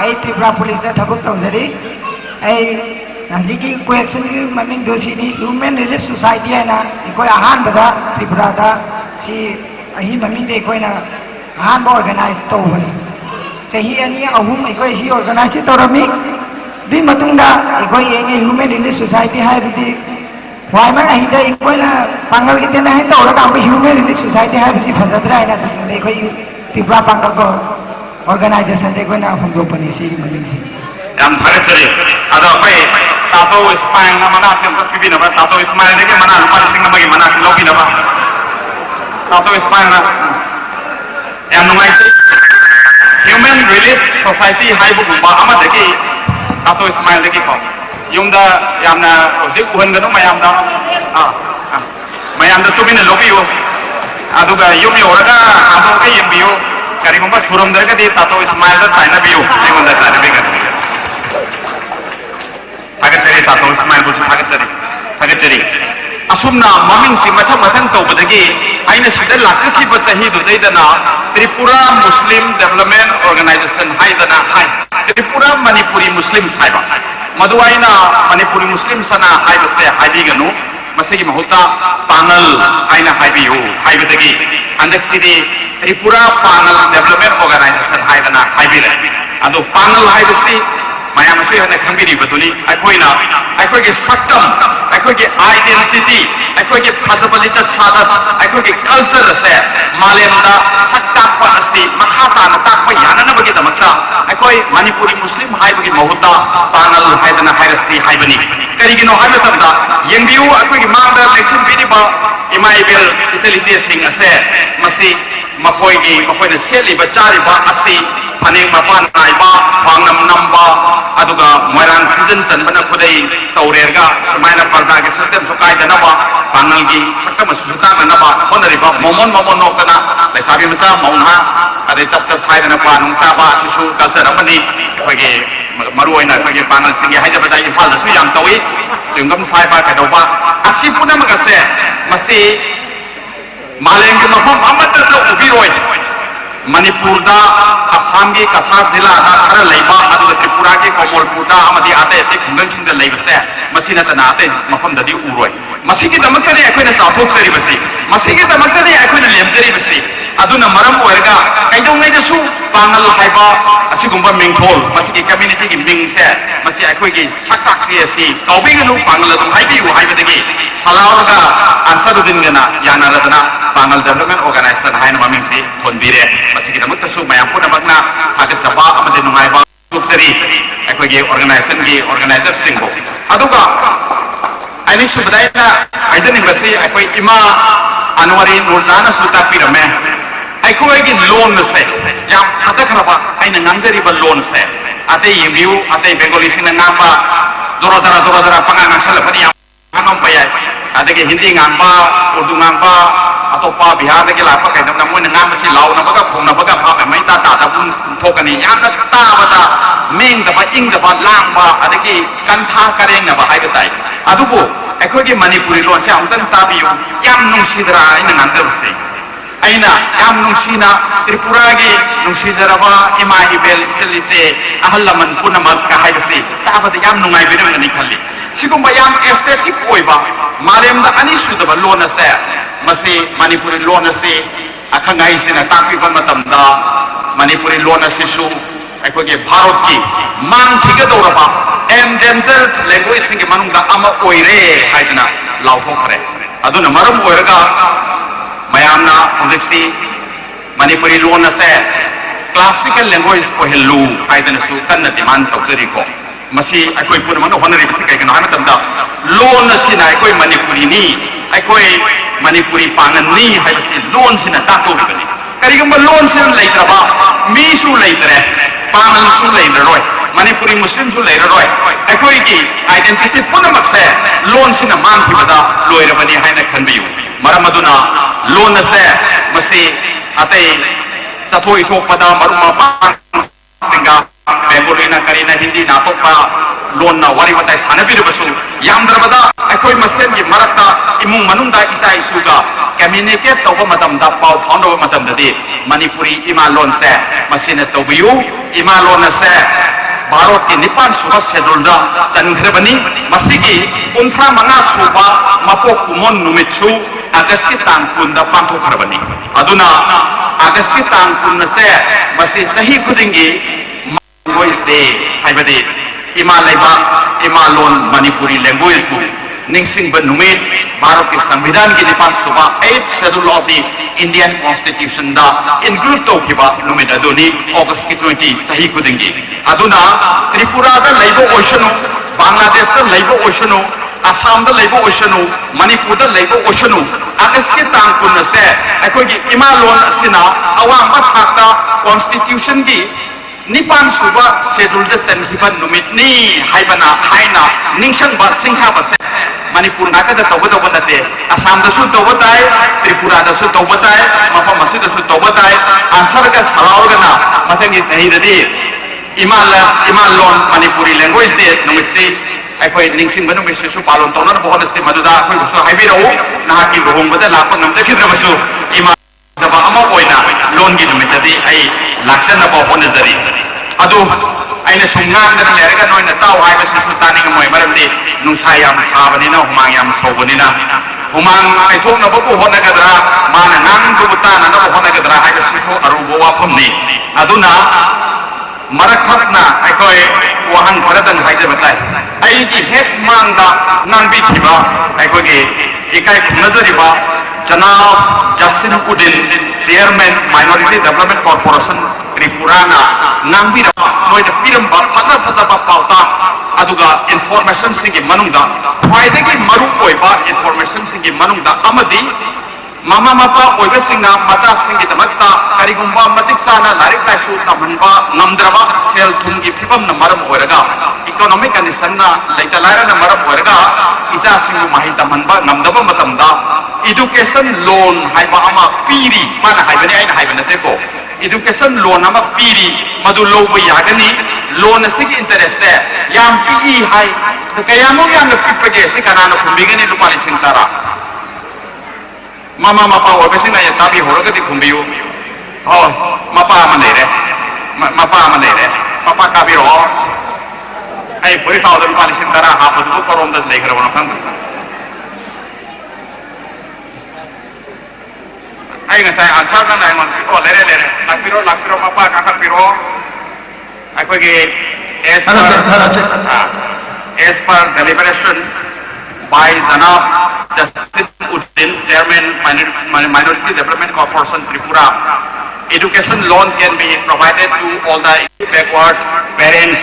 आई त्रिपुरा पुलिस ने थकुक तौजरी आई नंजी की क्वेश्चन की ममिंग दोषिनी ह्यूमन रिलीफ सोसाइटी है ना कोई आहान बदा त्रिपुरा दा सी अही ममिंग दे कोई ना आहान बो ऑर्गेनाइज तो होनी चाहिए अनी अहुम कोई सी ऑर्गेनाइज तो रमी दी मतुंगा कोई ये ह्यूमन रिलीफ सोसाइटी है बिदी वाई में अही दा कोई ना पांगल की तेना है तो और काम ह्यूमन रिलीफ सोसाइटी है बिसी फसदरा है ना तो तुम देखो त्रिपुरा पांगल को ऑर्गेनाइजेशन दे कोई ना हम दो पनी सी ममिंग सी yang thagachari ado pai tato spang na mana sem pibi na ba tato ismail de ke mana lupa sing na bagi mana silobi na ba tato spang na yang nungai human relief society hai bu ba ama de ke tato ismail de ke ko yung da yam na ojik uhan ga no mayam da mayam da tu bin lobi yo ado ga yumi oraga ado ke yim biyo kari gomba suram de ke de tato ismail da taina biyo ningon da ta de ga Thagachari tato Ismail buju thagachari asumna maming si mathang tawbadagi aina sida lakchaki ba chahi du deidana Tripura Muslim Development Organization haidana hai Tripura Manipuri Muslim saiba maduaina Manipuri Muslim sana haibase haibiganu masigi mahuta panel aina haibiyu haibadagi andak sidi Tripura Panel Development Organization haidana haibire adu panel haibasi mayam se hane khambiri batuni aikoi ge saktam aikoi ge identity aikoi ge phajabali chat sajat aikoi ge culture se malemda sakta pa asi makhata na tak pa yana na bagi damakta aikoi manipuri muslim hai bagi mahuta panal haidana hairasi haibani karigino habe tamda yengbiu aikoi ge mangda election bini ba imaibel ichalije sing ase masi makoi na seli ba chari ba asi paning mapan naiba pangnam namba aduga moirang prison chanbana khudai taurerga sumaina parda ge system sukai dana ba pangal gi sakam susuta na ba honari ba momon nokana lesabi macha mauna ade chap sai dana pa nung cha ba sisu culture amani khoge maru oina khoge pangal singi haja ba dai phal da su yang tawi jengam sai ba ka do ba asi puna magase masi maleng ge mafam amata da ubiroi manipur da assam gi kasar jila da khara leiba adu tripura gi komolpur da amadi ate ate khungan chin da leiba se masina ta na ate mafam da di uroi masigi damakta ni akoina sathok sari basi masigi damakta ni akoina lemjari basi aduna maram oirga kaidong nei da su pangal haiba asigumba mingthol masigi community gi ming se masi akoi gi sakak si asi kaubinganu pangal adum haibi u haibadagi salawaga ansarudin gana yana radana pangal development organization haina maming si honbire masigi damakta su mayam puna magna hagat jaba amade nungai ba tuksari akoi gi organization gi organizer singbo aduga ani subdaina aidani basi akoi ima anwari nurjana suta pirame aikoi gi loan se yam khaja kharaba aina ngamjari ba loan se ate yimbiu ate bengali sina ngamba dora dara pangang angsala pani yam ngam payai ate ge hindi ngamba urdu ngamba atopa bihar de lapa kai nam mo ngam si lau na baga khong na baga pha mai ta bun thokani yam na ta bada meng da ba ing da ba lang ba ate ge kan tha kareng na ba hai ga tai adubu aikoi gi manipuri loan se amtan tabiyu yam nung sidra ina ngamjar se aina yam nungsina tripura gi nungsijaraba ima ibel selise ahallaman punamak ka haibasi tabada yam nungai biram ni khalli sigumba yam aesthetic oiba maremda ani sudaba lona se masi manipuri lona se akhangai sina tapi ban matamda manipuri lona se su aikoge bharat ki mang thiga doraba endangered language singi manungda ama oire haidna lautho khare aduna maram oiraga mayamna hondiksi manipuri loan ase classical language ko hellu haidana su kanna demand tawjari ko masi akoi pun mano honari bisi kai kana hametamda loan asina akoi manipuri ni akoi manipuri pangan ni haibasi loan sina ta ko bani karigamba loan sina leitraba mi su leitre pangan su leitroi manipuri muslim su leitroi akoi ki identity punamak se loan sina man phibada loirabani haina khanbiyu maramaduna loan ase masi ate chathoi thokpada maruma pa singa bengali na karina hindi na tokpa loan na wari watai sanabiru basu yamdrabada akoi masen gi marakta imung manungda isa isuga communicate tawba matamda pau phauno matamda di manipuri ima loan se masina tawbiyu ima loan ase Bharat की निपान सुबह schedule Chandrabani मसीगी कुंथ्रा मंगा सुबह मपो कुमोन नुमित्सु अगस्त की तांग कुंदा पांथो खरबनी अदुना अगस्त की तांग कुंद से मसी सही खुदिंगी language day हाइबदे इमा लेबा इमा लोन मणिपुरी लैंग्वेज बु निंगसिंग ब नुमित भारत के संविधान की निपान सुबह 8 schedule of the Indian constitution दा इंक्लूड तोखिबा नुमित अदुनी अगस्त की 20 सही खुदिंगी अदुना त्रिपुरा दा लैबो ओशनु बांग्लादेश दा लैबो ओशनु असम दा लैबो ओशनु मणिपुर दा लैबो ओशनु अगस्त के तांग कुन से अखोगी इमा लोन सिना अवांग मा थाकता कॉन्स्टिट्यूशन की निपान सुबह शेड्यूल दा सनहिबा नुमित नि हाइबना हाइना निंगसन बा सिंखा बसे मणिपुर नाका दा तौबदा बनते असम दा सु तौबताय त्रिपुरा दा सु तौबताय मफम मसु दा सु तौबताय आंसर का सलावगना मथंगी सही ददी इमा लोन मणिपुरी लैंग्वेज दे नुमिसी अखोई निंगसिंग बनु मिसु पालन तौनर बहन से मदुदा अखोई बुसु हाइबिरौ नाकी लुहोंबदा लापन नमजखिद्रबसु इमा दबा अमा ओइना लोन की नुमितदी आई लाक्सन बा होनजरी अदु आइना सुंगांगदन लेरगा नोइना ताव हाइबसु सुतानिंग मोय मरमदि नुसा याम साबनिना हुमांग याम सोबनिना हुमांग आइथोंना बबु होनगदरा माना नांगबु ताना न होनगदरा हाइबसु अरुबो वाफमनि अदुना मरखना अखोय वहां खरदन हाइजे बताय आई की हेड मांगदा नांबी थिबा अखोय के इकाय खुनजरिबा जनाब जस्टिन उदिन chairman minority development corporation Tripura ना नांबी मोइद पिरम फजा फजा पाउता अदुगा इन्फॉर्मेशन सिंगी मनुंगदा ख्वाइदगी मरु ओइबा इन्फॉर्मेशन सिंगी मनुंगदा अमदी मामा मापा ओइबसिंगना मचा सिंगी तमत्ता करिगुंबा मतिक चाना लारिक लाइसु तमनबा नमद्रबा सेल थुंगी फिबम न मरम ओइरगा इकोनॉमिक कंडीशन ना लैता लायरा न मरम ओइरगा इजा सिंगु माहि तमनबा नमदबा मतमदा एजुकेशन लोन हाइबा अमा पीरी माना हाइबने आइना हाइबने तेको एजुकेशन लोन अमा पीरी मदु लोबो यागनी लोन सिगी इंटरेस्ट से याम पी हाई तो कयामो याम पिपगे से कनानो खुंबिगने लुपा लिसिंग तारा मामा मापा ओबेसिंग ना ताबी होरगदि खुंबियो हो मापा मनेरे मापा काबिरो आई पुरी ताव लुपा लिसिंग तारा हापदु करोम द लेखरवनो खंग आई ngasai answer na naimon ko lere lakpiro mapa kakapiro ako ge as per deliberation by Janab Justin Uddin chairman minority development corporation Tripura education loan can be provided to all the backward parents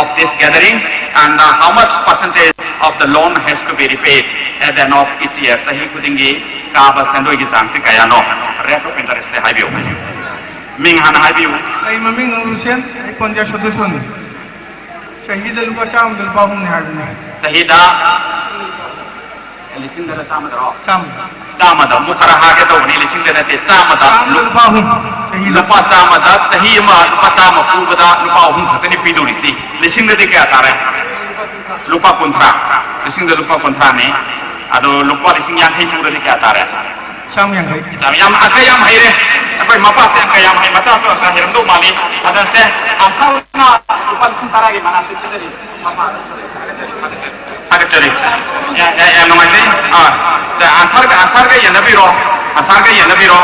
of this gathering and how much percentage of the loan has to be repaid at the end of each year sahi kudingi Kaba Sando is answering Kayano, rate of interest. Have you? Ming Han, have you? I am Ming Lucian, I conjure Sodusoni. Sahida Lupacham, the Bahum Having. Sahida listen to the Samada, Mukara Hagato, listen to the Samada, Lupahum, Lupa Samada, Sahima, Lupatama, Puvada, Lupahum, Patani Pidurisi, listen to the Katara, Lupa Contra, listen to Lupa Contrani. Ado lupa lising yang hai pura di kata re. Jam yang agak yang hai re. Apa mapa se agak yang hai macam so asal hiram tu mali. Ada se asal na lupa lising tara gimana sih jadi mapa. Agak ceri. Ya namanya sih. Asal ke yang nabi ro.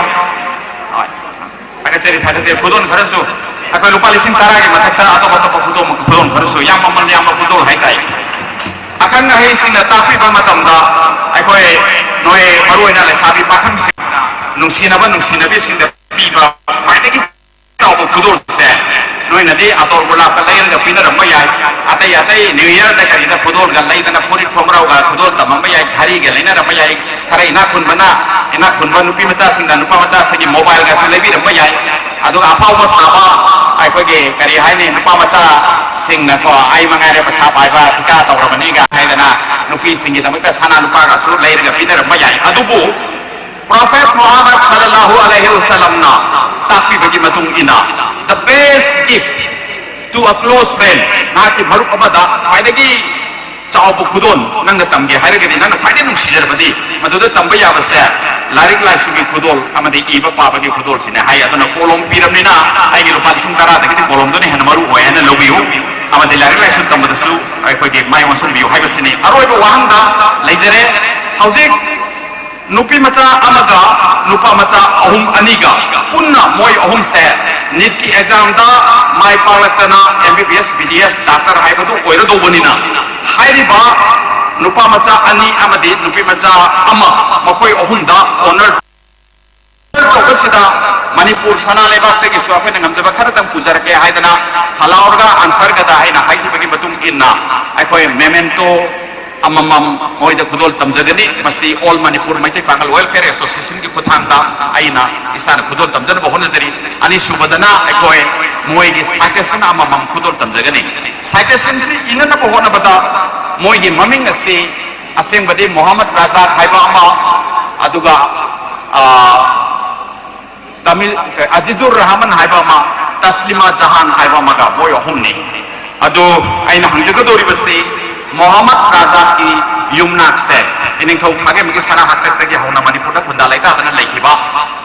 Agak ceri pudon kerasu. Apa lupa lising tara gimana kita atau pudon kerasu. Yang mamal yang pudon hai kai. Akan na hay sing tapi ba matamda ay ko noy maruay na sabi pa kan nung sinabi sing da piba pwede ki tao ko kudol se noy na di ator bola pa lain ga pinar mayay atay new year da kari da kudol ga lain na puri pomraw ga kudol ta mamayay khari ga lain na mayay kare ina kun ba nupi macha sing da nupa macha sing mobile ga sulabi da mayay ado apaw mo saba ay ko ge kari hay ni nupa macha sing na ko ay mangare pa sa pai ba tika taw ra bani ga hay na nupi sing ita magta sana nupa ga su lain ga pinar mayay adubu Prophet Muhammad sallallahu alaihi wasallam na tapi bagi matung ina the best gift to a close friend na ki baru abada paidagi chao bu khudon nang na tamge haire ge nang paide nung sijar badi maduda tamba ya basa larik la sugi khudol amadi iba pa bagi khudol sine hai adana kolom piram ni na ai gi lupa sing tara da ki kolom do ni han maru hoya na lobiu amadi larik la sun tamba su ai ko ge mai wasun biu hai basine aroi ba wahanda leijare haujik nupi macha amaga nupa macha ahum aniga punna moi ahum se NEET ki exam da mai palaktana MBBS BDS doctor haibadu oira do bonina hairiba nupa macha ani amadi nupi macha ama makoi ahum da honor tobasida Manipur sana lebak te gisu apa nangam jaba kharatam pujar ke haidana salaurga answer gada haina haiti bagi batung inna akoi memento amamam moida khudol tamjagani masi all Manipur Maitai Pangal Welfare Association ki khuthangda aina isana khudol tamjan bo honajari ani subadana ekoi moi gi citation amamam khudol tamjagani citation si inana bo hona bada moi gi maming ase aseng bade Muhammad Razak haiba ama aduga Tamil Azizur Rahman haiba ama Taslima Jahan haiba maga moi homni adu aina hangjaga dori base Muhammad Razak ki yumnak se ining thau khage magi sana hatak ta gi hona Manipur da khunda laita adana laikhiba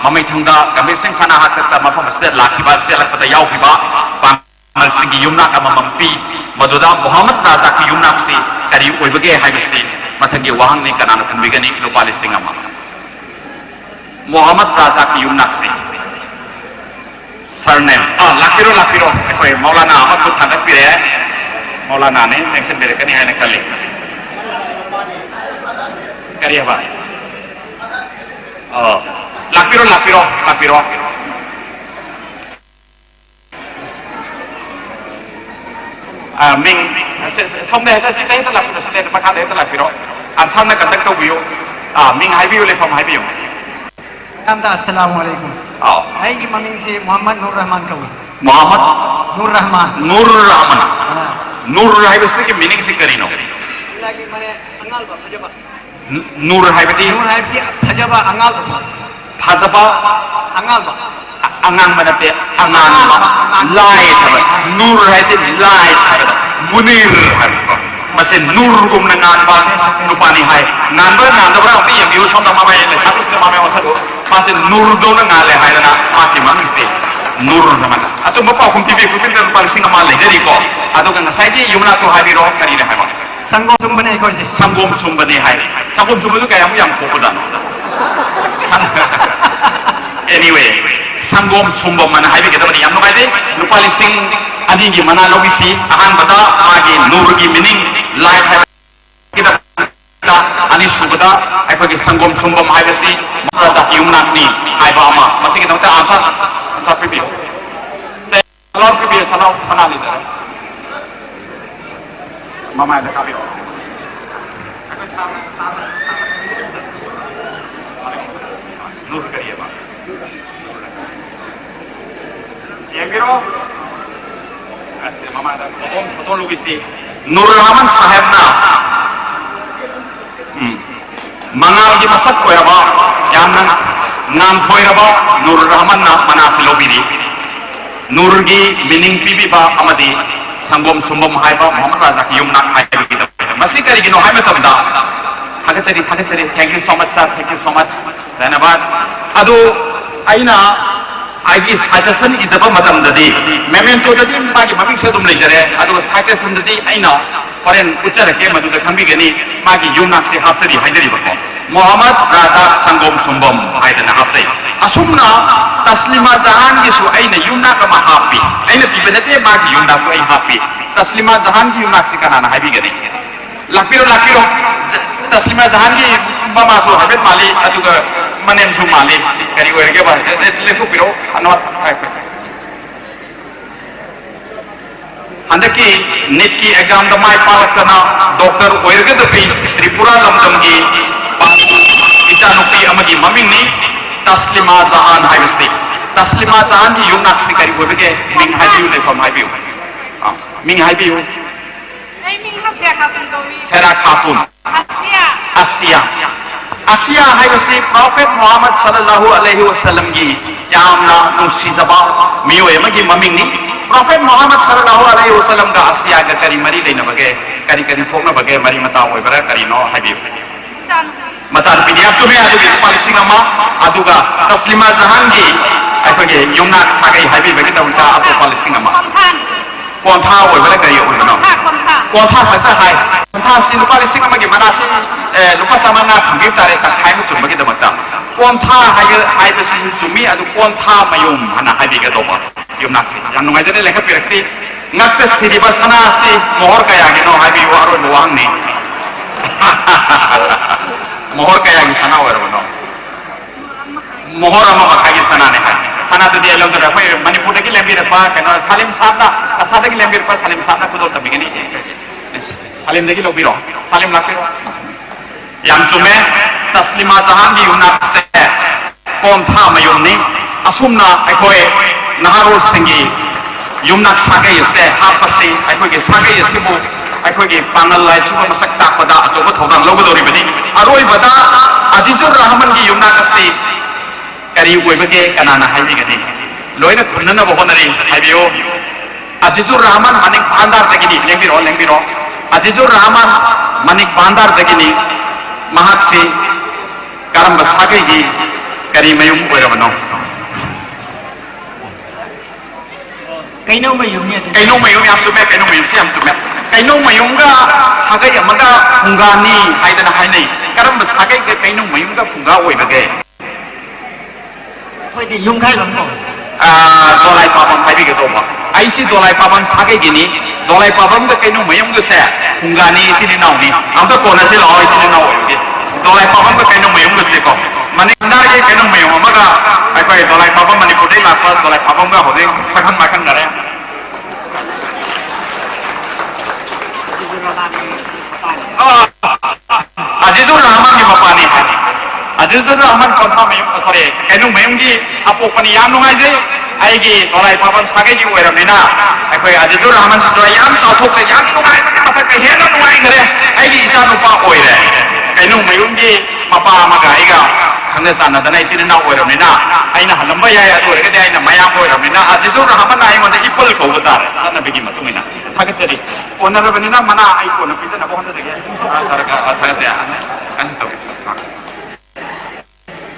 mamai thangda Gambhir Singh sana hatak ta mafam asda lakhiba se lakta yaw khiba Pangal Singh gi yumnak amampi maduda Muhammad Razak ki yumnak si kari oibage haibasi mathagi wahang ni kanana khunbigani Lupali Singh ama Muhammad Razak ki yumnak si surname lakpiro akhoi Maulana Ahmad ko thanak pire Maulana ne mention pire kani aina khali kariya ba lakpiro Ming xong đây ta chỉ thấy ta làm được sẽ mà khác đấy ta làm cái đó sau này cần tách câu biểu Ming hai biểu lên phòng hai biểu Assalamualaikum. Hai ki maming si Muhammad Nur Rahman kau. Muhammad Nur Rahman. Nur hai besi ki meaning si kari no Lagi mana angal ba phajaba. Nur hai beti Nur hai si phajaba angal ba. phajaba Angal ba. angang mana te angang light hai Nur hai te light hai munir hai masih nur gum na ngan ba nupani hai ngan ba orang yang biu som nama mai le sabis nama mai osa do masih nur do na ngale hai na mati mami se nur nama atau bapa kum pipi kupin dan paling singa mal jadi ko atau kan sai di yumna to hai biro kari na hai ba Sanggom sumbane ko si sanggom sumbane hai sanggom sumbu tu kayak yang ko dan anyway sanggom sumbam mana hai kita bani yang no kai lupa lising adi gi mana lobisi ahan bata magi nur gi meaning light hai kita ani subada ai ko gi sanggom sumbam hai basi raja yumna ni hai ba ama masih kita ta ansar pipi salor pipi salor mana li dara mama ada kapi nur kariye ba yang biro mama ada foto lugisi Nur Rahman sahib na mangal di masak ko ya ba yang nam thoi ra ba Nur Rahman na manasi lobiri nur gi meaning pibi ba amadi sanggom sumbam hai ba Muhammad Raja ki yumna hai kita masih kari gino hai metam da thagachari thank you so much sir thank you so much dhanabad adu aina agi suggestion izaba matam dadi memento dadi magi maming sedum lejare adu suggestion dadi aina foreign uchara ke madu da khambi gani magi yumnak se hapsari haidari bako Muhammad Raja sanggom sumbam haidana hapsai asumna taslima jahan gi su aina yumnak ma happy aina bibenate magi yumnak ko ai happy taslima jahan gi yumnak se kana na habi gani lakpiro taslima jahan gi bama so habet mali adu ga manem su mali kari werge ba lefu piro anwat handaki net ki exam da mai palakana doctor werge da pi Tripura lamdam gi ichanupi amagi maming ni taslima jahan haibesti taslima jahan gi yumnak sikari werge ming haibiu le pam haibiu ming haibiu Sarah Khatun Asia haibasi Prophet Muhammad sallallahu alaihi wasallam gi yamna nusijaba miyo emagi maming ni Prophet Muhammad sallallahu alaihi wasallam ga Asia ga kari mari leina bage kari thokna bage mari mata oi bara kari no habi macan pidi ab tume adu gi palising ama aduga taslima jahan gi aikoge yumnak sagai habi bage tawta apu palising ama kontha oi bara kari oi no kontha khata hai kontha sin palising ama gi manasi lupa samana khangib tare ka khai mu chum bagi damakta kontha hai basi sumi adu kontha mayum hana habi ga doba yumnak si yang nungai jane lekha piraksi ngakta siriba sana si mohor kaya gi no habi waro buang ni mohor kaya gi sana waro no mohor ama makagi sana ne sana tu dia lom da pai manipur ki lembi pa kana salim sabna asada ki lembi pa salim sabna kudol tabi gani salim degi lobiro salim lakiro yang cume taslima jahan gi yumnak se kontha mayum ni asumna aikoi naharul singi yumnak sagai se hapasi aikoi ge sagai sibu aikoi ge pangal lai sibu masak tak pada achoba thogam logo dori bani aroi bada Azizur Rahman gi yumnak se kari oi bage kanana haibi gani loina khunna bo honari haibiyo Azizur Rahman manik bandar dagini lengbiro Azizur Rahman manik bandar dagini mahaksi karam basagai gi kari mayum oirabano kaino mayum ni am tume kaino mayum si am tume kaino mayum ga sagai amaga phungani haidana hainai karam basagai ga kaino mayum ga phunga oibage hoi di yum khai lam ko dolai pabam pai ge doma ai si dolai pabam sage gini dolai pabam ga kainu mayung ge se hungani sini nau ni am to kona se loi sini nau ge dolai pabam ga kainu mayung ge se ko mane ndar ge kainu mayung ma ga ai pai dolai pabam mani ko dei la pa dolai pabam ga ho ding sakhan ma kan dare Azizur Rahman ki mapani Azizur Rahman kontha mayung sorry kainu mayung gi apok pani yam nungai je ai gi dolai pabam sage gi oiram nina ai koi Azizur Rahman si dolai yam chauthok se yam nungai mata ka hena nungai gare ai gi isa nupa oire kainu mayung gi mapa ma ga ai ga khangna sana danai chin na oiram nina aina halamba ya ya ore ga aina mayam oiram nina Azizur Rahman ai mon ipol ko butar sana bigi matungina thagachari onara banina mana ai ko na pizana ko honda jage targa thagachya kan to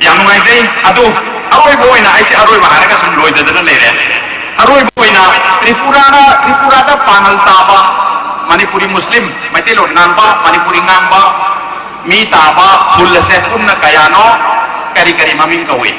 yang nungai dei adu aroi boina ai se aroi bahara ka sun loi dadana le re aroi boina tripura da panal taba manipuri muslim maite lo ngamba manipuri ngamba mi taba full se punna kayano kari kari maming kawe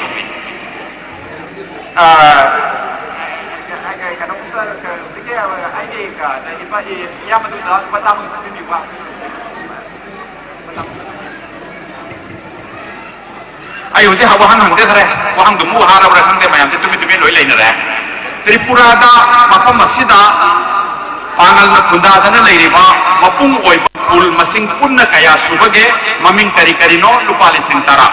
ayo si hawa hang je thare wahang dumu hara bra khang de mayam se tumi loi leina re tripura da mapam masida pangal na khunda da na leiri ba mapung oi pul masing punna kaya subage maming kari kari no lupali sintara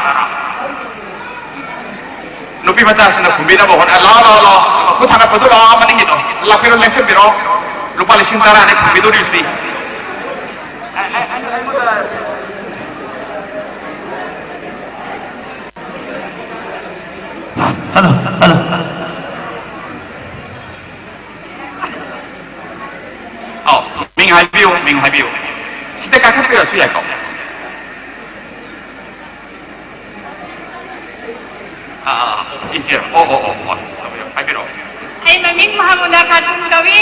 nupi macha sina khumina ba hon la la la ku thana padu la maning ito la pero lecture biro lupali sintara ne khumbi do risi Halo. Oh, Ming Hai Biu. Sita kakak pira suya kau. Ikir. Oh. Hai pira. Hai Maming Mahamuda Khatun Kawi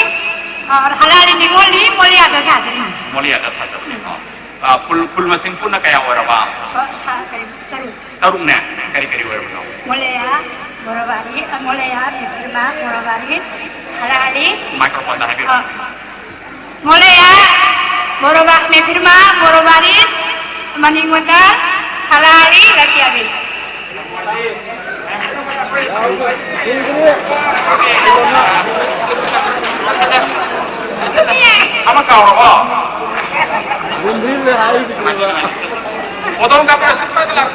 halal ni moli ada kasih. Moli ada thasa. Pul masing pun na kaya orang ba. Tarung ne kari orang ba. Molea borobari molea mitrima borobari halali Microphone dah habis. Molea borobari mitrima borobari maning wadar halali lagi habis. Apa kau apa? Potong kapal sesuatu lah.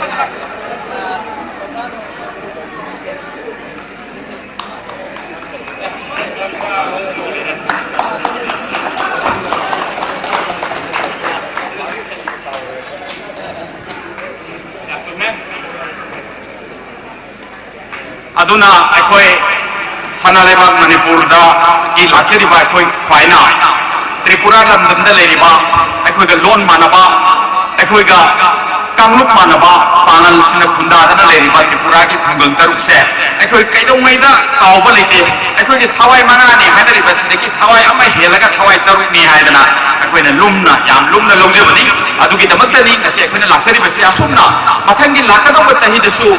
Aduna akhoi sanalebak Manipur da i lachari ba akhoi faina Tripura lamdam da leri ba akhoi ga lon manaba akhoi ga kangluk manaba pangal sina khunda da leri ba Tripura ki thangol taruk se akhoi kaidong mai da tawba leite akhoi ki thawai manga ni haidari ba sine ki thawai ama helaga thawai taruk ni haidana akhoi na lumna longje bani adu ki damak ni asi akhoi na lachari ba se asumna mathangi lakado ba chahi desu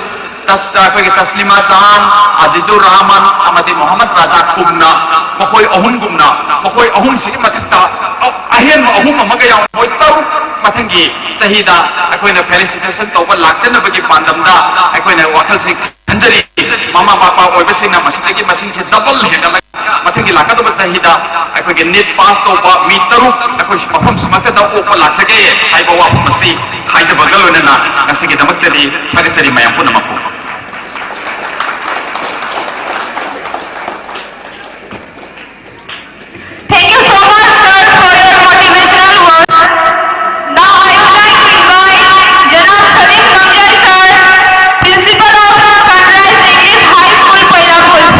Taslima Jahan, Azizur Rahman, amati Muhammad Raja kumna, makoi ahun sini mathakta, ahian ahun magayang moi taru mathangi sahida, aku na felicitation tawba lakchana bagi pandamda, aku na wakal sing hanjari, mama papa oi besing na masitagi masing che double hena mathangi lakado ba sahida, aku ge net pass tawba mi taru, aku mafam sumata da o pa lakchage, ai bawa masi, hai je bagalo na, asigi damak tadi, thagachari mayam pun namapu. Thank you so much, sir, for your motivational words. Now I would like to invite Janab Salim Mangal, sir, Principal of Sunrise English High School, Pailapur.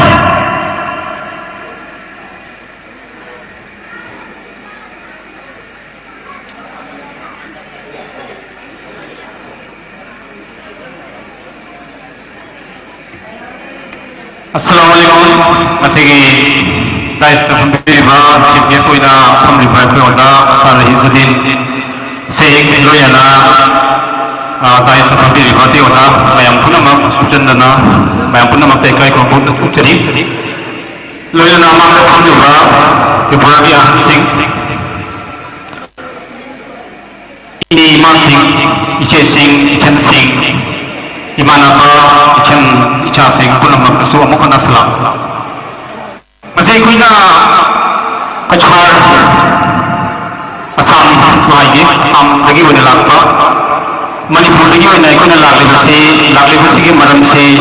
Assalamualaikum. Masih Rais Pemberiba Chief Guest Oida Pemberiba Oida Salih Izzuddin Sheikh Loyana ताई सफाती रिभाती होता ma'am पुनः मक सुचंदना ma'am पुनः मक तेकाई को बहुत सुचरी लोया नामा का काम होगा त्रिपुरा की आसन Singh ini Ima Singh, Iche Singh, Ichen Singh, Imanaba, Ichen Icha Singh, Punam Makasu, Amukan Aslam. Masih kuina Kachar Assam lagi, Assam lagi wena lakpa, Manipur lagi wena kuina lakli basi ke maram se.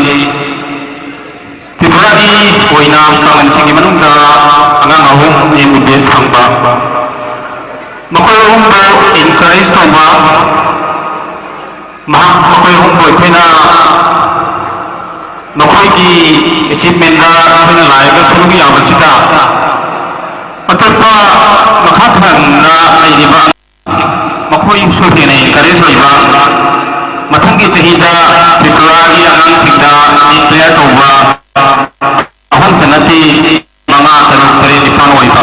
Tripura di kuina kangan singi manungda, angang ahum yang bes hamba. Makoy humbo encourage toma makoy humbo ikena makoy ki achievement da ikena laiga sulugi abasita atapa makhathan na aidiba makoy sulugi na encourage hoiba mathang ki chahida Tripura gi angang singda declare toma ahum tanati manga taruk tare dipan hoiba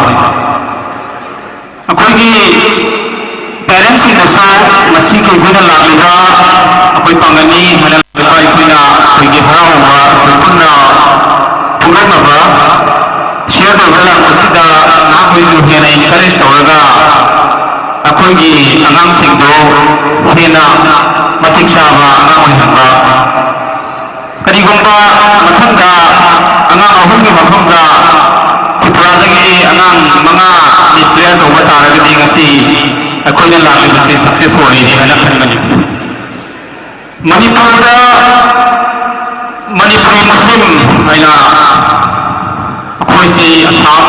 अखोई parents की नशा मसी को इतना लागेगा अखोई पंगनी हना लगता इतना कोई गिरा हुआ कोई पुन्ना पूरा नबा शेयर तो वाला मसीदा ना कोई जो है ना इनकरेज तो होगा अखोई की अंगाम सिंह दो है ना मतिक्षा बा अंगाम होगा करी गुम्बा मथंगा अंगाम अहुम की मथंगा Tripura lagi anang mga declare to batara gadi ngasi akoy na laki kasi successful ini anak kan mani Manipuri Muslim ay na akoy si Assam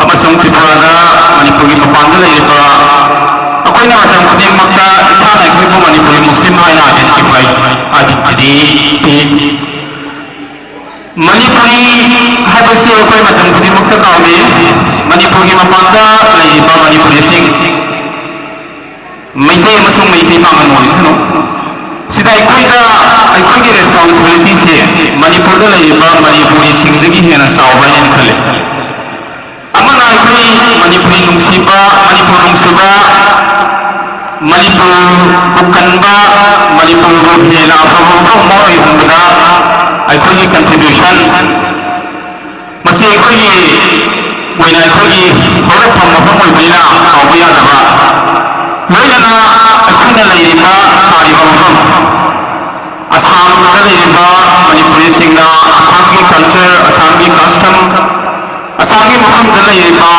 amasang Tripura na Manipuri papandala ito akoy na matang kuning magka isa na akoy po Manipuri Muslim ay na identified identity Manipuri habasi akoy matang kuning magka kami Manipuri mapanda laiba Manipuri sing Maitay masung maitay pangan mo isno sida akoy ki responsibility se Manipur da laiba Manipuri sing dagi hena sawba ni khale amana akoy Manipuri nungsiba Manipur nungsuba Manipur bukanba Manipur rubhela apamu mo ay humda akoy contribution masi akoy wena akoy horap pamapam oibina awbiya daba loina akoy na laiba tariba mafam Assam da laiba Manipuri singna Assam ki culture Assam ki custom Assam ki mafam da laiba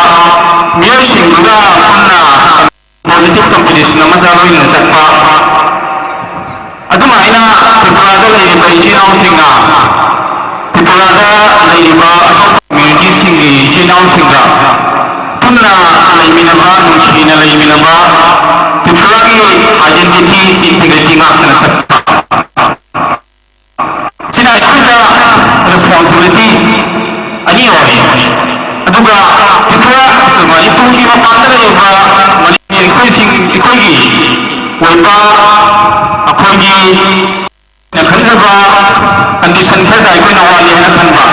miyo singga punna positive combination amada loina chakpa aduma ina Tripura da laiba ijinaw singna Tripura da laiba community singi ijinaw singna punna laiminaba nushina laiminaba Tripura ki identity integrity nga kana sakpa sina ikuda responsibility ani hoy aduga Tripura sa Manipur ki mapanda laiba Manipur sing ikoy gi waiba akoy gi nakhanjaba condition khada akoy nawali hana khanba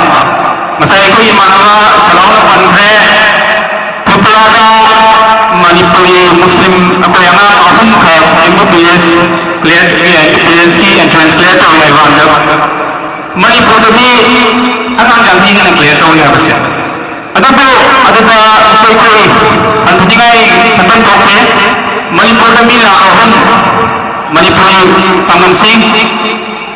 masai akoy manama salawna panre Tripura da Manipuri Muslim akoy anga ahum kha MBBS clear MBBS ki entrance clear to mai wanda Manipur da bi anang jang hi na clear to ya basya adabu adaba sai koy antingai katan kope Manipur da bi la ahum Manipuri Pangan Singh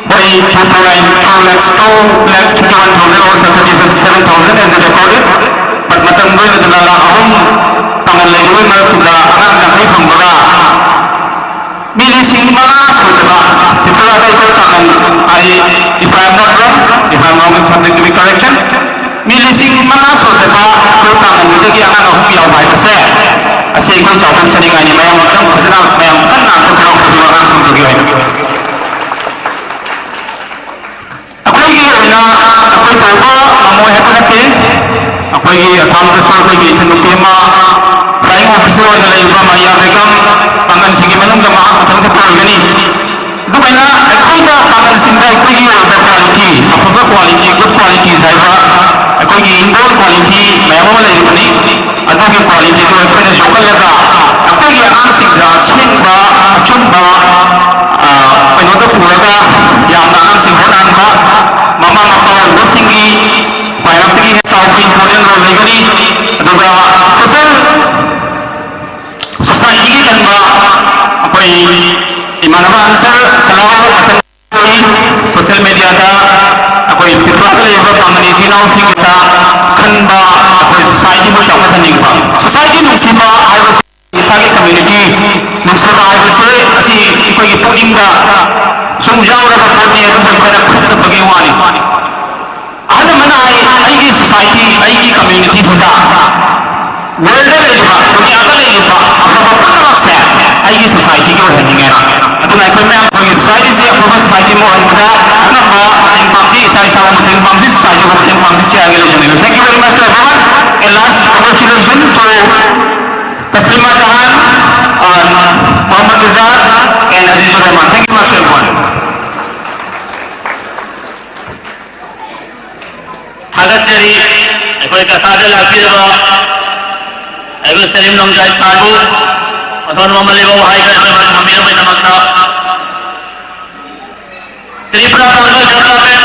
by 2,2,21,000 or 37,000 as recorded but matang boy na dalala ahum pangan lagi maratuda anang dami pambara mili sing mga sutaba Tripura da ito pangan if I am not wrong if I am wrong something to be correction mili sing mga sutaba ito pangan nito ki anang ahum yaw bay kasi asi ikaw chawpan sa nga ni mayang matang khajana mayang kan na ito pero kadiwangan sa tugi ay akoy gi na akoy tawba mamoy hata nake akoy gi Assam da sa akoy gi chanukema flying officer wa na iba maya begam pangan singi manung da ma matang ka gani dukai na akoy da pangan singa akoy gi da quality apaga quality good quality saiba akoy gi indoor quality mayam ma lai bani adugi quality to akoy na jokal laga akoy gi anang singa singba achumba लेगनी अदुगा social society की कनबा अकोई इमानबा answer सलाह अतन social media दा अकोई तिप्रा लेबा पामनी जिनाव सिंगता खनबा अकोई society को चावत निगबा सोसाइटी नुसिबा आइबस इसागे कम्युनिटी नुसिबा आइबसे असि इकोई पुलिंगा सुमजावरबा पोटने अदुबा इबना खत बगे वानी ahana mana ai society ai community sida world le liba dunia ka le liba apna apna se ai society ko hening era atuna ko me ko society se apna society mo anda ana ma in pamsi sai sa mo in pamsi society ko in pamsi se age le jane thank you very much to everyone and last congratulations to Taslima Jahan Muhammad Rizal and Azizur Rahman thank you much everyone थागतचरी अखोई कसादे लाखिरबा अखोई सलीम नमजाई सागु अथवा ममलेबो high करबा मम्मीरो में नमकना Tripura Kangal development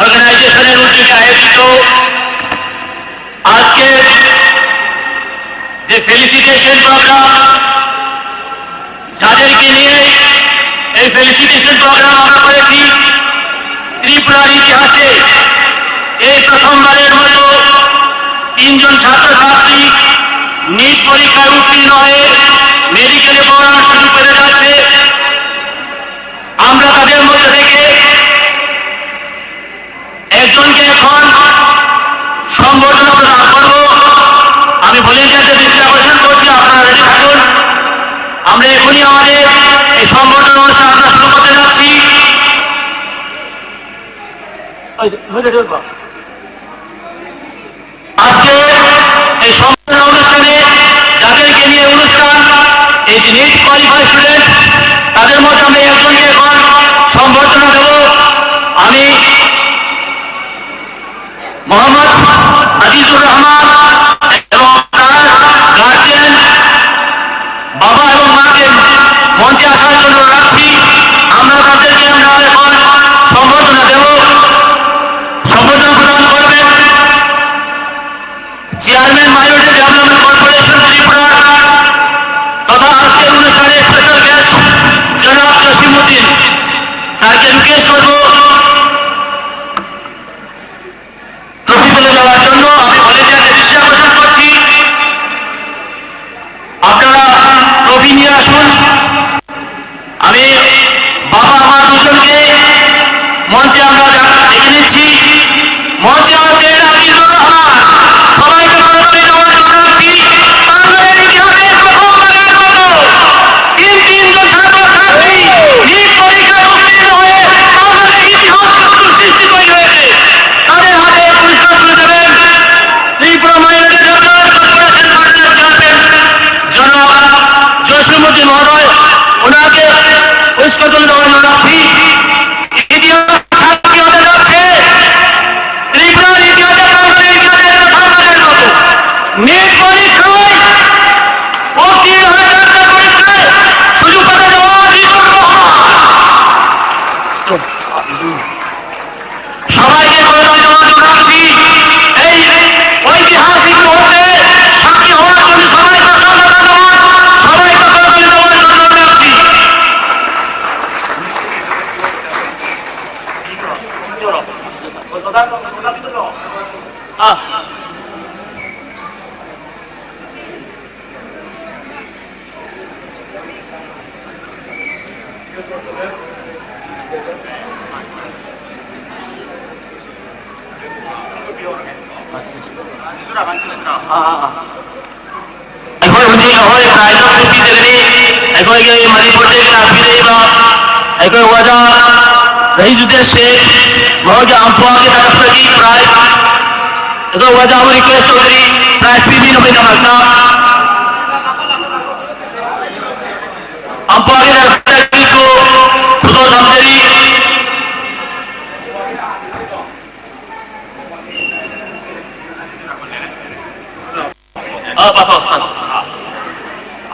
organisation এর উদ্যোগে আয়োজিত আজকে যে ফেলিসিটেশন প্রোগ্রাম যাদেরকে নিয়ে এই ফেলিসিটেশন প্রোগ্রাম আমরা করেছি ত্রিপুরার ইতিহাসে এই প্রথমবারের মতো 3 জন ছাত্রছাত্রী নীট পরীক্ষায় উত্তীর্ণ হয়ে মেডিকেলে পড়ার সুযোগ পেতে যাচ্ছে আমরা তাদের মধ্যে থেকে একজনকে এখন সম্বর্ধনা প্রদান করব আমি ভলেন্টিয়ারদের দৃষ্টি আকর্ষণ করছি আপনারা রেডি থাকুন আমরা এখনই আমাদের এই সম্বর্ধনা অনুষ্ঠান আমরা শুরু করতে যাচ্ছি আজকে এই সম্বর্ধনা অনুষ্ঠানে যাদেরকে নিয়ে অনুষ্ঠান এই যে নিট কোয়ালিফাইড স্টুডেন্ট তাদের মধ্যে আমরা একজনকে এখন সম্বর্ধনা দেব আমি মোহাম্মদ আজিজুর রহমান এবং তার গার্জিয়ান বাবা এবং মাকে মঞ্চে আসার জন্য রাখছি আমরা তাদেরকে আমরা এখন সম্বর্ধনা দেব সম্বর্ধনা প্রদান করবেন chairman minority development corporation Tripura তথা আজকের অনুষ্ঠানে স্পেশাল গেস্ট জনাব জসিমউদ্দিন স্যারকে রিকোয়েস্ট করব ট্রফি তুলে দেওয়ার জন্য আমি ভলেন্টিয়ারদের দৃষ্টি আকর্ষণ করছি আপনারা ট্রফি নিয়ে আসুন আমি বাবা আমার দুজনকে মঞ্চে আমরা ডেকে নিচ্ছি মঞ্চে আছেন আজিজুর রহমান সবাইকে করতালি দেওয়ার জন্য আছি বাংলার ইতিহাসে প্রথমবারের মতো তিনজন ছাত্রছাত্রী নিট পরীক্ষায় উত্তীর্ণ হয়ে বাংলার ইতিহাস নতুন সৃষ্টি তৈরি হয়েছে তাদের হাতে পুরস্কার তুলে দেবেন Tripura minority development corporation chairman জনাব জসিমউদ্দিন মহোদয় ওনাকে পুরস্কার তুলে দেওয়ার জন্য রাখছি ইতিহাস সাক্ষী হতে যাচ্ছে ত্রিপুরার ইতিহাসে বাংলার ইতিহাসে প্রথমবারের মতো নিট পরীক্ষায় উত্তীর্ণ হয়ে ডাক্তার পরীক্ষায় সুযোগ পেতে যাওয়া আজিজুর রহমান সবাইকে করতালি দেওয়ার জন্য রাখছি এই ঐতিহাসিক মুহূর্তে সাক্ষী হওয়ার জন্য সবাইকে অসংখ্য ধন্যবাদ সবাইকে করতালি দেওয়ার জন্য রাখছি अखोई हुजी अहोई प्राइज ऑफ रुपी जगनी अखोई के मणिपुर के लाफी देबा अखोई वजा रईसुद्दीन शेख मोहम्मद अम्पुआ की तरफ से दी प्राइज अखोई वजा हम रिक्वेस्ट होगी प्राइज भी नबे नमकना अम्पुआ की तरफ से को खुदो धमजरी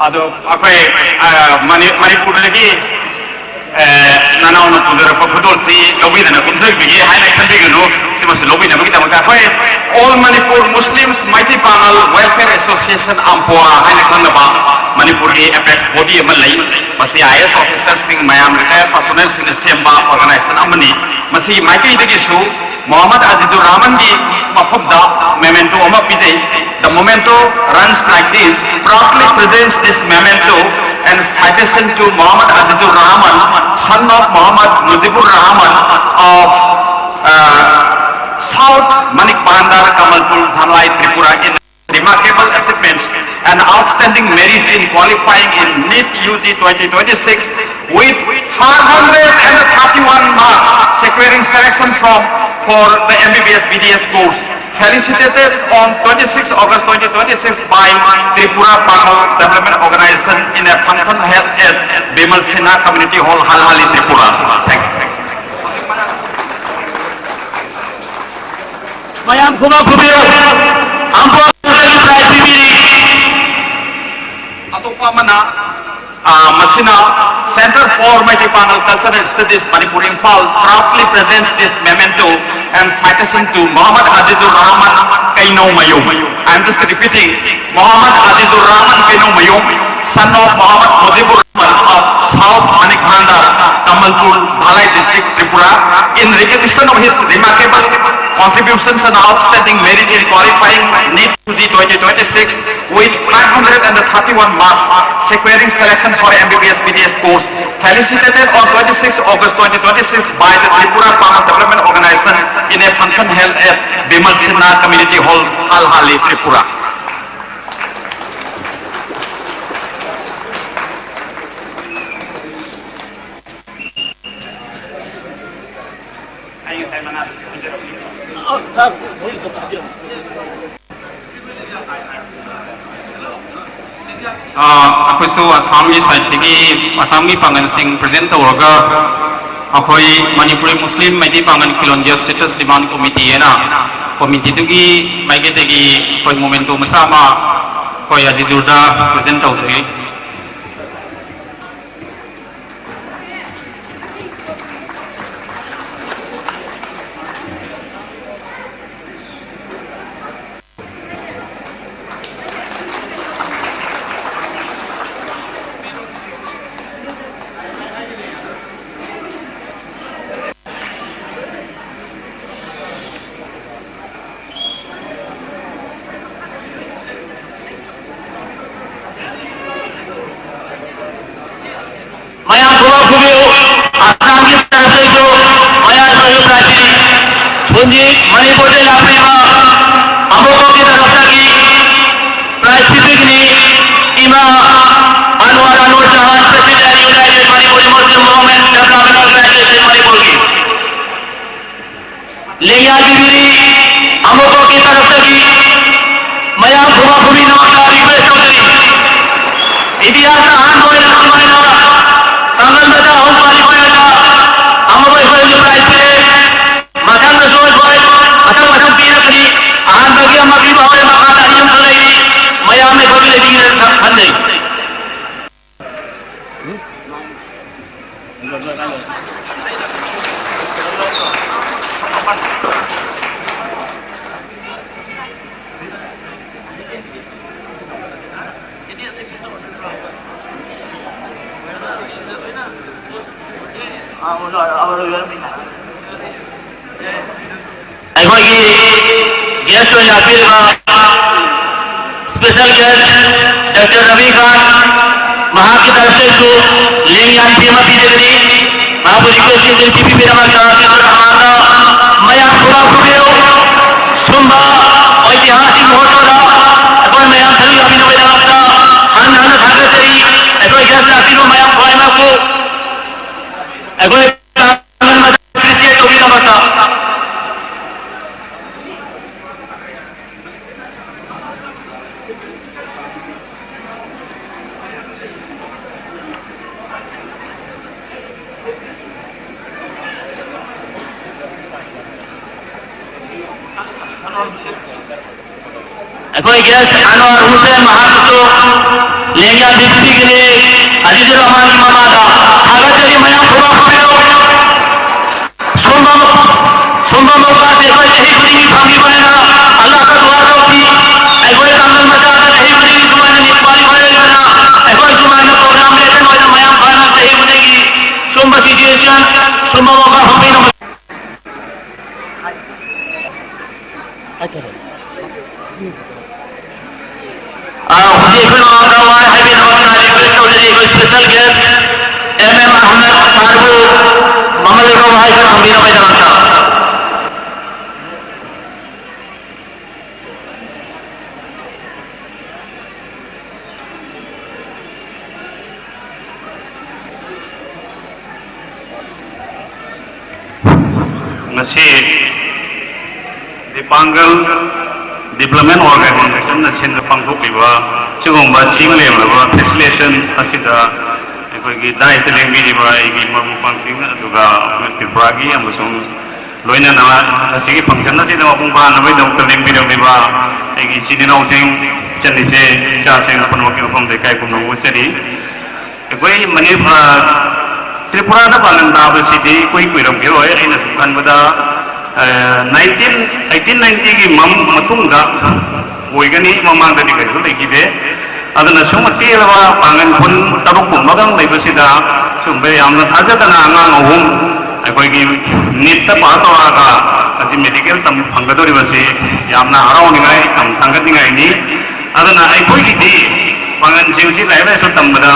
ಅದು ಅಖೈ ಮಣಿಪುರದಲ್ಲಿ nanaw no pudera pa pudol si lobi na kumsag bigi hai na khan bigi no si mas lobi na bigi ta maka koi all Manipur Muslims Mighty Pangal Welfare Association Ampua hai na khan ba Manipur ki apex body amal lai masi IS officer sing mayam retire personnel sing semba organization amani masi Mighty digi su Muhammad Azizur Rahman ki mafudda memento ama pijay. The memento runs like this, proudly presents this memento and citation to Muhammad Azizur Rahman, son of Muhammad Mujibur Rahman of South Manik Bandar, Kamalpur, Dhanlai, Tripura in remarkable achievements and outstanding merit in qualifying in NEET UG 2026 with 531 marks, securing selection for the MBBS BDS course. Felicitated on 26 August 2026 by Tripura Pangal Development Organization in a function held at Bimal Sinha Community Hall, Halhali, Tripura. Thank you. Mayam kuma kubiyo, ampo kali prize bibiri. Atopa mana Masina Center for Mighty Pangal Cultural Studies Manipur Imphal proudly presents this memento and citation to Muhammad Azizur Rahman Kaino Mayum. I am just repeating, Muhammad Azizur Rahman Kaino Mayum, son of Muhammad Mujibur Rahman of South Manik Bandar, Kamalpur, Dhalai district, Tripura, in recognition of his remarkable contributions and outstanding merit in qualifying NEET UG 2026 with 531 marks, securing selection for MBBS BDS course. Felicitated on 26 August 2026 by the Tripura Pangal Development Organization in a function held at Bimal Sinha Community Hall, Halhali, Tripura. ꯑꯩꯈꯣꯏꯁꯨ ꯑꯁꯥꯝꯒꯤ ꯁꯥꯏꯠꯇꯒꯤ ꯑꯁꯥꯝꯒꯤ ꯄꯥꯡꯒꯜꯁꯤꯡ present ꯇꯧꯔꯒ ꯑꯩꯈꯣꯏ Manipuri Muslim Meitei ꯄꯥꯡꯒꯜ ꯈꯤꯂꯣꯟꯖꯤꯌꯥ states ꯗꯤꯃꯥꯟ committee ꯍꯥꯏꯅ ꯀꯣꯃꯤꯇꯤꯗꯨꯒꯤ ꯃꯥꯏꯀꯩꯗꯒꯤ ꯑꯩꯈꯣꯏ ꯃꯣꯃꯦꯟꯇꯣ ꯃꯆꯥ ꯑꯃ ꯑꯩꯈꯣꯏ ꯑꯖꯤꯖꯨꯔꯗ ꯄ꯭ꯔꯖꯦꯟ ꯇꯧꯖꯩ. Mayam kuma kubiyo, Assam की तरफ से जो मया सहयोग राशि पूंजी मणिपुर से लाभीमा अमुकों की तरफ से की प्राइसिफिक ने इमा अनवर जहान प्रेसिडेंट यूनाइटेड मणिपुरी मुस्लिम मूवमेंट डेवलपमेंट ऑर्गेनाइजेशन मणिपुर की लेंगिया बिबिरी अमुकों की तरफ से की मया kuma kubi नमस्कार रिक्वेस्ट होती इतिहास आन होए लंबाईना Tangan baca home qualifier ka amo boy boy prize pile matang na soy boy matang pina kani ahan bagi amma bi bawe makata niyam salai ni maya me bagi le digin khanai अखोई guest हो जाती special guest doctor Ravi Khan वहां की तरफ से जो लेंगियान PM पीजेगनी बाबू रिक्वेस्ट की टीपी पे नमक हमारा मया पूरा कुबियो सुंबा ऐतिहासिक मुहूर्त अखोई मया सभी अभिनव नमकता हन हन भागत चरी अखोई गेस्ट आती को मया खोए में को अखोई appreciate to be नमकता अखोई गेस्ट अनवर हुसैन महाकुसो लेंगिया बीबीपी के लिए अजीजुर रहमान की मामा था भागत चली मया पूरा summa mauka phambino hujai khoi mauka wa habi nawakna request tawjari ko special guest Ahmed Sarbu mamal ko wa ka phambino bai dalanta Dipanggil Development Organization na sin pangthok liba sigong ba ching lem laba facilitation asida aikogi dais de leng bi ba igi mamu pangching aduga Tripuragi amasung loina na asigi pangchan na sida mapung pa na bai dr leng bi ba igi sidina using chani se cha seng apun wakil pam de kai kum no useri aikoi mani Tripura da palan da ba sidi koi kuiram gero ai aina sukhan bada 1890 की मतुंगा ओइगनी ममांगदनी कइसु लेगिदे अदना सुमति लवा पांगन पुन तरुक मगंग लेबसिदा सुबे यामना थाजदना अंगांग अहुम अखोइगी NEET pass होआगा असि medical तम फंगदोरि बसि यामना हराउनिगाय तम थांगदनिगाय नि अदना अखोइगी पांगन सिंगसि लाइला सु तमबदा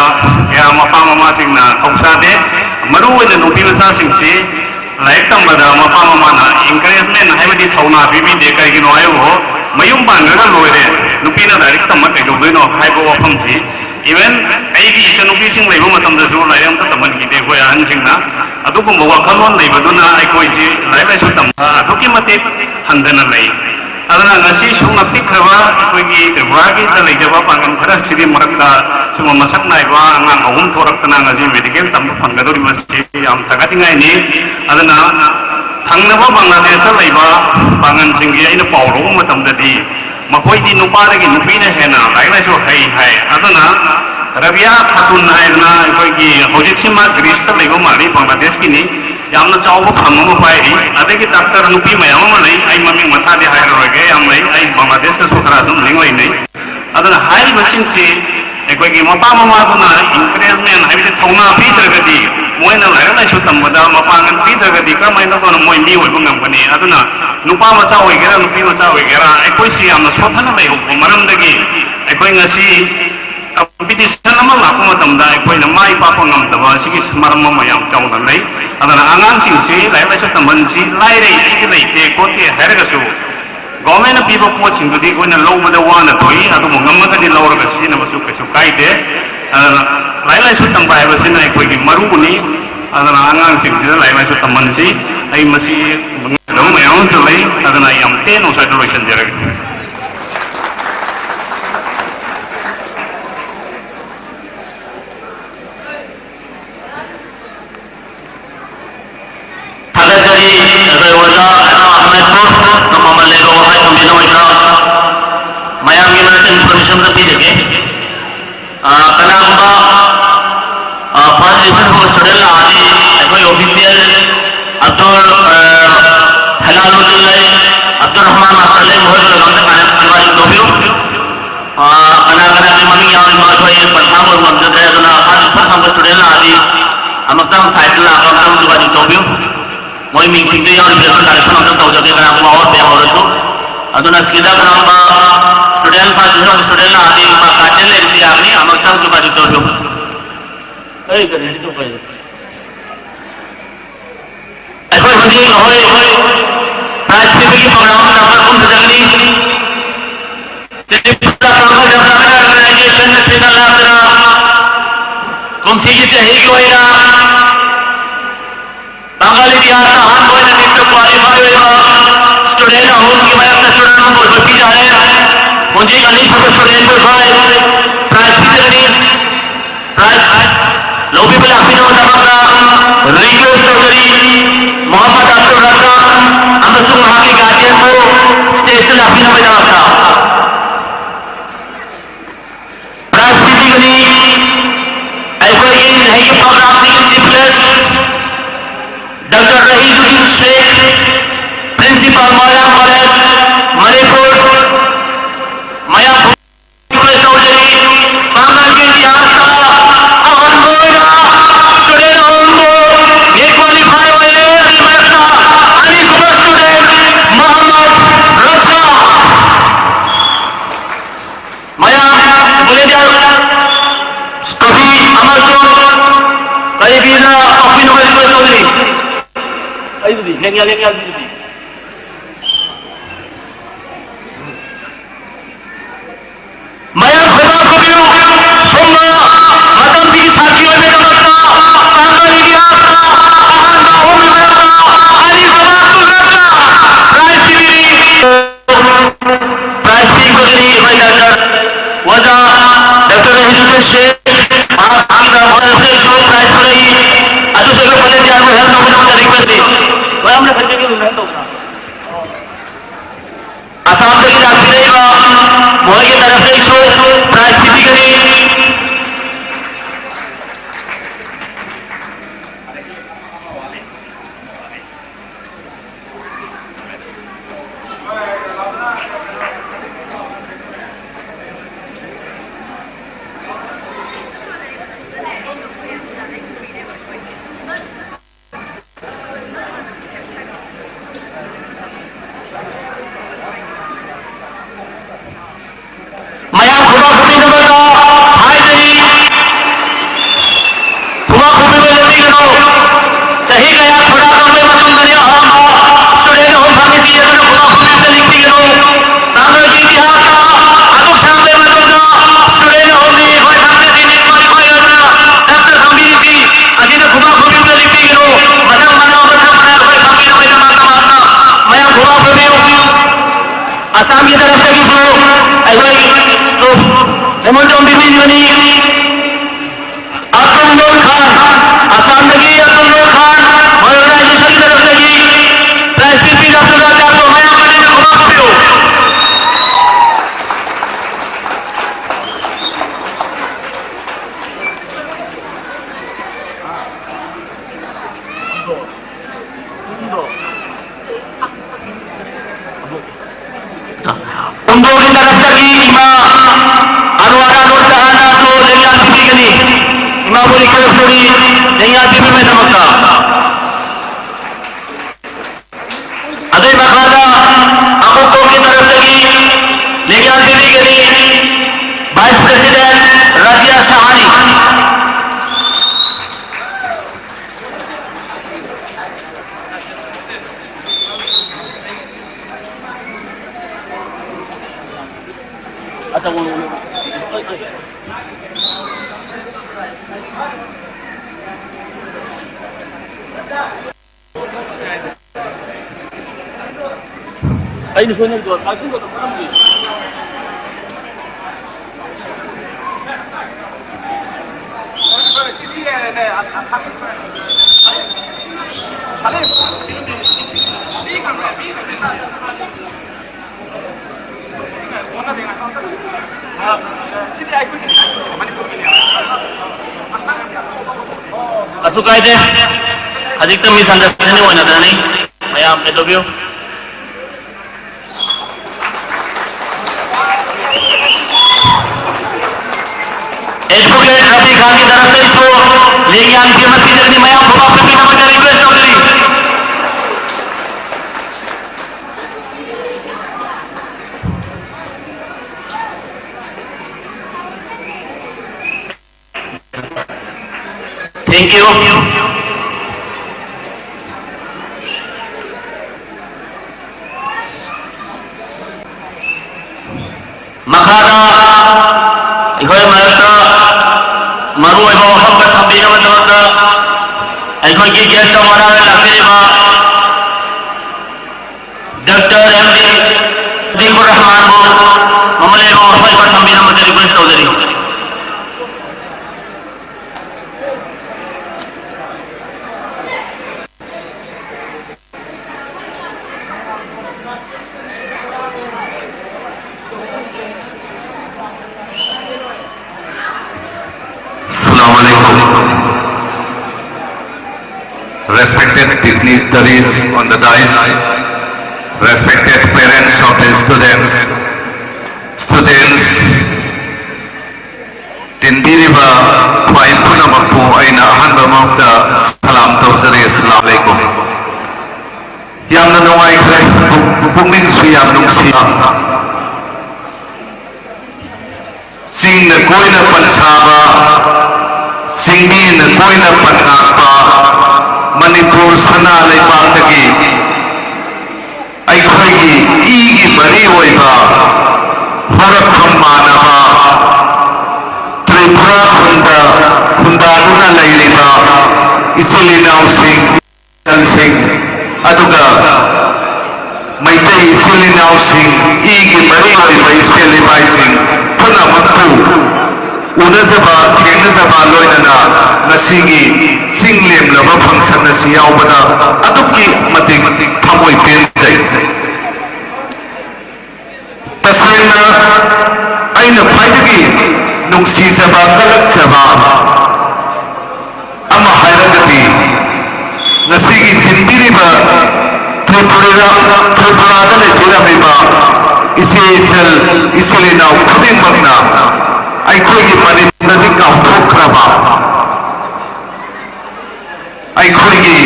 या मपा ममा सिंगना थौसादे मरु ओइना नुपि मसा सिंगसि लाइक तंबदा मपा ममाना encouragement हाइबदि थौना बिबि दे कइगिनो आयो मयुम बांगरा लोइरे नुपिना डाइरेक्ट तम कइदो दोइनो हाइबो वफमसि इवन आइगी इचनुपि सिंग लेबो मतमदसु लाइम त तमन गिदे गोया अनसिंगना अदुगुम वखलोन लेबदुना आइकोइसि लाइलाइसु तमबा अदुकि मते हंदना लै अदना ngasi sunga pikhaba koigi Tripuragi ta leijaba pangan khara sidi marakta suma masak naiba angang ahum thoraktana ngasi medical tam phangadori masi am thagati ngai ni adana thangnaba Bangladesh ta leiba pangan singgi aina pawro matamdadi makoi di nupa dagi nupina hena lailaisu hai adana Rabia Khatun haina koigi hojik sima Greece ta leiba mari Bangladesh kini yamna chawbo phamma pai adagi doctor nupi mayam ma lei ai mami matha de hair roge yam lei ai Bangladesh ka sukra dum ling lei nei adana hai machine si ekogi mapa mama duna encouragement hai de thona pi tragati moina lai lai su tambada mapangan pi tragati ka mai no ko moi mi oi bungam kani aduna nupa masa oi gera nupi masa oi gera ekoi si yamna sothana lei ko maram dagi ekoi ngasi competition ama laku matamda ekoina mai papa ngam daba sigi maram ma yam chawna lei adana angang sing si lai lai su tamban si lai rei ki lei te ko te herga su government pibo po sing dudi koina low bada wana toi adu ngam ka di lawra ka si na masu ka su kai de lai lai su tamba ba sin ai koi maru ni adana angang sing si lai lai su tamban si ai masi lo ma yam su lei adana yam te no sa solution jera moi ming sing de yaw de direction of the tawjake kana kuma aur be horosu aduna sida kana student student la adi ma katel le si agni amakta ju baju to ei kare ni to pai ekoi hodi hoi prize ki program number kum jagni Tripura Congo Development Organization sida la tara kum sigi chahi ki hoina Bengali biar tahan boy na need to qualify with student home ki मैं अपने student को बोल भी जा रहे हैं मुझे कहीं सब student को भाई prize भी देनी prize लोग भी बोले अभी तो तमाम का request करी मोहम्मद अब्दुल रज़ाक हम तो वहाँ के गार्जियन को स्टेशन अभी ना बजा था prize भी देनी ऐसा ही नहीं कि प्रोग्राम की chief guest Dr. Rahizuddin Sheikh, Principal Maya College, Manipur, Maya College Tawjari, Bangal के इतिहास का अहम बोला, स्टूडेंट होंगे, ये क्वालिफाई हुए ꯃꯥꯏꯀꯩꯁꯤꯗ ꯄꯥꯛꯄꯤꯅꯕ ꯔꯤꯀ꯭ꯋꯦꯁ ꯇꯧꯖꯔꯤ ꯑꯩꯗꯨꯗꯤ ꯂꯦꯡꯌꯥ ꯑꯗꯨꯗꯤ ꯃꯌꯥꯝ ꯈꯣꯏꯗꯥ ꯈꯣꯏꯕꯤꯌꯨ ꯁꯣꯝꯅ ꯃꯇꯝꯁꯤꯒꯤ ꯁꯥꯈꯤ ꯑꯣꯏꯕꯒꯤꯗꯃꯛꯇ ꯀꯥꯡꯒꯜ ꯏꯇꯤꯍꯥꯁꯇ ꯑꯍꯥꯟꯕ ꯑꯍꯨꯝꯒꯤ ꯃꯔꯛꯇ ꯑꯅꯤꯁꯨꯕ ꯑꯕꯗꯨꯜ ꯄ꯭ꯔꯥꯏꯖ ꯄꯤꯕꯤꯔꯤ ꯄ꯭ꯔꯥꯏꯖ ꯄꯤꯕꯒꯤꯅꯤ ꯑꯩꯈꯣꯏ ꯗꯥꯛꯇꯔ ꯋꯥꯖꯥ ꯗꯥꯛꯇꯔ ꯔꯍꯤꯗꯨddin ꯁꯦꯈ ꯃꯍꯥꯛꯀꯤꯗ ꯃꯣꯏꯁꯨ ꯄ꯭ꯔꯥꯏꯖ ꯄꯤꯔꯛꯏ ꯑꯗꯨꯁꯨ ꯑꯩꯈꯣꯏ ꯚꯣꯂꯟꯇꯤꯌꯔꯕꯨ ꯍꯦꯜꯞ ꯇꯧꯕꯒꯤꯗꯃꯛꯇ ꯔꯤꯀ꯭ꯋꯦꯁꯅꯤ ꯃꯌꯥꯝꯅ ꯈꯟꯖꯒꯤ ꯍꯦꯜꯞ ꯇꯧꯕ꯭ꯔꯥ ꯑꯁꯥꯝꯗꯒꯤ ꯂꯥꯛꯄꯤꯔꯛꯏꯕ ꯃꯣꯏꯒꯤ ꯇꯔꯐꯇꯒꯤꯁꯨ ꯄ꯭ꯔꯥꯏꯖ ꯄꯤꯕꯤꯒꯅꯤ ꯃꯌꯥꯝ ꯈꯨꯕꯥꯛ ꯈꯨꯕꯤꯅꯕꯗ ꯍꯥꯏꯖꯔꯤ ꯈꯨꯕꯥꯛ ꯈꯨꯕꯤꯕ ꯂꯦꯞꯄꯤꯒꯅꯨ ꯆꯍꯤ ꯀꯌꯥ ꯈꯨꯔꯥꯡꯂꯕ ꯃꯇꯨꯡꯗꯅꯤ ꯑꯍꯥꯟꯕ ꯁ꯭ꯇꯨꯗꯦꯟꯠ ꯑꯍꯨꯝ ꯐꯪꯉꯤꯁꯤ ꯑꯗꯨꯅ ꯈꯨꯕꯥꯛ ꯈꯨꯕꯤꯕꯗ ꯂꯦꯞꯄꯤꯒꯅꯨ ꯀꯥꯡꯒꯜꯒꯤ ꯏꯇꯤꯍꯥꯁꯇ ꯑꯗꯨꯛ ꯁꯥꯡꯂꯕ ꯃꯇꯨꯡꯗ ꯁ꯭ꯇꯨꯗꯦꯟꯠ ꯑꯍꯨꯝꯅꯤ ꯑꯩꯈꯣꯏ ꯈꯪꯖꯔꯤ ꯑꯩꯈꯣꯏ ꯑꯗꯨꯅ ꯗꯥꯛꯇꯔ ꯈꯪꯕꯤꯔꯤꯁꯤ ꯑꯁꯤꯗ ꯈꯨꯕꯥꯛ ꯈꯨꯕꯤꯕꯗ ꯂꯦꯞꯄꯤꯒꯅꯨ ꯃꯊꯪ ꯃꯅꯥꯎ ꯑꯩꯈꯣꯏ ꯈꯪꯕꯤꯅꯕꯒꯤꯗꯃꯛꯇ ꯃꯌꯥꯝ ꯈꯨꯕꯥꯛ ꯈꯨꯕꯤꯌꯨ ꯑꯁꯥꯝꯒꯤ ꯇꯔꯐꯇꯒꯤꯁꯨ ꯑꯩꯈꯣꯏ ꯂꯦꯃꯣꯟꯖꯣꯝ ꯄꯤꯕꯤꯒꯅꯤ ꯑꯕꯗꯨꯜ ꯅꯨꯔ ꯈꯥꯟ ꯑꯁꯥꯝꯗꯒꯤ ꯑꯕꯗꯨꯜ ꯅꯨꯔ ꯈꯥꯟ ꯃꯣꯏ ꯑꯣꯔꯒꯅꯥꯏꯖꯦꯁꯟꯒꯤ ꯇꯔꯐꯇꯒꯤ ꯄ꯭ꯔꯥꯏꯖ ꯄꯤꯕꯤꯔꯛꯇꯨꯅ ꯗꯥꯛꯇꯔ ꯃꯌꯥꯝ ꯀꯟꯅ ꯈꯨꯕꯥꯛ ꯈꯨꯕꯤꯌꯨ उन्दोगी तरफ इमा अनुवारा नूर जहाना सो लेंगा पीबीगनी इमा बुरी करेस्टोरी लेंगा पीबी में दमकता अदे मखादा अमुको की तरफ लेंगा पीबीगनी वाइस प्रेसिडेंट राजिया सहानी अच्छा बोलो अꯩꯅ ꯁꯣꯏꯅꯕꯗꯣ ꯇꯥꯛꯁꯤꯟꯕꯗꯣ ꯈꯪꯗꯦ ꯑꯁꯨ ꯀꯥꯏꯗꯦ ꯍꯧꯖꯤꯛꯇ ꯃꯤꯁꯑꯟꯗꯔꯁꯇꯦꯟꯗꯤꯡ ꯑꯣꯏꯅꯗꯅꯤ ꯃꯌꯥꯝ ꯂꯩꯇꯧꯕꯤꯌꯨ एडवोकेट रफी खान की तरफ से इसको लेंज्ञान की मत की मयाम खुबाब की नमक रिक्वेस्ट चौधरी थैंक यू मखादा इखोय मरता मरु एबो हम थंबीना मतमत अखोई की गेस्ट हमारा लाफिबा डॉक्टर एमडी सदीकुर रहमान को ममले को अखोई पर थंबीना मत request Chowdhury Respected dignitaries on the dais, respected parents of the students, Tindiriba Paipuna Mapu Aina Hanba Mokta Salam Tawzari Assalamu Alaikum. Yamna Nawai Puming Suyam Nungsiya Sing the Koina Pansaba सिंगीन कोइना पन्नापा मणिपुर सना लेपातगी अखोगी इगी मरी होइबा हरखम मानबा त्रिपुरा खुंदादुना लैरिबा इसिलिनाव सिंह अदुगा मैतै इसिलिनाव सिंह इगी मरी होइबा इसिलिबाई सिंह पुनमक्तु उनजबा थेंगजबा लोइनना नसीगी सिंगलेम लबा फंक्शन नसी यावबना अदुकी मतिक थमोय पेंजै तसेंना अइना फाइदगी नुंसीजबा कलकजबा अमा हायरगदी नसीगी तिनबिरिबा त्रिपुरादा लेतिरमिबा इसेलिनाव खुदिंमकना अखोगी मणिपुरदि काउथोख्रबा अखोगी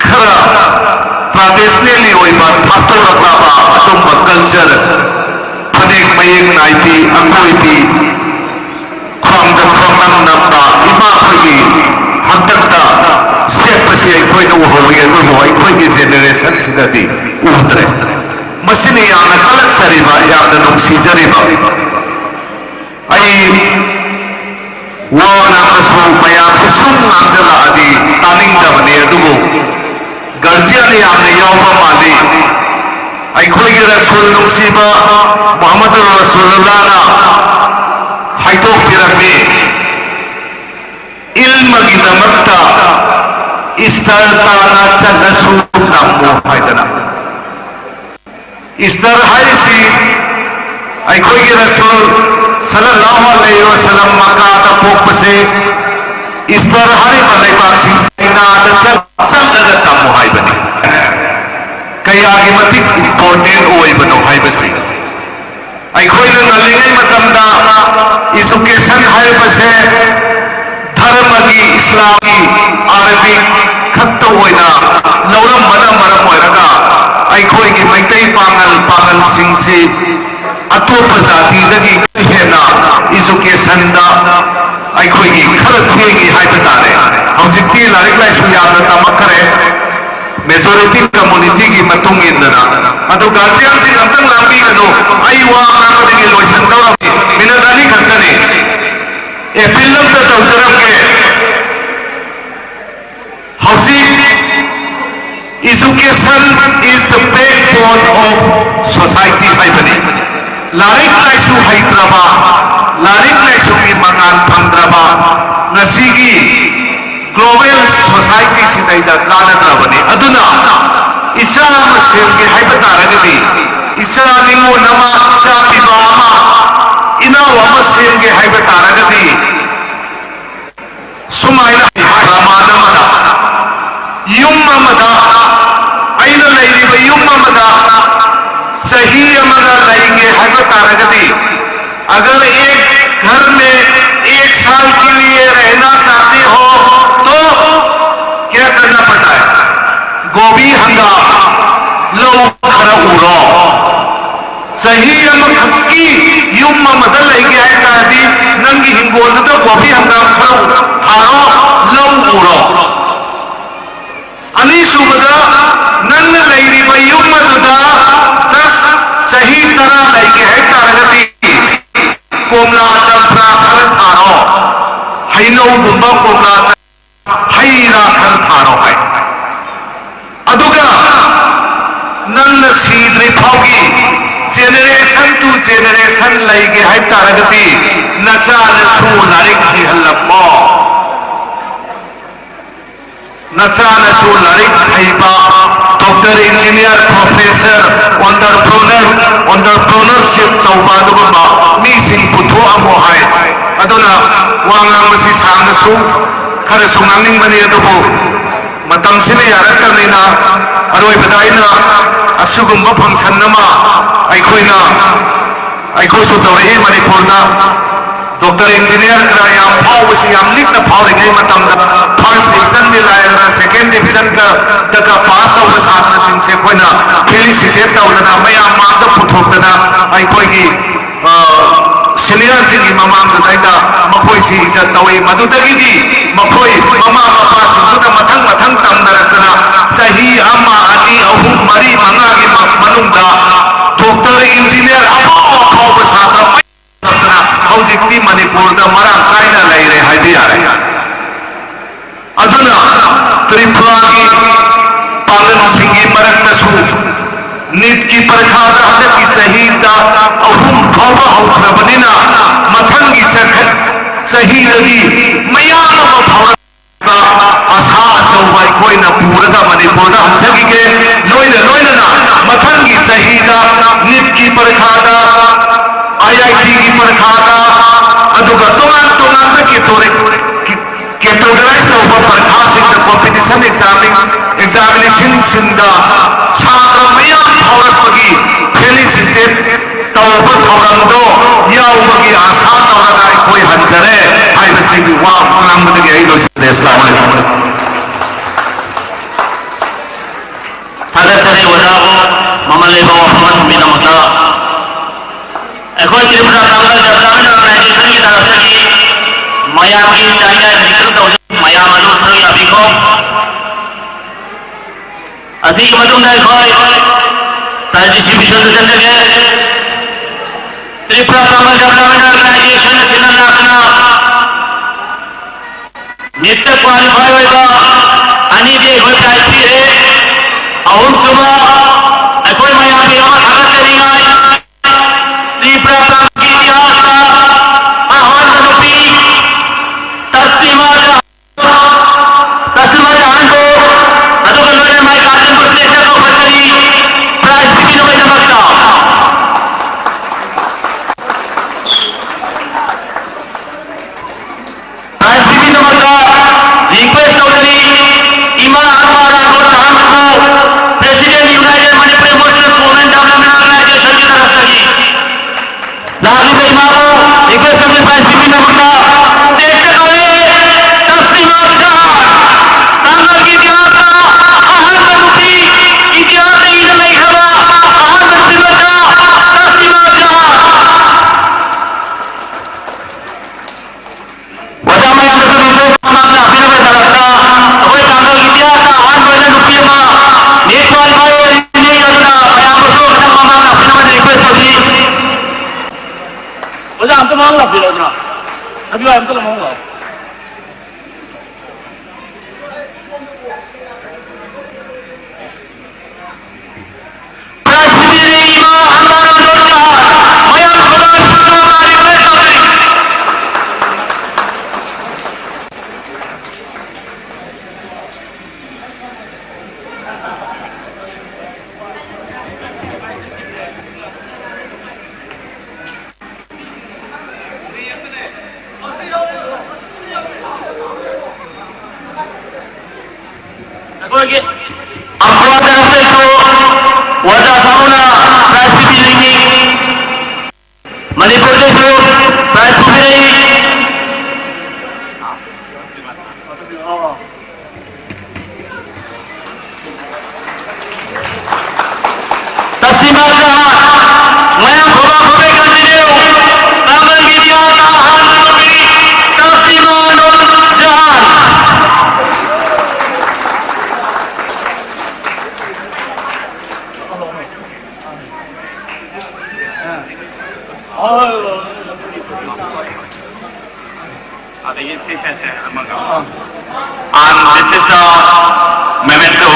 खरा ट्रेडिशनली होइबा थाथोरक्लाबा अदुम्बा कल्चर फनेक मयेक नाइपी अंगोइपी ख्वांगदा ख्वांगनाम नम्बा इमा खोगी हंतकता सेपसे अखोइना उहौगे अदुबो अखोगी जेनरेशन सिददि उद्रे मसिनि यामना कलक्सरिबा यामना नुंसीजरिबा आई वांगना कसो मयाम से सुम नांजला आदि तानिंग दबने अदुबो गर्जियन यामने यावबा माली अखोगी रसूल नुंसीबा मोहम्मद रसूलुल्लाहना हाइदोक पिरमे इल्मगी दमक्ता इस्तरताना चन्नसु नमो हाइदना इस्तर हाइसी अखोगी रसूल सल्लल्लाहु अलैहि वसल्लम मक्का पोकपसे इस्तर हरि बलैपाक्सी सैनादा चलगा तमो हाइबनी कयागी मतिक इम्पोर्टेंट ओइबनो हाइबसे अखोइना नलिंगै मतमदा एजुकेशन हाइबसे धर्मगी इस्लामी अरबिक खत्त ओइना लौरमबना मरम ओइरगा अखोइगी मैतै पांगल सिंगसे अतोप जाति दगी हेना एजुकेशन दा अखोइगी खर थेगी हाइब तारे हौजिक्ति लाइक लाइसु यामना तमखरे मेजॉरिटी कम्युनिटी की मतुंग इनना अदो गार्जियन सिंग अंतंग लांबी गनो आई वा मानदगी लोइसन दौरमी मिनदानी खतने ए फिल्म द तौजरम के हौजिक education is the backbone of society हाइबनी लारिक लाइसु हाइद्रबा लारिक लाइसु की मंगान फंद्रबा नसीगी ग्लोबल सोसाइटी सिदैदा कानद्रबनी अदुना इसा मसेम के हाइबतारगदी इसा निमो नमा इसा पिबामा इना वमसेम के हाइबतारगदी सुमाइना प्रमाणमदा युम्ममदा आइना लैरिबा युम्ममदा सही अमदा लैंगे हाइबतारगदी अगर एक घर में 1 साल के लिए रहना चाहते हो तो क्या करना पड़ता है गोभी हंगा लो खरा उड़ो सही अमकी युम मदल लैंगे है तादी नंगी हिंगोल तो गोभी हंगा खरा हारो लो उड़ो अनी सुबदा नंग लैरी बा युम मददा दस सही तरह लैंगे है तारगती कोमला चंपरा खर थारो हैनो गुंबा कोमला हैरा खर थारो है अदुगा नन्न सीद्रि फाउगी जेनरेशन टू जेनरेशन लैगे है तारगती नचा नसु लारिक हल्लम्मो नचा नसु लारिक हैबा डॉक्टर इंजीनियर प्रोफेसर एंटरप्रेन्योरशिप तौबा दुगुंबा मीसिंग पुथो अमो हाय अदुना वांगांग मसी सांगसु खर सुंगांगिंग बने अदुबो मतम सिने यारकनिना अरोय बदाइना असुगुंबा फंक्शन नमा अखोइसु तौरए मणिपुरदा डॉक्टर इंजीनियर करा याम फावबसी याम लिखना फावरिङै मतमदा फर्स्ट डिवीजन में लायरा सेकेंड डिवीजन का तका पास तौर साथना सिंसे कोइना फेलिसिटेट तौरना मयाम मांग पुथोकना अखोइगी ꯁꯤꯅꯤꯌꯔꯁꯤꯡꯒꯤ ꯃꯃꯥꯡꯗꯨꯗꯩꯗ ꯃꯈꯣꯏꯁꯤ ꯏꯖꯠ ꯇꯧꯏ ꯃꯗꯨꯗꯒꯤꯗꯤ ꯃꯈꯣꯏ ꯃꯃꯥ ꯃꯄꯥꯁꯤꯡꯗꯨꯅ ꯃꯊꯪ ꯃꯊꯪ ꯇꯝꯅꯔꯛꯇꯅ ꯆꯍꯤ 1 2 3 4 5ꯒꯤ ꯃꯅꯨꯡꯗ ꯗꯣꯛꯇꯔ ꯏꯟꯖꯤꯅꯤꯌꯔ ꯑꯐꯥꯎꯕ ꯁꯥꯇ꯭ꯔ ꯃꯌꯥꯝ ꯍꯧꯖꯤꯛꯇꯤ ꯃꯅꯤꯄꯨꯔꯗ ꯃꯔꯥꯡ ꯀꯥꯏꯅ ꯂꯩꯔꯦ ꯍꯥꯏꯕ ꯌꯥꯔꯦ ꯑꯗꯨꯅ ꯇ꯭ꯔꯤꯄꯨꯔꯥꯒꯤ ꯄꯥꯡꯒꯜꯁꯤꯡꯒꯤ ꯃꯔꯛꯇꯁꯨ नीट की परीक्षा हंदकी चहीदा 3 फाउबा हौख्रबनिना मथंगी चहीदगी मयाम फाउरबा आशा अचौबा अखोइना पूरगा मणिपुरदा हंजगिगे लोइना मथंगी चहीदा नीट की परीक्षा IIT की परीक्षा अदुगा तोंगान कैटेगराइज तौबा परीक्षा कॉम्पिटिशन एग्जामिनेशन छात्र मयाम फाउरपगी फेलिसिटेट तौबा थौरंदो याउबगी आशा तौरगा अखोइ हंजरे हाइबसिगी वा नांगदगी आई लोइसदे अस्सलामु अलैकुम थागतरे वजाबो ममलेबो वफमत बिनमता अखोइ त्रिपुरा बांगल डेवलपमेंट ऑर्गेनाइजेशन की तरफ से मयाम की चाइना जिक्र तौज मयाम अनु सरग अभिखो असी के मदुंग दाई खोय प्राइज डिस्ट्रीब्यूशन तो चल गए त्रिपुरा बांगल डेवलपमेंट ऑर्गेनाइजेशन सिना लाखना नित्य क्वालिफाई होगा अनि दे खोय प्राइज भी है अहुम सुबह अखोय मयाम भी हम थागत करेंगे त्रिपुरा बांगल की इतिहास का महान अनुपी तस्लीमा जहान को अदुगल में माइक आजमपुर स्टेशन को बचरी प्राइज भी नो नमकता प्राइज भी नमकता रिक्वेस्ट चौधरी इमा अनवारा को जहान को president United Manipur Muslim women development organisation की तरफ से लागी पे इमा को रिक्वेस्ट चौधरी प्राइज भी नमकता स्टेज पे खड़े तस्लीमा जहान बांगल की इतिहास का अहम अनुपी इतिहास में ईद में खबा अहम तस्लीमा जहान वजह में हम लोग समाज में अभिनव करता वही बांगल की इतिहास का अहम अनुपी में नेपाल भाई नहीं होता मैं आपको शो करना मांगना अभिनव रिक्वेस्ट होगी वजह हम तो मांगला फिर होना अभी हम तो मांगला अम्बुआ तरफ से तो वजह सामना प्राइज भी मिलेंगी मणिपुर से तो प्राइज भी मिलेगी तस्लीमा जहान मैं खोबा खोबे कंटिन्यू बांगल की इतिहास का अहम अनुपी तस्लीमा जहान And this is the memento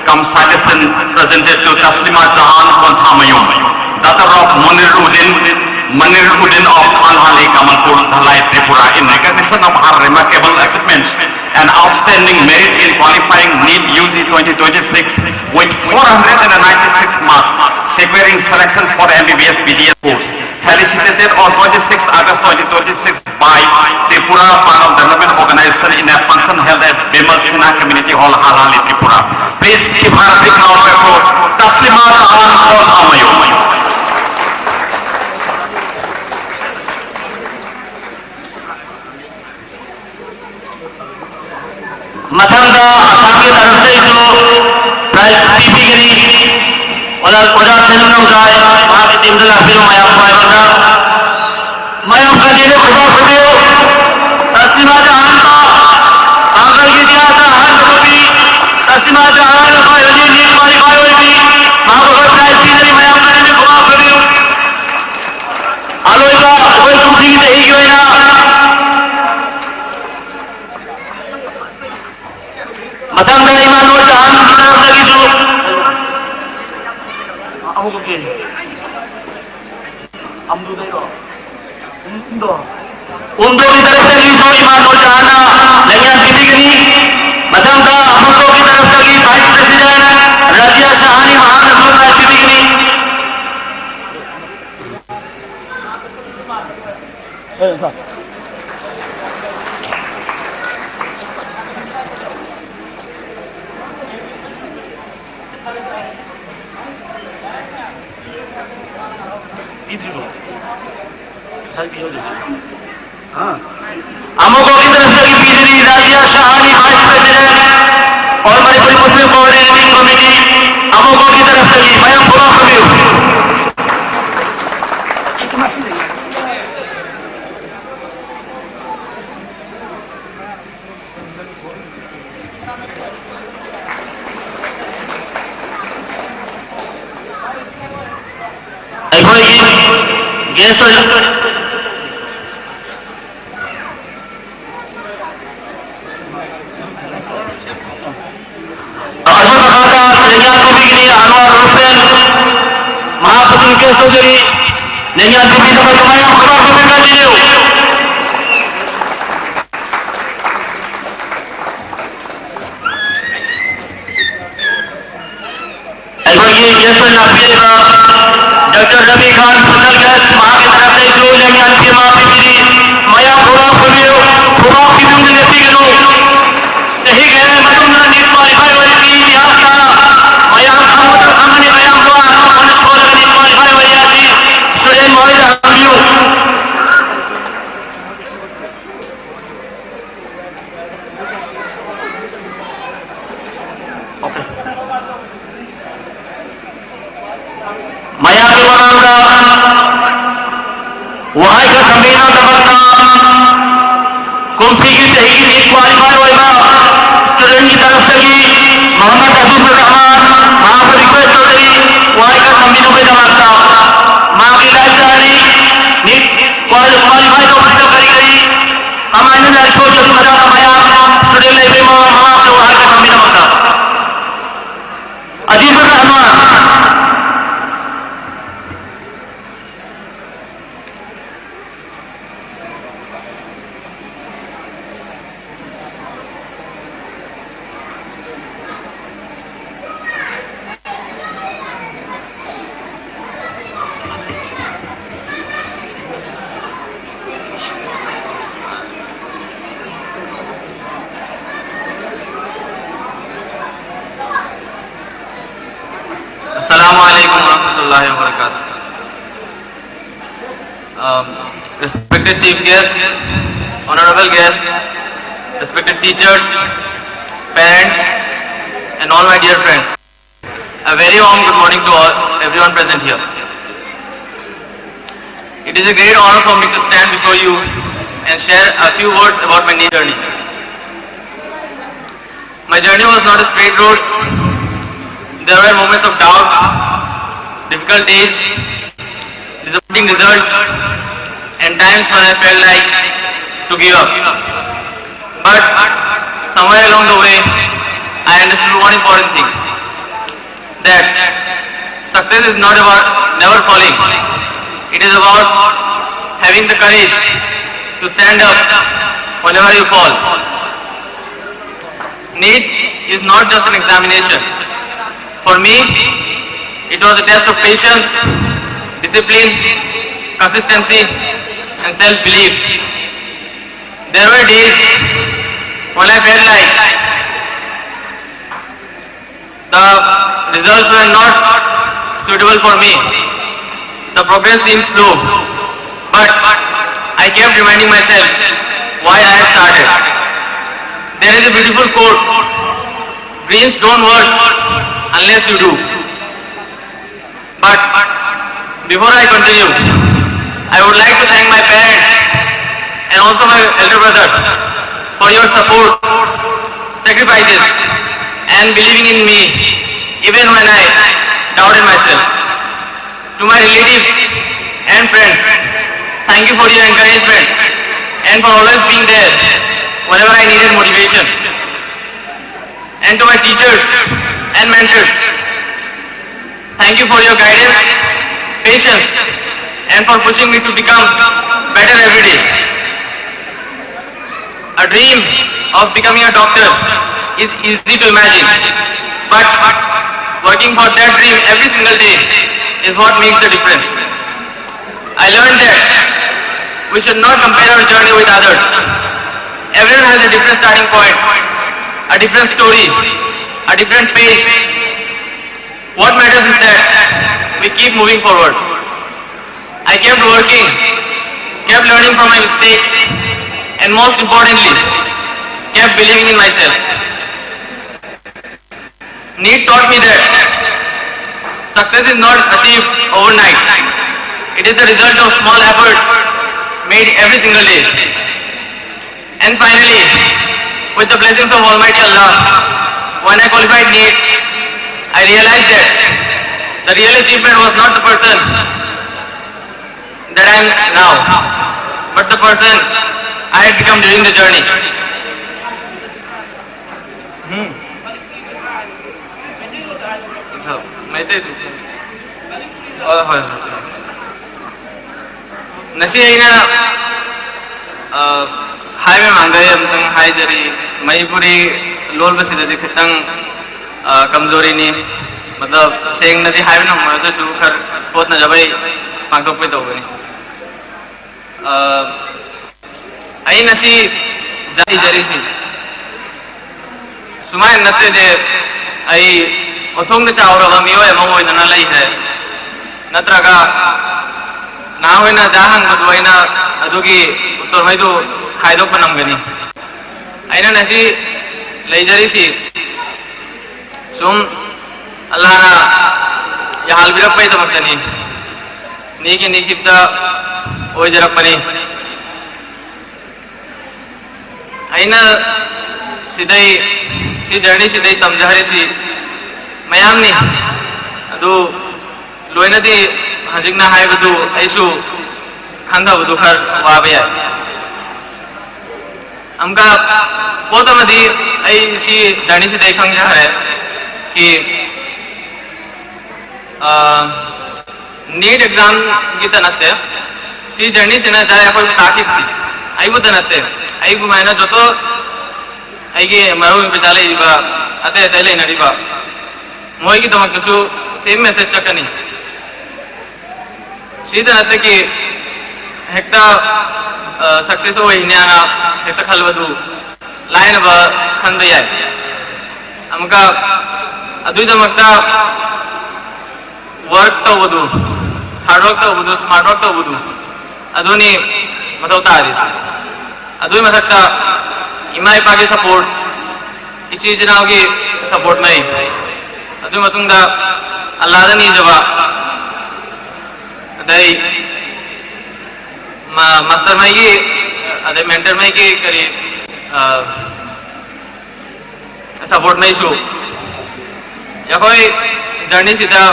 cum citation presented to Taslima Jahan Konthamayum, daughter of Munir Uddin of Khanhali, Kamalpur, Dhalai, Tripura, in recognition of her remarkable achievements and outstanding merit in qualifying NEET UG 2026 with 496 marks, securing selection for MBBS BDS course. Felicitated on 26 August 2026 by Tripura Panel Development Organization in a function held at Bimal Sinha Community Hall, Halali, Tripura. Please give her a big round of applause. Taslima Jahan Konthamayum. मथंगा Assam की तरफ से जो prize PP गिरी वजह से जाए वहाँ की team से फिर मैं आपको आएगा ने खुदा खुदियो तस्लीमा जहान का आंकल की दिया था हर लोगों भी तस्लीमा जहान का यदि नीत क्वालिफाई हुई भी मां भगत प्राइज की जरी मैं अपने ने खुदा खुदियो आलोय का कोई तुमसी की चाहिए क्यों ना मतंग का ईमान वो जहान की तरफ लगी सो 아무도 없지. 아무도 내가. उनको की तरफ से लीज हुई ईमान और जहाना लेकिन दीदी मतम का अमुको की तरफ से ली वाइस प्रेसिडेंट रजिया शाहानी महानजर का दीदी अमुको की तरफ से बीजली राजिया शाहानी वाइस प्रेसिडेंट और मणिपुरी मुस्लिम कोऑर्डिनेटिंग कमेटी अमुको की तरफ से मैं पूरा करूं गेस्ट महापुरुष चौधरी नैया देवी तुम्हारा खुदा खुदा continue doctor Ravi Khan special guest वहां की तरफ से जो लेंगे अंतिम आपकी माया पूरा खुदियो पूरा किदुम लेती गयो सही गए मधुमना नीत क्वालिफाई हुई थी इतिहास का माया हमने हमने माया हुआ मन सोल का नीत क्वालिफाई हुई थी स्टूडेंट मोहित हमयू माया के बनाऊंगा वहां का कमीना दबकता कुमसी की चाहिए नीट क्वालिफाई होगा स्टूडेंट की तरफ से की मोहम्मद अजीजुर रहमान वहां पर रिक्वेस्ट हो गई वहां का कमीनों पे दबकता मां की लाइब्रेरी नीट क्वालिफाई तो पुस्तक करी गई हमारे ने शो जो मजा का माया स्टूडेंट लाइब्रेरी में वहां से वहां का कमीना होता Azizur Rahman Assalamu alaikum warahmatullahi wabarakatuh. Respected chief guest, honorable guests, respected teachers, parents, and all my dear friends. A very warm good morning to all, everyone present here. It is a great honor for me to stand before you and share a few words about my journey. My journey was not a straight road. There were moments of doubts, difficult days, disappointing results, and times when I felt like to give up. But somewhere along the way, I understood one important thing, that success is not about never falling. It is about having the courage to stand up whenever you fall. NEET is not just an examination. For me, it was a test of patience, discipline, consistency, and self-belief. There were days when I felt like the results were not suitable for me. The progress seemed slow, but I kept reminding myself why I had started. There is a beautiful quote, dreams don't work unless you do. But before I continue, I would like to thank my parents and also my elder brother for your support, sacrifices, and believing in me even when I doubted myself. To my relatives and friends, thank you for your encouragement and for always being there whenever I needed motivation. And to my teachers and mentors, thank you for your guidance, patience, and for pushing me to become better every day. A dream of becoming a doctor is easy to imagine, but working for that dream every single day is what makes the difference. I learned that we should not compare our journey with others. Everyone has a different starting point, a different story, a different pace. What matters is that we keep moving forward. I kept working, kept learning from my mistakes, and most importantly, kept believing in myself. NEET taught me that success is not achieved overnight. It is the result of small efforts made every single day. And finally, with the blessings of Almighty Allah, when I qualified NEET, I realized that the real achievement was not the person that I am now, but the person I had become during the journey. Nasi aina hai में मांग गए हम तंग hai जरी मई पूरी लोल बसी दे खतंग कमजोरी नहीं मतलब सेंग नदी hai में ना मर तो शुरू कर बहुत न जब पांच तो पे तो गए आई नसी जाई जरी सी सुमाय नते जे आई ओथोंग ने चावरा मियो है ममोय न लई है नत्रगा ना होय ना जाहंग बदवाइना अदुगी उत्तर में तो खायदो पनमगनी आइना नसी लई जरी सी सुम अल्लाह ना याल बिरक पे तो मतनी नी की निकिता ओय जरक पनी आइना सिदई सी जर्नी सिदई तमजहरी सी मयाम नी अदु लोइना दी हजिंगना हाय बदु ऐसु खंदा बदु खर वाबे है हमका बहुत मदी ऐ सी जर्नी से देखंग जा है कि नीट एग्जाम की तनते सी जर्नी से ना जाए कोई ताकीब सी आई वो तनते आई गुमायना जो तो आई के मरो में बेचाले इबा अते तले नडीबा मोय की तमक सु सेम मैसेज चकनी सीधा नते कि हेक्टा सक्सेस हो हिन्याना हेक्टा खलवदु लाइन बा खंद याय हमका अदुई दमकता वर्क तो वदु हार्ड वर्क तो वदु स्मार्ट वर्क तो वदु अदुनी मतौता आरिस अदुई मतकता इमाई पागे सपोर्ट इसी जनाव की सपोर्ट में अदुई मतुंगा अल्लाह नी जवा अदई मास्टर में की अदई मेंटर में की करी सपोर्ट में शो या कोई जर्नी सीधा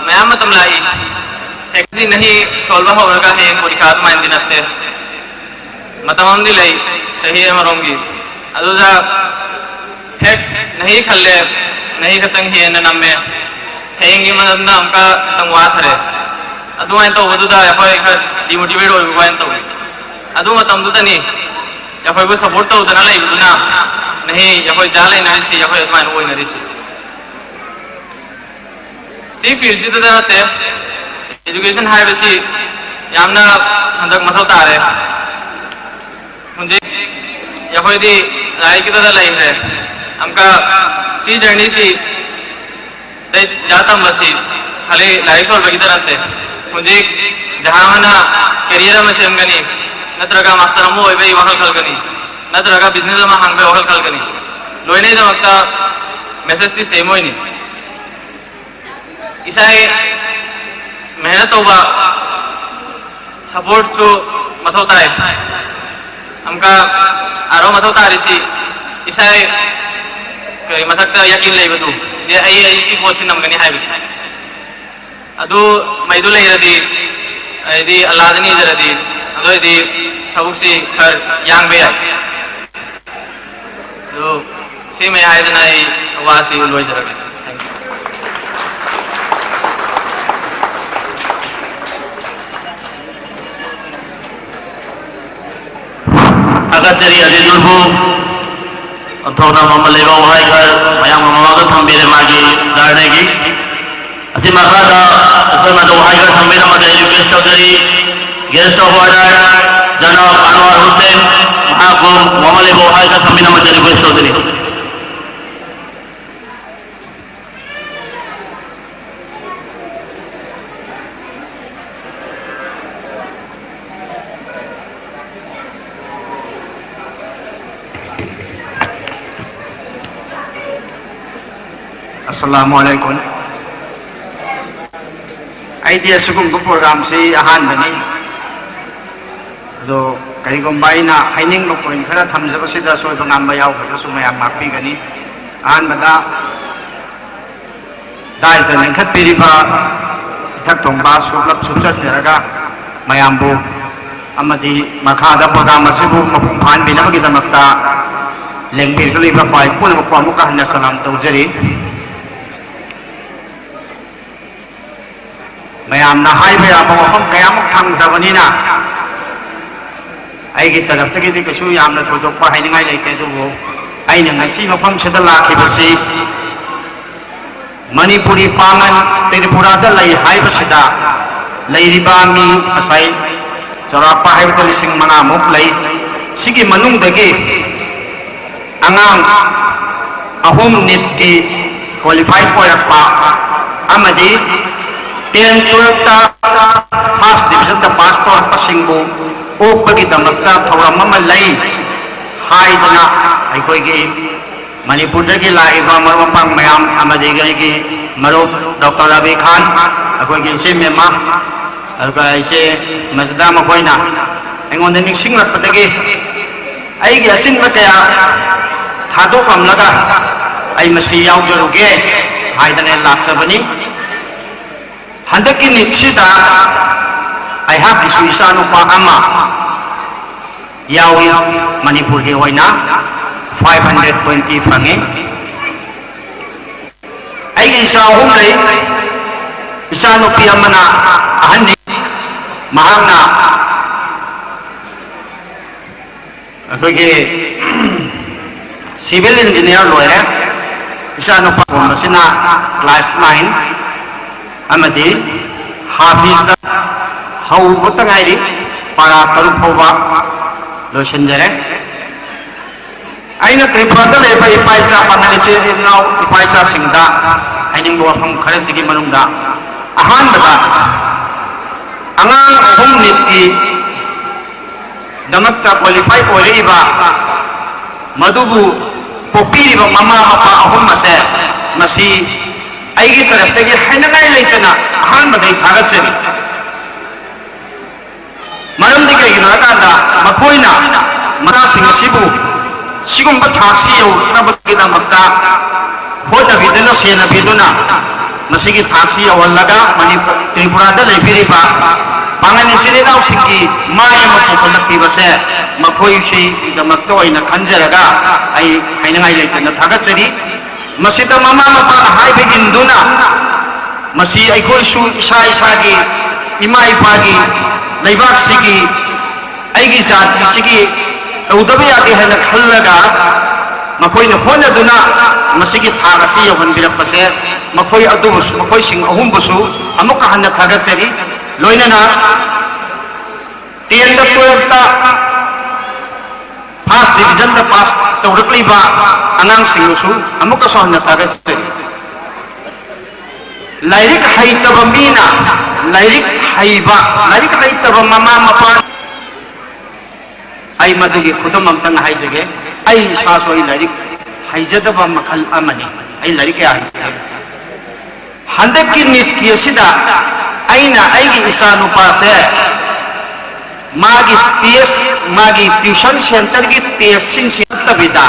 मैं मतम लाई एक दिन नहीं सोल्वा हो रहा है पूरी खाद मान दिन अपने मतम हम दिलाई चाहिए मरोंगी अदुजा हेक नहीं खल्ले नहीं खतंग ही न नम में हेंगी मतलब ना हमका तंगवात है अदुआ तो वदुदा या कोई का डिमोटिवेट हो गया तो अदुआ मतम दुता नहीं या कोई को सपोर्ट तो उतना लाई बुना नहीं या कोई जाले नरिसी या कोई मान वो नरिसी सी फील्ड से तो जाते एजुकेशन हाई बसी यामना हंदक मतौता है मुझे या कोई दी राय की तरह लाइन है हमका सी जर्नी सी जाता बसी खाली लाइफ और बगी तरह थे मुझे जहाँ मना करियर में सेम गनी नत्रगा मास्टर मो होय बे वहल खल गनी नत्रगा बिजनेस में हांग बे वहल खल गनी लोई नहीं दमकता मैसेज ती सेम होय नहीं इसाई मेहनत होगा सपोर्ट जो mathau tai amka aro mathau tarisi isai kai mathakta yakin leibadu je ai si post namgani haibisi adu maidu leiradi ai Allah dani jaradi ado di thabuksi khar yang be do si mai haidana ai wasi loi jaradi agar jari adizul bu thona mama leba wahai kar mayang mama ga thambire magi darne gi asi makada koi ma do wahai kar thambire ma request tawdari guest of order janab Anwar Hussain mahakum mama leba wahai kar thambire ma request tawdari Assalamualaikum. Idea sugum program si ahan bani. Do kay gumbay na haining mo point kara thamja ko sida so bangam bayaw ko so mayam makpi gani. Ahan bada dai ta nangkhat piriba thak tongba suklap chupcha seraga mayam bu amadi makhada program asibu mapung phan binamagi damakta lengbir ko liba pai puna ko amuka hana salam tawjari. mayam na hai ba ba mafam kaya mo thang dabani na ai gi taraf ta gi di kasu yam na thodok pa hai ningai leite du bo ai na ngasi mafam sida la khi basi manipuri pangan tripura da lai hai ba sida lai riba mi asai chara pa hai ba lising manga muk lai sigi manung dagi angang ahum nit ki qualified poyak pa amadi 10 12 ta first division ta pastor ta singbu ok bagi damakta thoram ma lai haidana ai koi gi manipur da gi lai ba mar pang mayam amadi gi marup Dr. Rabi Khan akoi gi se mema alka se masda ma koina engon de mixing la patagi ai gi asin ma kaya thado kam laga ai masi yaw jaruge haidana lakchabani handaki nitsida I have isu isanu pa ama yawi Manipur gi hoina 520 fange ai gi isa hum lei isanu pi amana ahani mahangna akoge civil engineer loire isanu pa masina class 9 amadi hafiz da hau butangai di para taruphoba losenjare aina tripura da leba ipaisa panani che now ipaisa singda aining bo pham khare sigi manungda ahan da angang hum nit ki damakta qualify oiba madubu popiri ba mama apa ahum mase masi aigi taraf tagi hainangai leitana ahan badai thagat se maram di kai na kanda makoina mara sing sibu sigum ba thaksi yo na bagida makta hoda bidana sena biduna masigi thaksi yo wallaga mani tripura da leipiri ba pangani sine nau singi mai ma ko lakti ba se makoi shi da makta oina khanjaraga ai hainangai leitana thagat seri masita mama mapa hai be induna masi ai khoi su isa isa gi imai pagi leibak sigi ai gi sat sigi udabi age hana khallaga makoi na hona duna masigi thaga si yohan birak pase makoi adubus makoi sing ahum busu amuka hanna thaga seri loina na tienda puerta first division da pass tawrakli ba anang singusu amuka sohna thaga seri lairik haitaba mina lairik haiba lairik haitaba mama mapa ai madugi khudam amtang haijage ai sasoi lairik haijadaba makhal amani ai lairik ya handaki nit ki sida aina aigi isanu pase मागी test मागी tuition centre की test सिंग तबिदा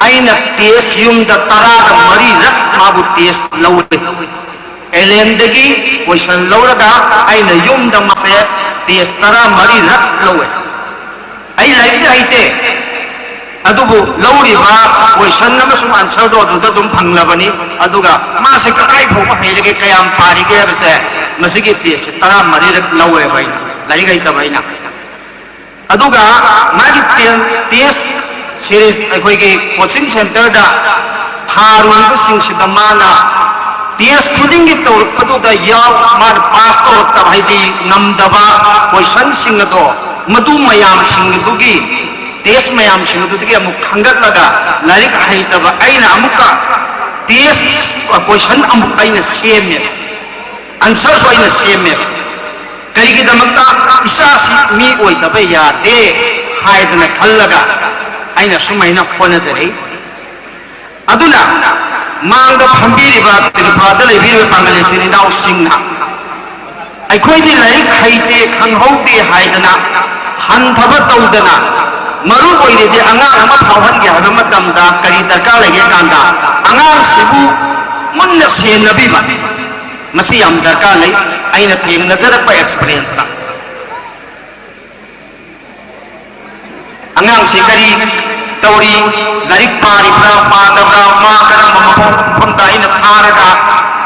आइना test यूम the तरा the मरी रक माबु test लौरे एलेम दगी question लौरगा आइना यूम the मसे test तरा मरी रक लौरे आई लाइते आइते अदुबु लौरिबा क्वेश्चन नमसुम आंसर दो अदुदा दुम फंगलबनी अदुगा मासे ककाई फोबा हेलगे कयाम पारिगे बसे मसिगी टेस्ट तरा मरी रक लौरे बाई लाइक आई तबाइना अदुगा मागी टेस्ट सीरीज अखोइगे कोचिंग सेंटर दा थारुइबा सिंगसिदा माना टेस्ट खुदिंगी तौरपदुदा याव मान पास तौरता हाइदी नमदबा क्वेश्चन सिंगदो मदु मयाम सिंगदुगी टेस्ट मयाम सिंगदुगी अमुक खंगतलगा लाइक हाइतबा आइना अमुका टेस्ट क्वेश्चन अमुक आइना सेमे आंसर सो आइना सेमे करिगिदमक्ता इसासी मी ओइतबा यादे हाइदना खल्लगा आइना सुमाइना होनजरी अदुना मांगदा फंबीरिबा त्रिपुरादा लेबिबा पांगलेसिनि नाउ सिंना अखोइदि लाइक हाइते खंगहौदे हाइदना हंथबा तौदना मरु ओइरेदि अंगांग अमा फावहनगे हाबा मतमदा करि दरकार लगे कांदा अंगांग सिबु मुन्ना सेनबिबा मसी याम दरकार लै आइना थेंगनजरपा एक्सपीरियंस दा अंगांग से करी तौरी लाइक पारिब्रा पादब्रा मा करम मफमदा इन थारगा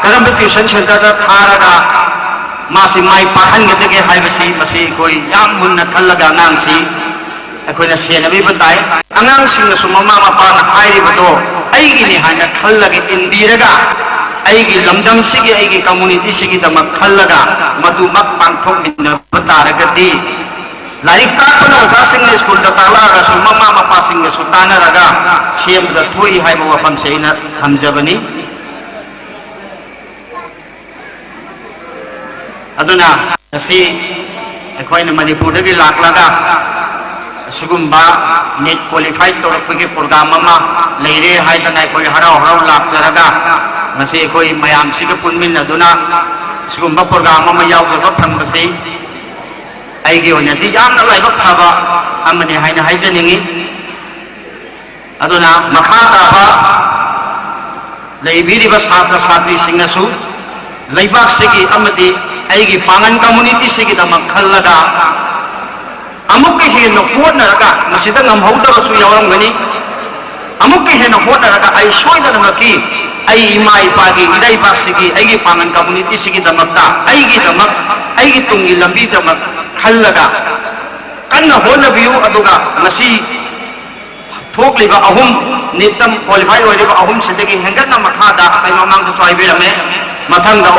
करम ट्यूशन सेंटर दा थारगा मासी माई पाहनगदगे हाइबसी मसी कोई याम मुन्ना खल्लगा अंगांग सी अखोइना सेनबी बताय अंगांग सिंग सु ममा मपाना हाइरिबदो आइगिनि हाना खल्लगे इंदिरगा आइगी लमदम सिगी आइगी कम्युनिटी सिगी दमक खल्लगा मदुमक पांथोक मिन बतारगदी लाइक ताकन ओजा सिंग स्कूल दा तालागा सु ममा मपा सिंग सु तानरगा सेम दा थोई हाइबो वफम सेना थमजबनी अदुना asi अखोइना मणिपुर दगी लाकलागा सुगुम्बा नेट क्वालिफाइड तौरपगी प्रोग्राम अमा लेरे हाइदना अखोइ हराव हराव लाकजरगा ngasi अखोइ मयाम सिग पुनमिनदुना सुगुम्बा प्रोग्राम अमा यावजबा फंगबसि आइगे ओनदि यामना लाइबा फाबा अमने हाइना हाइजनिंगी अदुना मखा ताबा लेबिरिबा छात्र छात्री सिंगसु लैबाक सिगी अमदि आइगे पांगन कम्युनिटी सिगी दमक खल्लगा अमुक हेन होनरगा मसिदा ngमहौदबसु यावरमगनि अमुक हेन होनरगा आई सोइदनमकी आई इमा इपागी इलाइबाक सिगी आइगे पांगन कम्युनिटी सिगी दमकता आइगे दमक आइगे तुंगी लंबी दमक खल्लगा कन्न होनबियु अदुगा ngasi थोकलिबा अहुम नेतम क्वालिफाइड होइबा अहुम सिदगी हेंगतना मखादा sai mamang su aiberame mathangda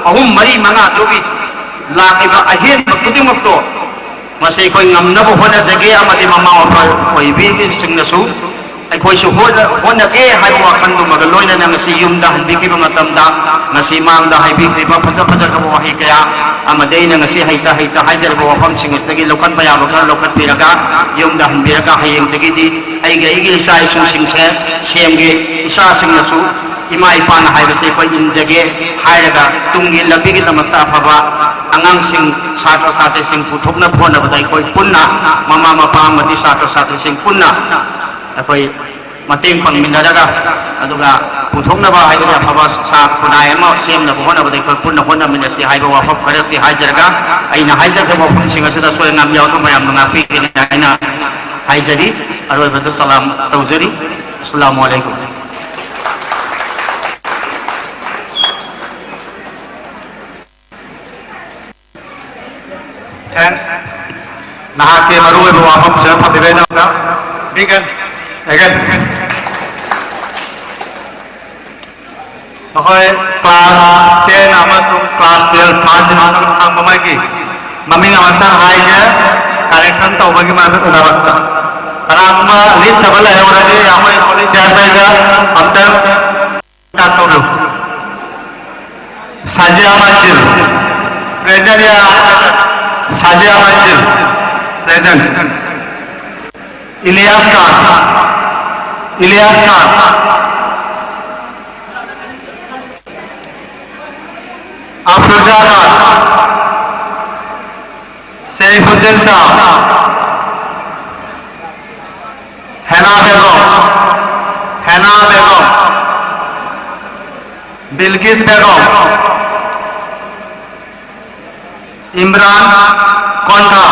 अहुम मरी मंगा जोगी लाकिबा अहेन खुदिमक्तो मसे कोई ngamnaba honajage amadi mama opa oibi singnasु अखोइसु होनगे हाइबा वाखंदु मग लोइना ngasi yumda hanbikiba matamda ngasi mangda haibikriba faja faja ka wahi kaya amadeina ngasi haita haita haijarba wafam singstagi lokan baya bakar lokan piraga yumda hanbiraga hayeng tagidi aige isa isu singse semge isa singnasu ima ipana haibase koi injage hairaga tungi labigi tamata afaba angang sing satra satra sing puthokna phona badai koi punna mama mapa mati satra satra sing punna अखोई मतंग पंगमिनरगा अदुगा पुथोंनबा हाइबा फबा सा खुनाय अमा सेमना होनबदे पुन्न होनमिनसि हाइबा वाफब खरसि हाइजरगा आइना हाइजरगा वफम सिंगसदा सोय नाम यावसो मयाम नंगा पिकिनि आइना हाइजरी अरोबद सलाम तौजरी अस्सलामु अलैकुम थैंक्स नहा के मरुए वाफम से फदिबेना begin again Ahoy class 10 amasung class 12 5 amasung ang pamagi maming amanta haija correction to bagi ma unawata karama lin tabala hai orade amai college jasaiga amta tatolu sajia manjil present ya sajia manjil present Ilyas Khan Afroza Khan Sharifuddin साहब, हैना बेगम, बिल्किस बेगम, इमरान कोंठा,